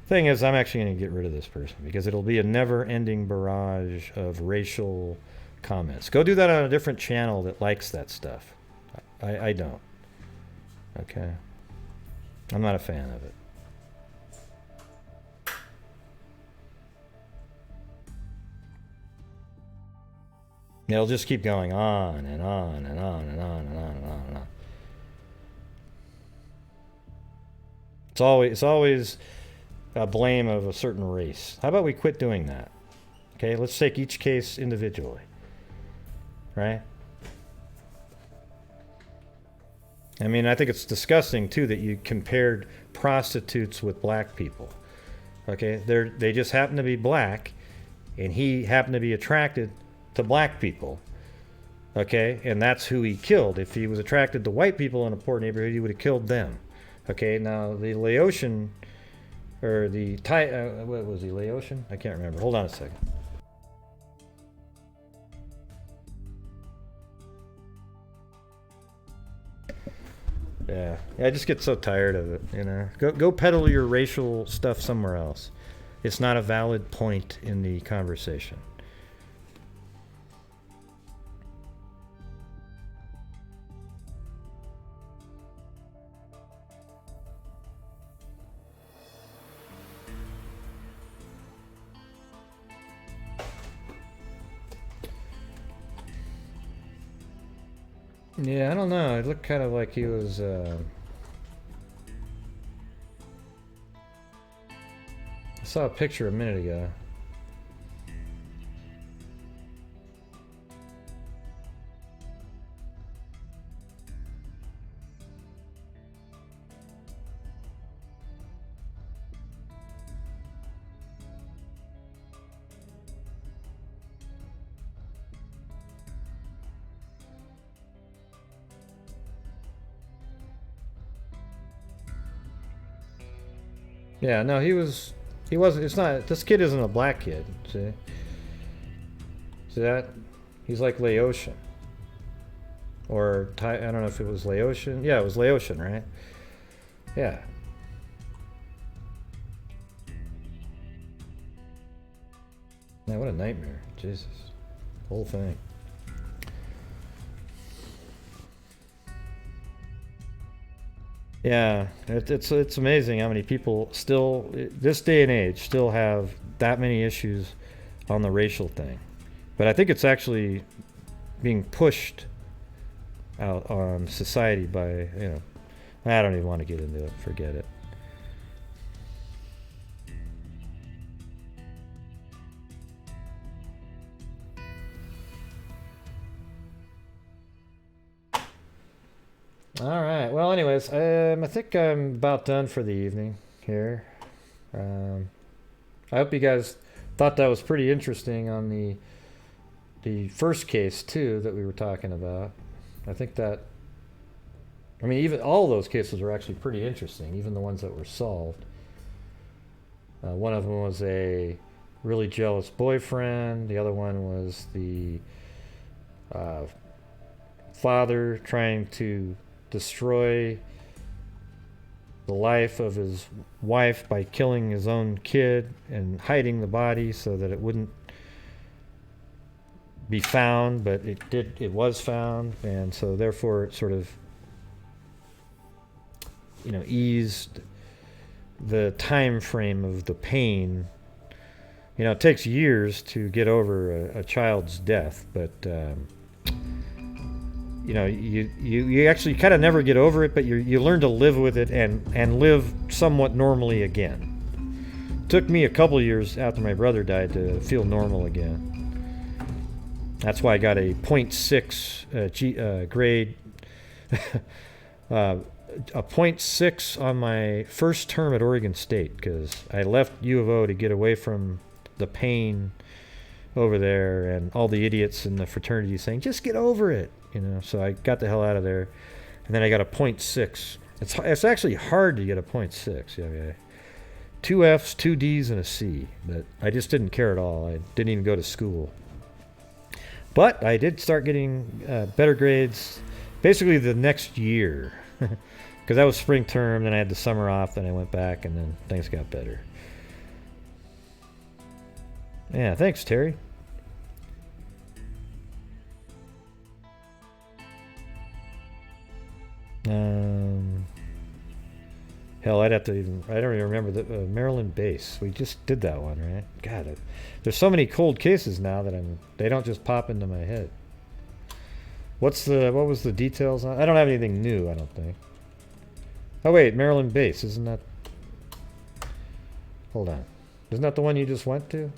thing is, I'm actually going to get rid of this person because it'll be a never-ending barrage of racial comments. Go do that on a different channel that likes that stuff. I don't. Okay? I'm not a fan of it. It'll just keep going on and on and on and on and on and on and on. It's always a blame of a certain race. How about we quit doing that? Okay, let's take each case individually. Right? I mean, I think it's disgusting too that you compared prostitutes with black people. Okay, they just happen to be black, and he happened to be attracted to black people. Okay, and that's who he killed. If he was attracted to white people in a poor neighborhood, he would have killed them. Okay, now the Laotian, or the Thai, what was he, Laotian? I can't remember. Hold on a second. Yeah, I just get so tired of it, you know. Go peddle your racial stuff somewhere else. It's not a valid point in the conversation. Yeah, I don't know. It looked kind of like he was, I saw a picture a minute ago. Yeah, no, he wasn't, it's not, this kid isn't a black kid, see? See that? He's like Laotian. Or Thai, I don't know if it was Laotian. Yeah, it was Laotian, right? Yeah. Man, what a nightmare. Jesus. Whole thing. Yeah, it's amazing how many people still, this day and age, still have that many issues on the racial thing. But I think it's actually being pushed out on society by, you know, I don't even want to get into it. Forget it. All right. Well, anyways, I think I'm about done for the evening here. I hope you guys thought that was pretty interesting on the first case too that we were talking about. I think that, I mean, even all those cases were actually pretty interesting, even the ones that were solved. One of them was a really jealous boyfriend. The other one was the father trying to destroy the life of his wife by killing his own kid and hiding the body so that it wouldn't be found, but it was found, and so therefore it sort of, you know, eased the time frame of the pain You know, it takes years to get over a child's death, but you know, you actually kind of never get over it, but you learn to live with it and live somewhat normally again. It took me a couple years after my brother died to feel normal again. That's why I got a 0.6 grade, a 0.6 on my first term at Oregon State, because I left U of O to get away from the pain over there and all the idiots in the fraternity saying, just get over it, you know. So I got the hell out of there, and then I got a 0.6. It's actually hard to get a 0.6. Yeah, 2 F's, 2 D's, and a C, but I just didn't care at all. I didn't even go to school. But I did start getting better grades basically the next year, because that was spring term, then I had the summer off, then I went back, and then things got better. Yeah, thanks, Terry. Hell, I don't even remember the Maryland base. We just did that one, right? God, there's so many cold cases now that they don't just pop into my head. What was the details on? I don't have anything new, I don't think. Oh wait, Maryland base, isn't that? Hold on. Isn't that the one you just went to?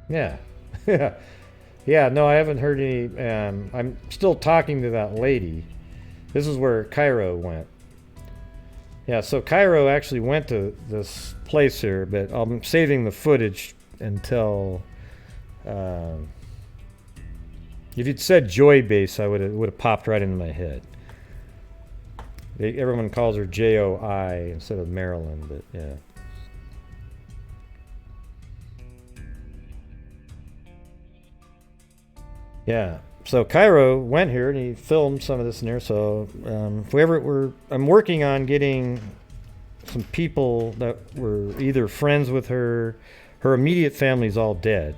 Yeah. Yeah, no, I haven't heard any. I'm still talking to that lady. This is where Cairo went. Yeah, so Cairo actually went to this place here, but I'm saving the footage until. If you'd said Joy Base, I would have popped right into my head. Everyone calls her J-O-I instead of Maryland, but yeah. Yeah, so Cairo went here and he filmed some of this in there. So I'm working on getting some people that were either friends with her. Her immediate family's all dead.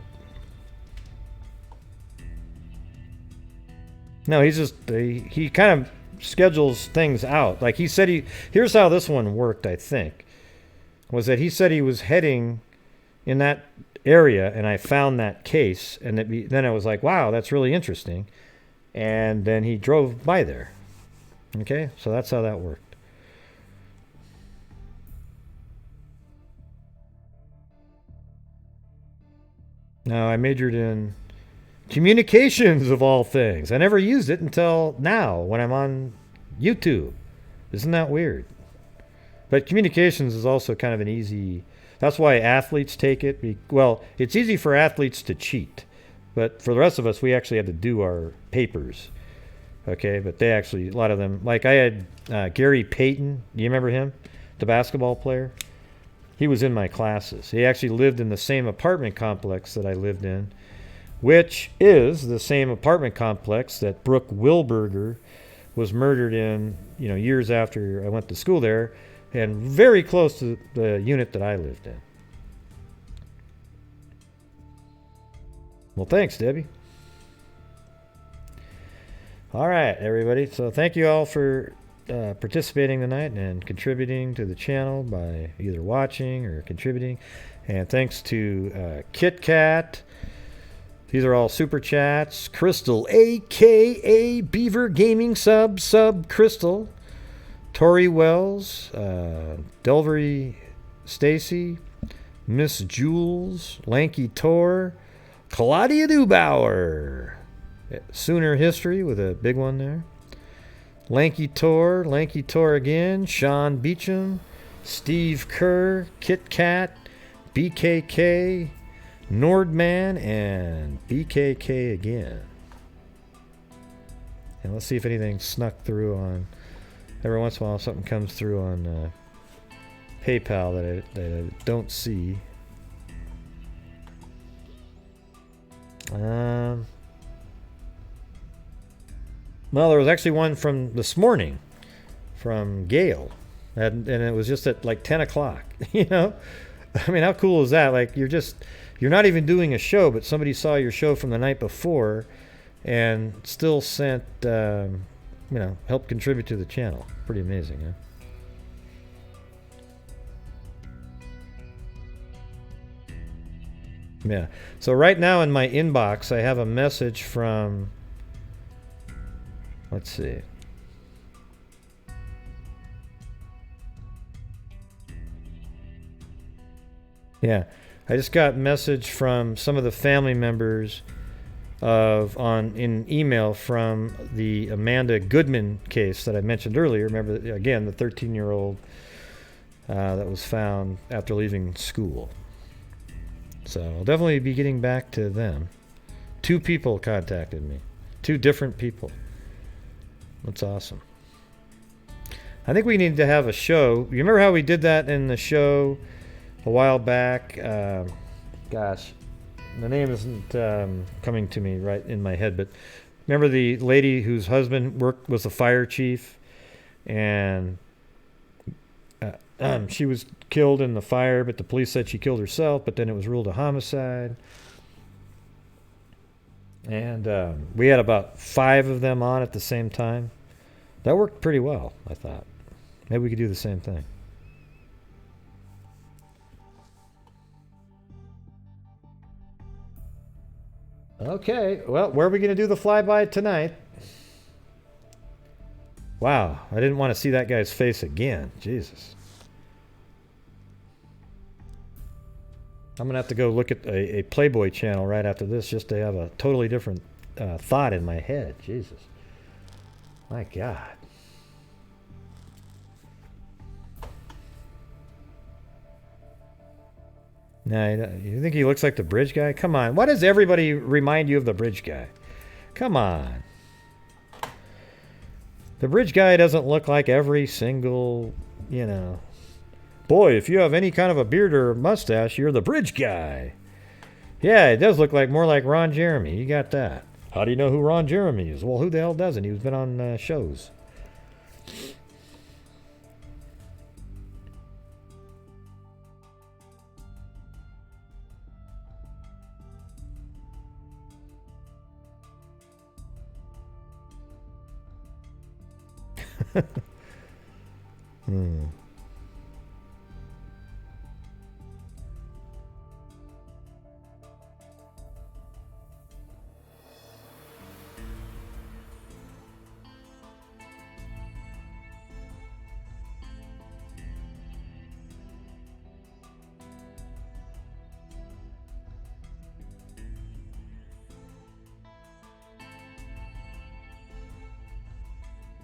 No, he kind of schedules things out. Like he said, here's how this one worked, I think, was that he said he was heading in that area, and I found that case, and then I was like, wow, that's really interesting. And then he drove by there. Okay, so that's how that worked. Now, I majored in communications, of all things. I never used it until now when I'm on YouTube. Isn't that weird? But communications is also kind of an easy. That's why athletes take it. Well, it's easy for athletes to cheat, but for the rest of us, we actually had to do our papers. Okay, but they actually, a lot of them, like I had Gary Payton. Do you remember him? The basketball player? He was in my classes. He actually lived in the same apartment complex that I lived in, which is the same apartment complex that Brooke Wilberger was murdered in, years after I went to school there, and very close to the unit that I lived in. Well, thanks, Debbie. All right, everybody. So thank you all for participating tonight and contributing to the channel by either watching or contributing. And thanks to Kit Kat. These are all super chats. Crystal, a.k.a. Beaver Gaming sub Crystal. Tori Wells, Delvery Stacy, Miss Jules, Lanky Tor, Claudia Dubauer, Sooner History with a big one there. Lanky Tor again, Sean Beecham, Steve Kerr, Kit Kat, BKK, Nordman, and BKK again. And let's see if anything snuck through on. Every once in a while, something comes through on PayPal that I don't see. Well, there was actually one from this morning from Gail, and it was just at like 10 o'clock. I mean, how cool is that? Like you're not even doing a show, but somebody saw your show from the night before, and still sent. Help contribute to the channel. Pretty amazing, huh? Yeah. So right now in my inbox, I have a message from, let's see. Yeah. I just got a message from some of the family members in email from the Amanda Goodman case that I mentioned earlier. Remember, again, the 13-year-old that was found after leaving school. So I'll definitely be getting back to them. 2 people contacted me. 2 different people. That's awesome. I think we need to have a show. You remember how we did that in the show a while back? Gosh, the name isn't coming to me right in my head, but remember the lady whose husband was a fire chief, and she was killed in the fire, but the police said she killed herself, but then it was ruled a homicide. And we had about 5 of them on at the same time. That worked pretty well, I thought. Maybe we could do the same thing. Okay, well, where are we going to do the flyby tonight? Wow, I didn't want to see that guy's face again. Jesus. I'm going to have to go look at a Playboy channel right after this just to have a totally different thought in my head. Jesus. My God. Now, you think he looks like the bridge guy? Come on. Why does everybody remind you of the bridge guy? Come on. The bridge guy doesn't look like every single, Boy, if you have any kind of a beard or a mustache, you're the bridge guy. Yeah, it does look more like Ron Jeremy. You got that. How do you know who Ron Jeremy is? Well, who the hell doesn't? He's been on shows.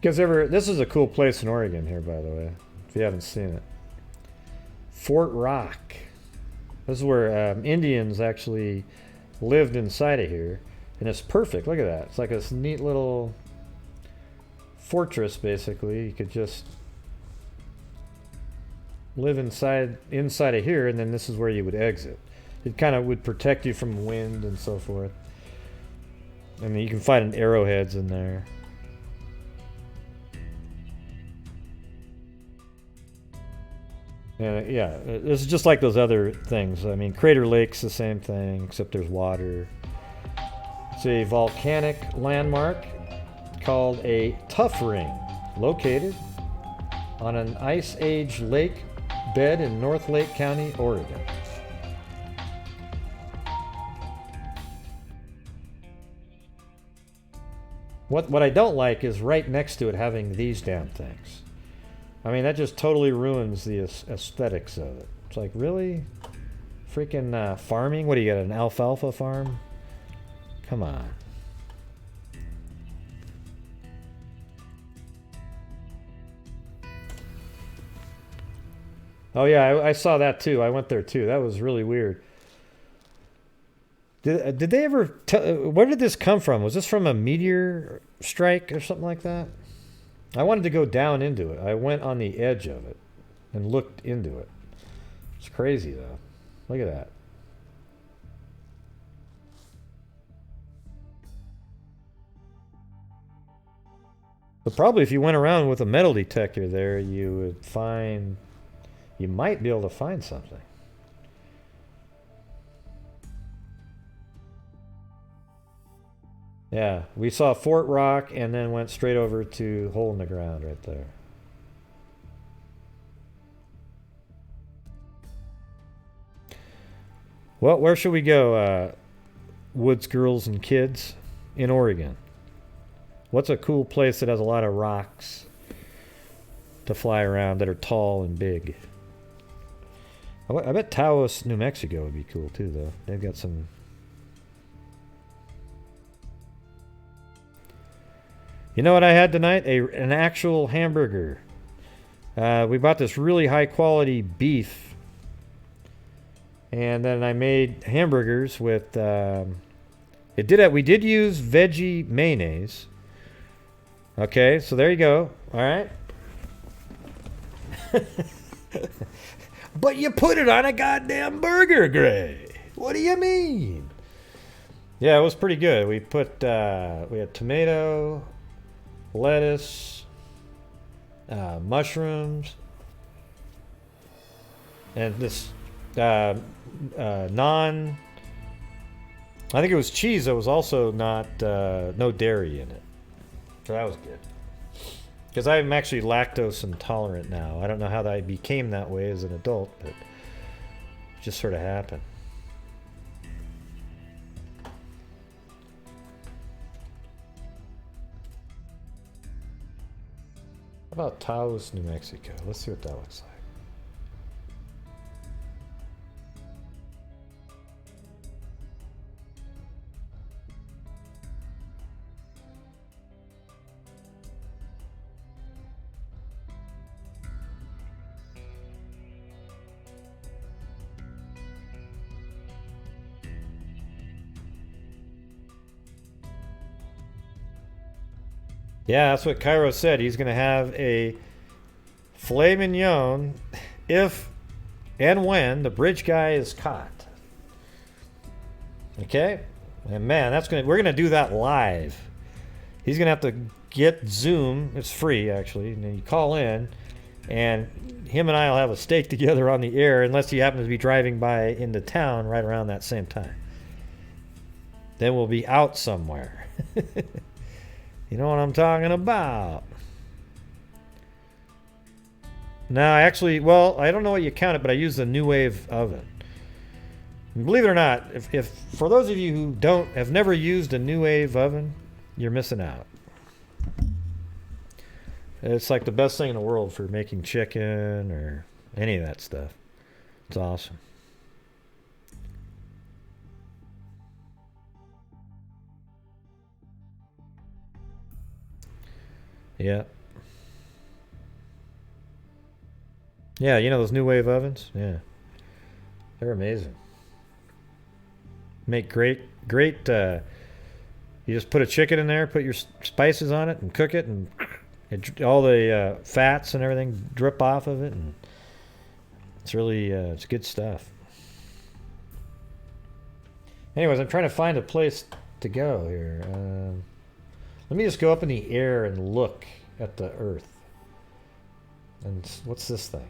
This is a cool place in Oregon here, by the way, if you haven't seen it. Fort Rock. This is where Indians actually lived inside of here. And it's perfect. Look at that. It's like this neat little fortress, basically. You could just live inside of here, and then this is where you would exit. It kind of would protect you from wind and so forth. And then you can find arrowheads in there. Yeah, this is just like those other things. I mean, Crater Lake's the same thing, except there's water. It's a volcanic landmark called a tuff ring, located on an Ice Age lake bed in North Lake County, Oregon. What I don't like is right next to it having these damn things. I mean, that just totally ruins the aesthetics of it. It's like, really? Freaking farming? What do you got, an alfalfa farm? Come on. Oh yeah, I saw that too. I went there too. That was really weird. Did they ever... where did this come from? Was this from a meteor strike or something like that? I wanted to go down into it. I went on the edge of it and looked into it. It's crazy, though. Look at that. But probably if you went around with a metal detector there, you would find... you might be able to find something. Yeah, we saw Fort Rock and then went straight over to Hole in the Ground right there. Well, where should we go, Woods Girls and Kids in Oregon? What's a cool place that has a lot of rocks to fly around that are tall and big? I bet Taos, New Mexico would be cool too, though. They've got some... You know what I had tonight? An actual hamburger. We bought this really high quality beef. And then I made hamburgers with... we did use veggie mayonnaise. Okay, so there you go. All right. But you put it on a goddamn burger, Gray. What do you mean? Yeah, it was pretty good. We had tomato, lettuce, mushrooms, and this non... I think it was cheese that was also not no dairy in it. So that was good. Because I'm actually lactose intolerant now. I don't know how I became that way as an adult, but it just sort of happened. How about Taos, New Mexico? Let's see what that looks like. Yeah, that's what Cairo said. He's going to have a filet mignon if and when the bridge guy is caught. Okay? And man, we're going to do that live. He's going to have to get Zoom. It's free, actually. And then you call in, and him and I will have a steak together on the air unless he happens to be driving by into town right around that same time. Then we'll be out somewhere. You know what I'm talking about. Now, I don't know what you count it, but I use the New Wave oven. And believe it or not, if for those of you who have never used a New Wave oven, you're missing out. It's like the best thing in the world for making chicken or any of that stuff. It's awesome. Yeah. Yeah, you know those New Wave ovens? Yeah. They're amazing. Make great, you just put a chicken in there, put your spices on it, and cook it, and all the fats and everything drip off of it, and it's really, it's good stuff. Anyways, I'm trying to find a place to go here. Let me just go up in the air and look at the Earth. And what's this thing?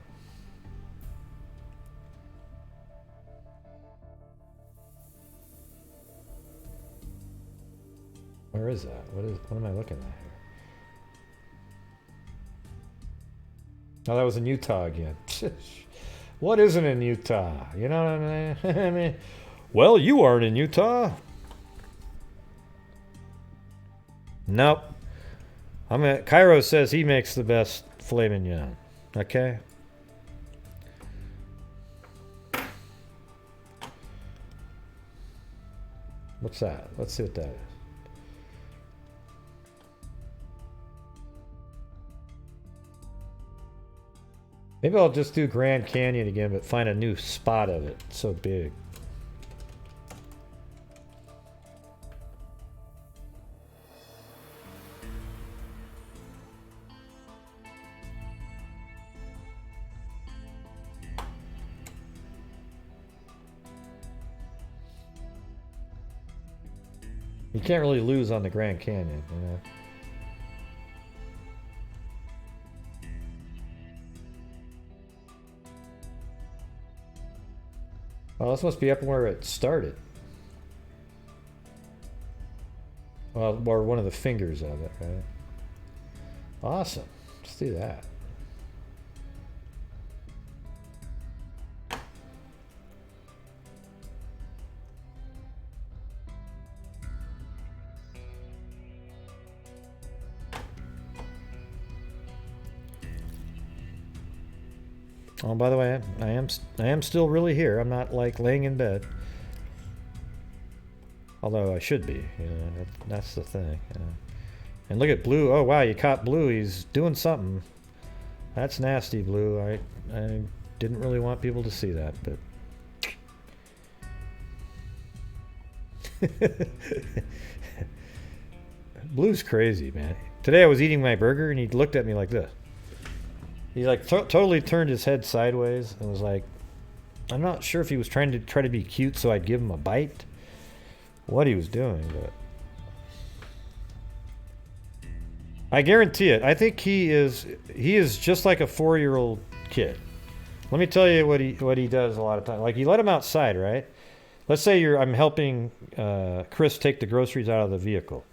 Where is that? What am I looking at here? Oh, that was in Utah again. What isn't in Utah? You know what I mean? I mean, well, you aren't in Utah. Nope. Cairo says he makes the best filet mignon. Okay? What's that? Let's see what that is. Maybe I'll just do Grand Canyon again, but find a new spot of it. It's so big. You can't really lose on the Grand Canyon, you know. Well, this must be up where it started. Well, or one of the fingers of it, right? Awesome. Let's do that. Oh, by the way, I am still really here. I'm not like laying in bed. Although I should be. You know, that's the thing. You know. And look at Blue. Oh wow, you caught Blue. He's doing something. That's nasty, Blue. I didn't really want people to see that, but Blue's crazy, man. Today I was eating my burger and he looked at me like this. He like totally turned his head sideways and was like, I'm not sure if he was trying to be cute so I'd give him a bite. What he was doing, but I guarantee it. I think he is just like a 4-year-old kid. Let me tell you what he does a lot of times. Like you let him outside, right? Let's say I'm helping Chris take the groceries out of the vehicle.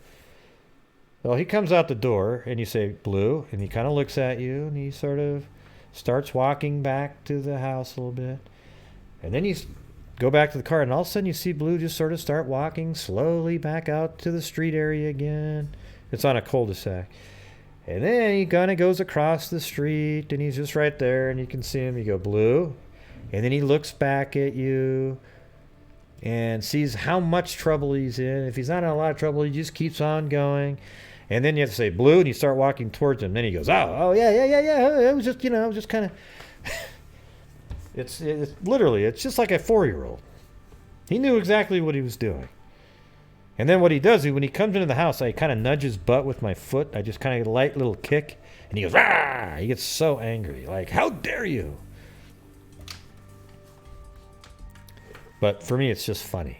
Well, he comes out the door and you say, Blue, and he kind of looks at you and he sort of starts walking back to the house a little bit. And then you go back to the car and all of a sudden you see Blue just sort of start walking slowly back out to the street area again. It's on a cul-de-sac. And then he kind of goes across the street and he's just right there and you can see him. You go, Blue. And then he looks back at you and sees how much trouble he's in. If he's not in a lot of trouble, he just keeps on going. And then you have to say, Blue, and you start walking towards him. Then he goes, oh, yeah. It was just, just kind of... It's literally, it's just like a 4-year-old. He knew exactly what he was doing. And then what he does is when he comes into the house, I kind of nudge his butt with my foot. I just kind of light little kick. And he goes, rah! He gets so angry. Like, how dare you? But for me, it's just funny.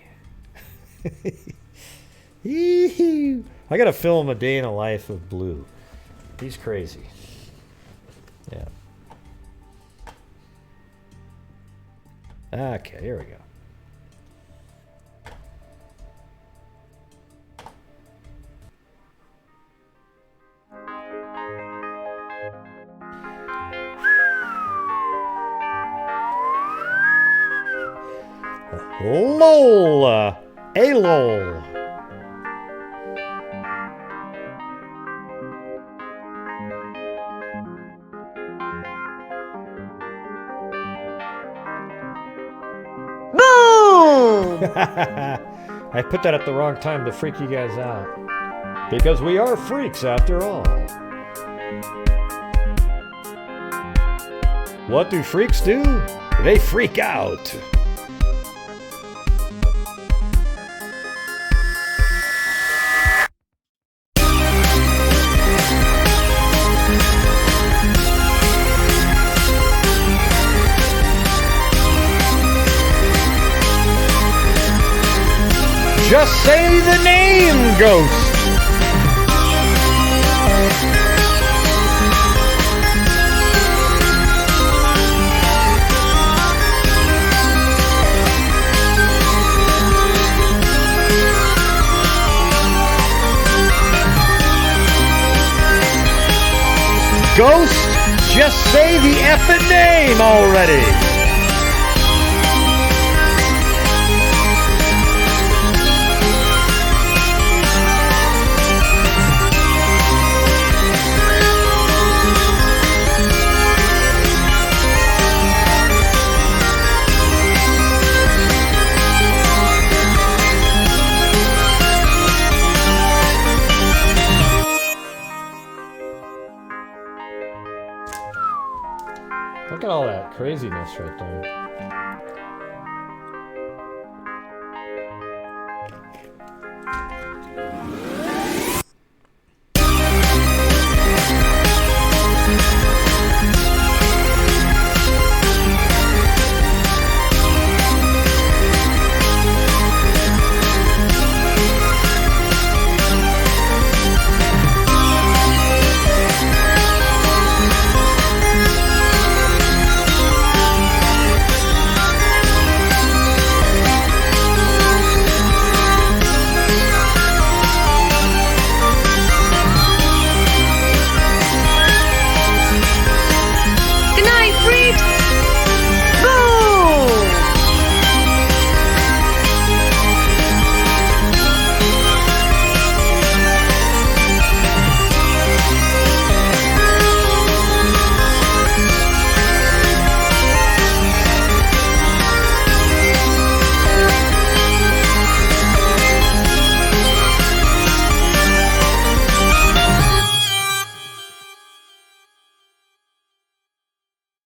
I got to film a day in the life of Blue. He's crazy. Yeah. Okay, here we go. LOL! A-lol! I put that at the wrong time to freak you guys out. Because we are freaks after all. What do freaks do? They freak out. Just say the name, Ghost! Ghost, just say the effing name already! Look at all that craziness right there.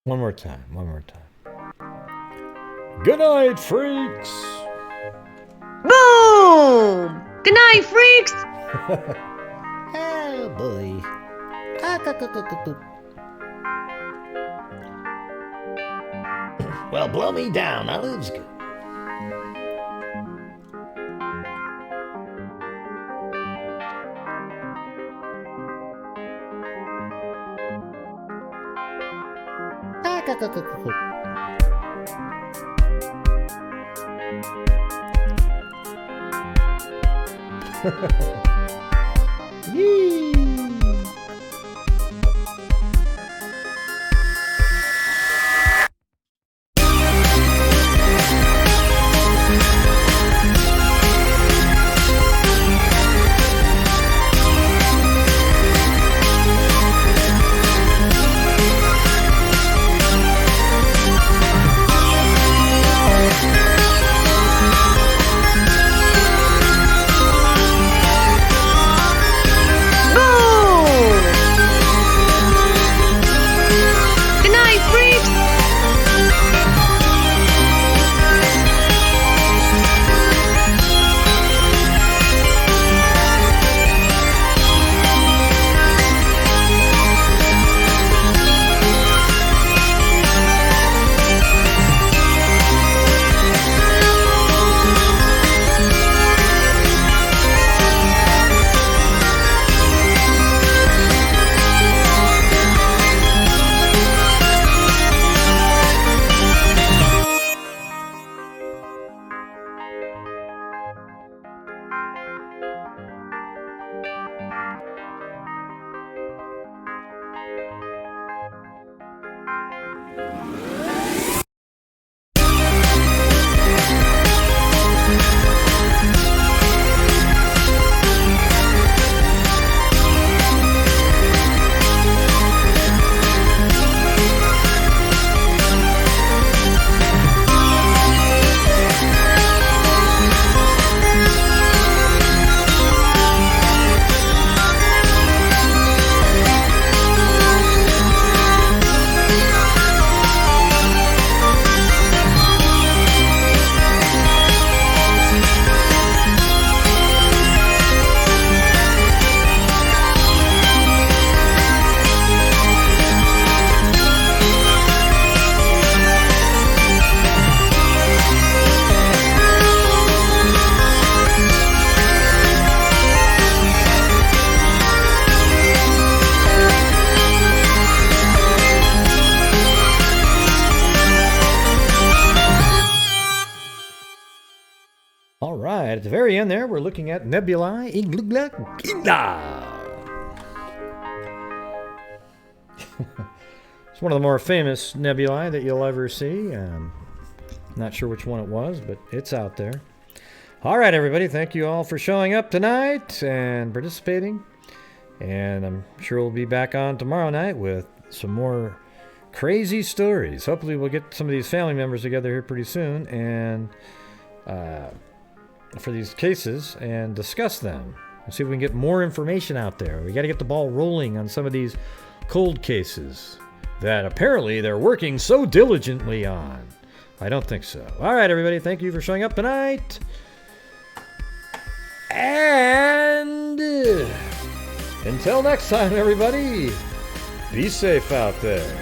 One more time. Good night, freaks. Boom! Good night, freaks! Oh, boy. Well, blow me down. Now lives good. Yee. All right, at the very end there, we're looking at nebulae. It's one of the more famous nebulae that you'll ever see. Not sure which one it was, but it's out there. All right, everybody, thank you all for showing up tonight and participating. And I'm sure we'll be back on tomorrow night with some more crazy stories. Hopefully we'll get some of these family members together here pretty soon and for these cases and discuss them and see if we can get more information out there. We got to get the ball rolling on some of these cold cases that apparently they're working so diligently on. I don't think so. All right, everybody, thank you for showing up tonight. And until next time, everybody, be safe out there.